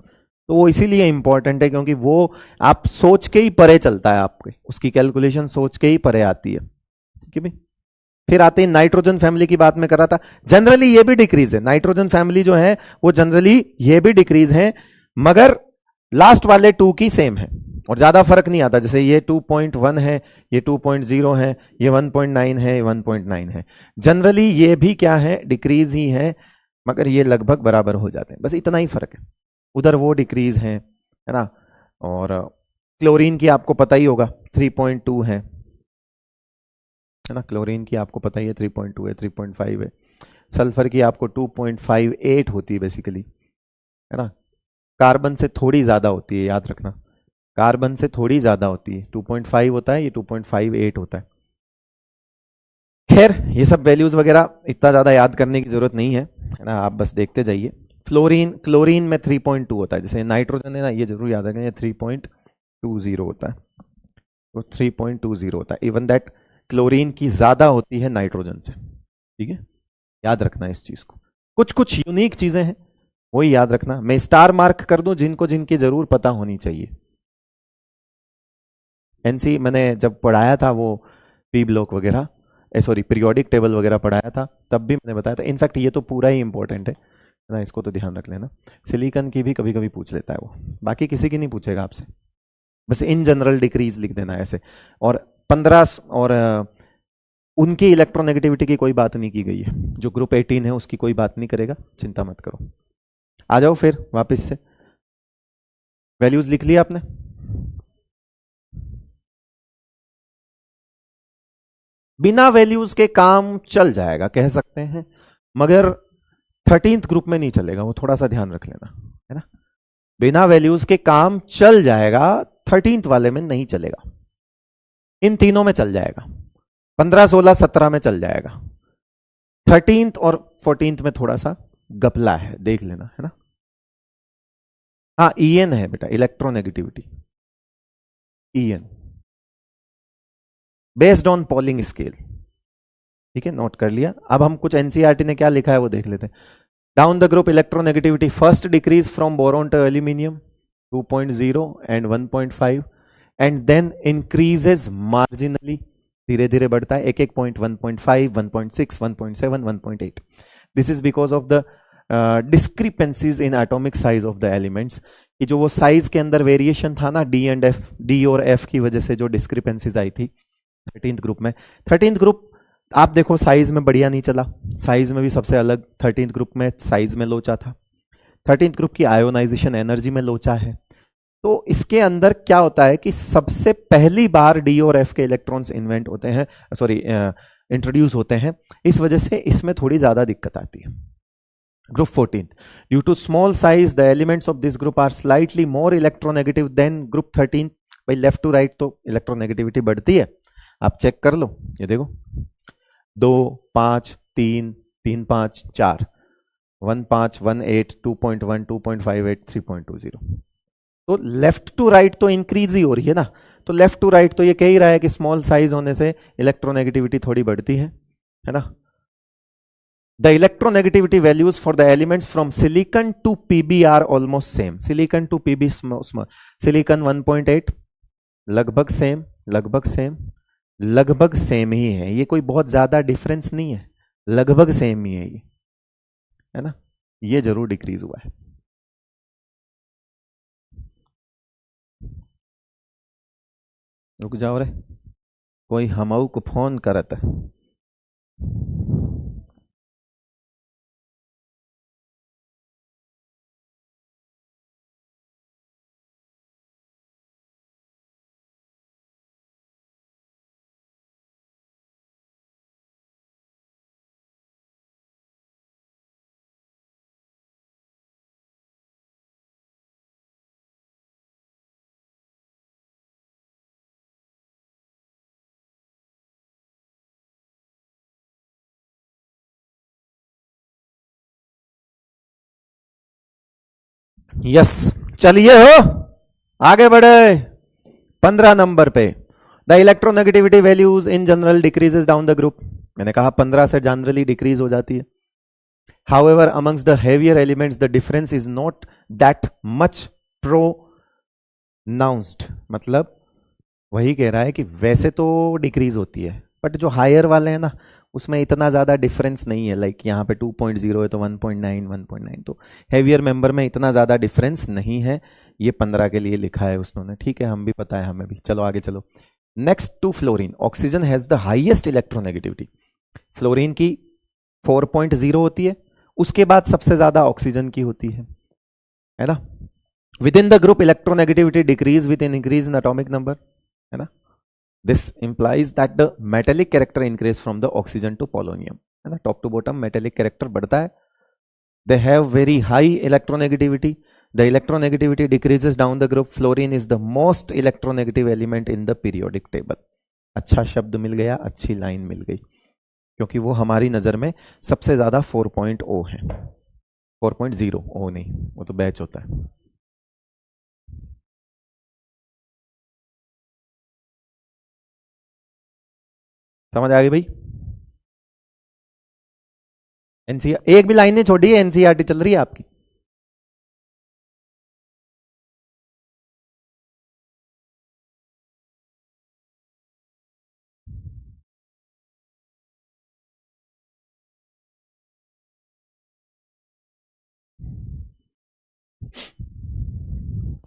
तो वो इसीलिए इंपॉर्टेंट है क्योंकि वो आप सोच के ही परे चलता है, आपके उसकी कैलकुलेशन सोच के ही परे आती है। ठीक है भाई। फिर आते हैं नाइट्रोजन फैमिली की बात में कर रहा था, जनरली ये भी डिक्रीज है, नाइट्रोजन फैमिली जो है वो जनरली ये भी डिक्रीज है, मगर लास्ट वाले टू की सेम है और ज्यादा फर्क नहीं आता। जैसे ये 2.1 है, ये 2.0 है, ये 1.9 है, 1.9 है। जनरली ये भी क्या है, डिक्रीज ही है, मगर ये लगभग बराबर हो जाते हैं, बस इतना ही फर्क है। उधर वो डिक्रीज है ना। और क्लोरीन की आपको पता ही होगा 3.2 है ना, क्लोरीन की आपको पता ही है 3.2 है, 3.5 है। सल्फर की आपको 2.58 होती है बेसिकली, है ना। कार्बन से थोड़ी ज्यादा होती है, याद रखना, कार्बन से थोड़ी ज्यादा होती है, 2.5 होता है, ये 2.58 होता है। खैर ये सब वैल्यूज वगैरह इतना ज्यादा याद करने की जरूरत नहीं है ना, आप बस देखते जाइए। फ्लोरीन, क्लोरीन में 3.2 होता है, जैसे नाइट्रोजन है ना, ये जरूर याद रखें, ये 3.20 होता है, तो 3.20 होता है। इवन दैट क्लोरीन की ज्यादा होती है नाइट्रोजन से। ठीक है, याद रखना इस चीज को। कुछ कुछ यूनिक चीजें हैं, वही याद रखना। मैं स्टार मार्क कर दूं जिनको जिनकी जरूर पता होनी चाहिए। एनसी मैंने जब पढ़ाया था वो पी ब्लॉक वगैरह, सॉरी पीरियोडिक टेबल वगैरह पढ़ाया था, तब भी मैंने बताया था। इनफैक्ट ये तो पूरा ही इंपॉर्टेंट है ना, इसको तो ध्यान रख लेना। सिलिकॉन की भी कभी कभी पूछ लेता है वो, बाकी किसी की नहीं पूछेगा आपसे। बस इन जनरल डिक्रीज लिख देना ऐसे। और 15 और उनकी इलेक्ट्रोनेगेटिविटी की कोई बात नहीं की गई है, जो ग्रुप 18 है उसकी कोई बात नहीं करेगा, चिंता मत करो। आ जाओ फिर वापस से, वैल्यूज लिख लिया आपने। बिना वैल्यूज के काम चल जाएगा कह सकते हैं, मगर 13th ग्रुप में नहीं चलेगा, वो थोड़ा सा ध्यान रख लेना, है ना। बिना वैल्यूज के काम चल जाएगा, 13th वाले में नहीं चलेगा। इन तीनों में चल जाएगा, 15, 16, 17 में चल जाएगा। 13th और 14th में थोड़ा सा गपला है, देख लेना, है ना। हाँ ईएन है बेटा, electronegativity, EN based on Pauling scale. ठीक है, नोट कर लिया। अब हम कुछ एनसीईआरटी ने क्या लिखा है वो देख लेते हैं। Down the group electronegativity first decrease from boron to aluminium 2.0 and 1.5 and then increases marginally, धीरे धीरे बढ़ता है, एक एक point, 1.5, 1.6, 1.7, 1.8। This is because of the discrepancies in atomic size of the elements, कि जो वो साइज के अंदर वेरिएशन था ना, डी एंड एफ, डी और एफ की वजह से जो डिस्क्रिपेंसीज आई थी 13th ग्रुप में। 13th ग्रुप आप देखो साइज में बढ़िया नहीं चला, साइज में भी सबसे अलग 13th ग्रुप में साइज में लोचा था। 13th ग्रुप की आयोनाइजेशन एनर्जी में लोचा है। तो इसके अंदर क्या होता है कि सबसे पहली बार डी और एफ के इलेक्ट्रॉन्स इन्वेंट होते हैं, सॉरी इंट्रोड्यूस होते हैं, इस वजह से इसमें थोड़ी ज्यादा दिक्कत आती है। Group 14, due to small size the elements of this group are slightly more electronegative than group 13। भाई लेफ्ट टू राइट तो इलेक्ट्रोनेगेटिविटी बढ़ती है, आप चेक कर लो, ये देखो 2, 5, 3, 3, 5, 4, 1, 5, 1, 8, 2.1, 2.58, 3.20। तो लेफ्ट टू राइट तो इंक्रीज ही हो रही है ना, तो लेफ्ट टू राइट तो ये कह ही रहा है कि स्मॉल साइज होने से इलेक्ट्रोनेगेटिविटी थोड़ी बढ़ती है ना। The electronegativity values for the elements from silicon to Pb are almost same. Silicon to Pb, silicon 1.8, लगभग सेम, लगभग सेम, लगभग सेम ही है, ये कोई बहुत ज्यादा डिफरेंस नहीं है, लगभग सेम ही है ये, है ना। ये जरूर डिक्रीज हुआ है। रुक जाओ रे, कोई हमऊ को फोन करत है। यस, चलिए हो आगे बढ़े 15 नंबर पे। The electronegativity values in general decreases down the group. मैंने कहा 15 से जनरली डिक्रीज हो जाती है। However amongst the heavier elements the difference is not that much pronounced. मतलब वही कह रहा है कि वैसे तो डिक्रीज होती है, बट जो हायर वाले हैं ना उसमें इतना ज्यादा डिफरेंस नहीं है। लाइक यहाँ पे 2.0 है तो 1.9 1.9, तो हेवियर मेंबर में इतना ज्यादा डिफरेंस नहीं है। ये 15 के लिए लिखा है उसने, ठीक है, हम भी पता है हमें भी। चलो आगे चलो। Next to fluorine, oxygen has the highest electronegativity. Fluorine की 4.0 होती है, उसके बाद सबसे ज्यादा ऑक्सीजन की होती है ना। Within the group electronegativity decrease with in increase in atomic number, है ना। This implies that the metallic character increase from the oxygen to polonium, है ना। Top to bottom metallic character बढ़ता है। They have very high electronegativity. The electronegativity decreases down the group. Fluorine is the most electronegative element in the periodic table. अच्छा शब्द मिल गया, अच्छी line मिल गई, क्योंकि वो हमारी नजर में सबसे ज्यादा 4.0 है। 4.0 ओ नहीं, वो तो बैच होता है। समझ आ गई भाई। एनसीआर एक भी लाइन नहीं छोड़ी है, एनसीईआरटी चल रही है आपकी।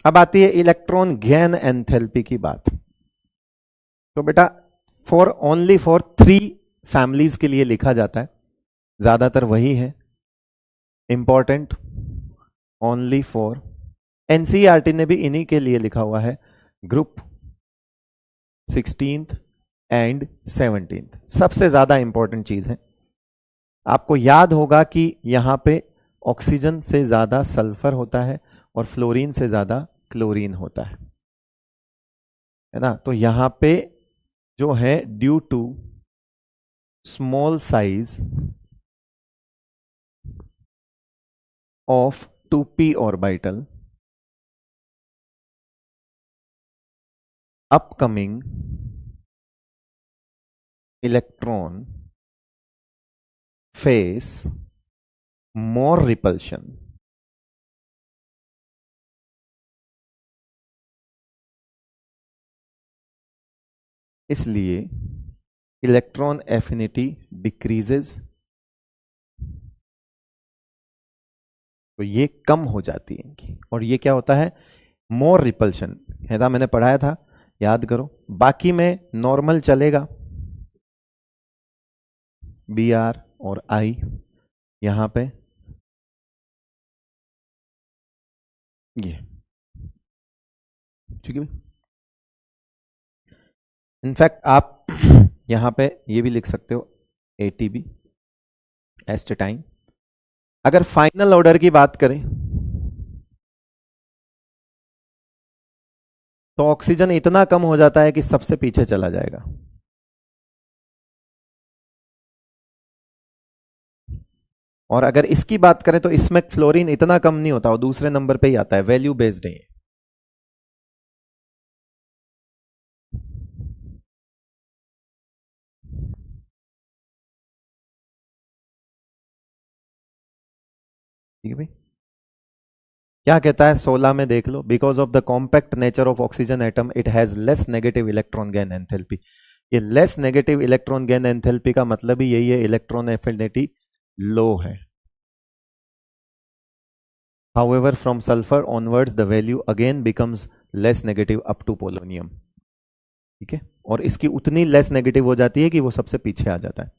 अब आती है इलेक्ट्रॉन गेन एंथैल्पी की बात। तो बेटा फॉर ओनली फॉर 3 फैमिलीज के लिए लिखा जाता है, ज्यादातर वही है इंपॉर्टेंट, ओनली फॉर। एनसीईआरटी ने भी इन्हीं के लिए लिखा हुआ है, ग्रुप 16th एंड 17th। सबसे ज्यादा इंपॉर्टेंट चीज है। आपको याद होगा कि यहां पे ऑक्सीजन से ज्यादा सल्फर होता है और फ्लोरीन से ज्यादा क्लोरीन होता है ना। तो यहां पे जो है due to small size of 2p orbital upcoming electron face more repulsion. इसलिए इलेक्ट्रॉन एफिनिटी डिक्रीजेस, तो ये कम हो जाती है इनकी। और ये क्या होता है, मोर रिपल्शन है ना, मैंने पढ़ाया था, याद करो। बाकी में नॉर्मल चलेगा, बी आर और आई यहां पे ये, ठीक है। इनफैक्ट आप यहां पे ये भी लिख सकते हो एटीबी एस्टेटाइन। अगर फाइनल ऑर्डर की बात करें तो ऑक्सीजन इतना कम हो जाता है कि सबसे पीछे चला जाएगा। और अगर इसकी बात करें तो इसमें फ्लोरीन इतना कम नहीं होता, वो दूसरे नंबर पे ही आता है, वैल्यू बेस्ड है। ठीक है भाई। क्या कहता है 16 में, देख लो। Because of the compact nature of oxygen atom it has less negative electron gain enthalpy. ये less negative electron gain enthalpy का मतलब ही यही है, इलेक्ट्रॉन एफिनिटी लो है। However, from sulfur onwards the value again becomes less negative up to polonium, ठीक है। और इसकी उतनी लेस नेगेटिव हो जाती है कि वो सबसे पीछे आ जाता है।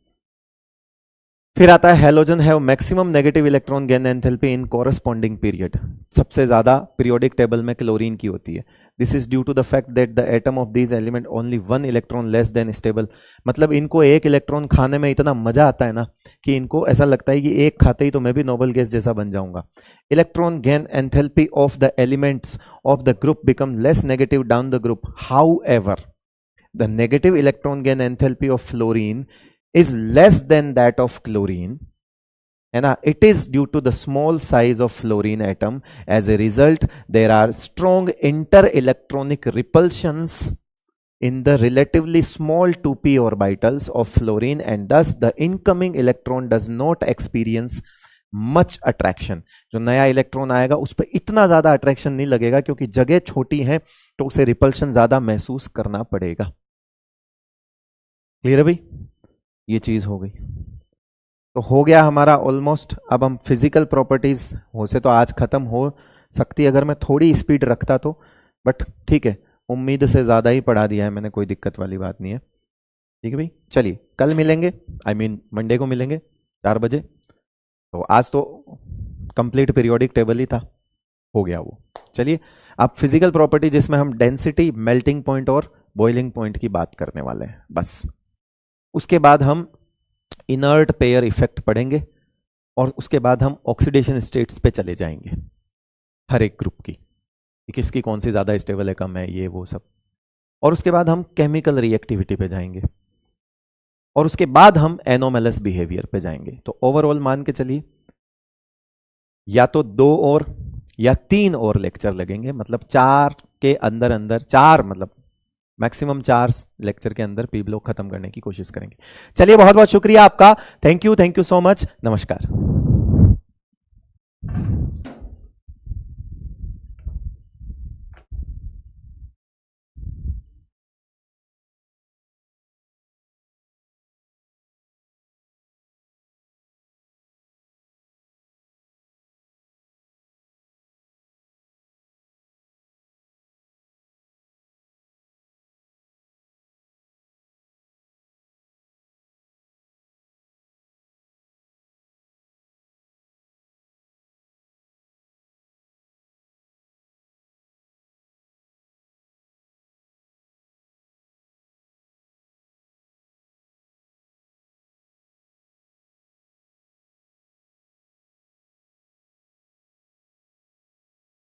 फिर आता है halogen have maximum negative electron gain enthalpy in corresponding period. सबसे ज्यादा पीरियोडिक टेबल में क्लोरीन की होती है। This is due to the fact that the atom of these element only 1 electron less than stable. मतलब इनको एक इलेक्ट्रॉन खाने में इतना मजा आता है ना कि इनको ऐसा लगता है कि एक खाते ही तो मैं भी नोबल गैस जैसा बन जाऊंगा। Electron gain enthalpy of the elements of the group become less negative down the group. However the negative electron gain enthalpy of fluorine is less than that of chlorine, है ना. It is due to the small size of fluorine atom. As a result there are strong inter electronic repulsions in the relatively small 2p orbitals of fluorine, and thus the incoming electron does not experience much attraction. जो नया electron आएगा उस पर इतना ज्यादा attraction नहीं लगेगा क्योंकि जगह छोटी है तो उसे रिपल्शन ज्यादा महसूस करना पड़ेगा. क्लियर है भाई? ये चीज हो गई. तो हो गया हमारा ऑलमोस्ट. अब हम फिजिकल प्रॉपर्टीज हो से तो आज खत्म हो सकती अगर मैं थोड़ी स्पीड रखता तो, बट ठीक है, उम्मीद से ज्यादा ही पढ़ा दिया है मैंने, कोई दिक्कत वाली बात नहीं है. ठीक है भाई, चलिए कल मिलेंगे, मंडे को मिलेंगे 4 बजे. तो आज तो कंप्लीट पीरियोडिक टेबल ही था, हो गया वो. चलिए अब फिजिकल प्रॉपर्टी जिसमें हम डेंसिटी, मेल्टिंग पॉइंट और बॉइलिंग पॉइंट की बात करने वाले हैं बस. उसके बाद हम इनर्ट पेयर इफेक्ट पढ़ेंगे और उसके बाद हम ऑक्सीडेशन स्टेट्स पे चले जाएंगे हर एक ग्रुप की, किसकी कौन सी ज्यादा स्टेबल है, कम है, ये वो सब. और उसके बाद हम केमिकल रिएक्टिविटी पे जाएंगे और उसके बाद हम एनोमैलस बिहेवियर पे जाएंगे. तो ओवरऑल मान के चलिए या तो 2 और या 3 और लेक्चर लगेंगे, मतलब 4 के अंदर अंदर, 4 मतलब मैक्सिमम 4 लेक्चर के अंदर पी ब्लॉक खत्म करने की कोशिश करेंगे. चलिए बहुत बहुत शुक्रिया आपका. Thank you so much. नमस्कार.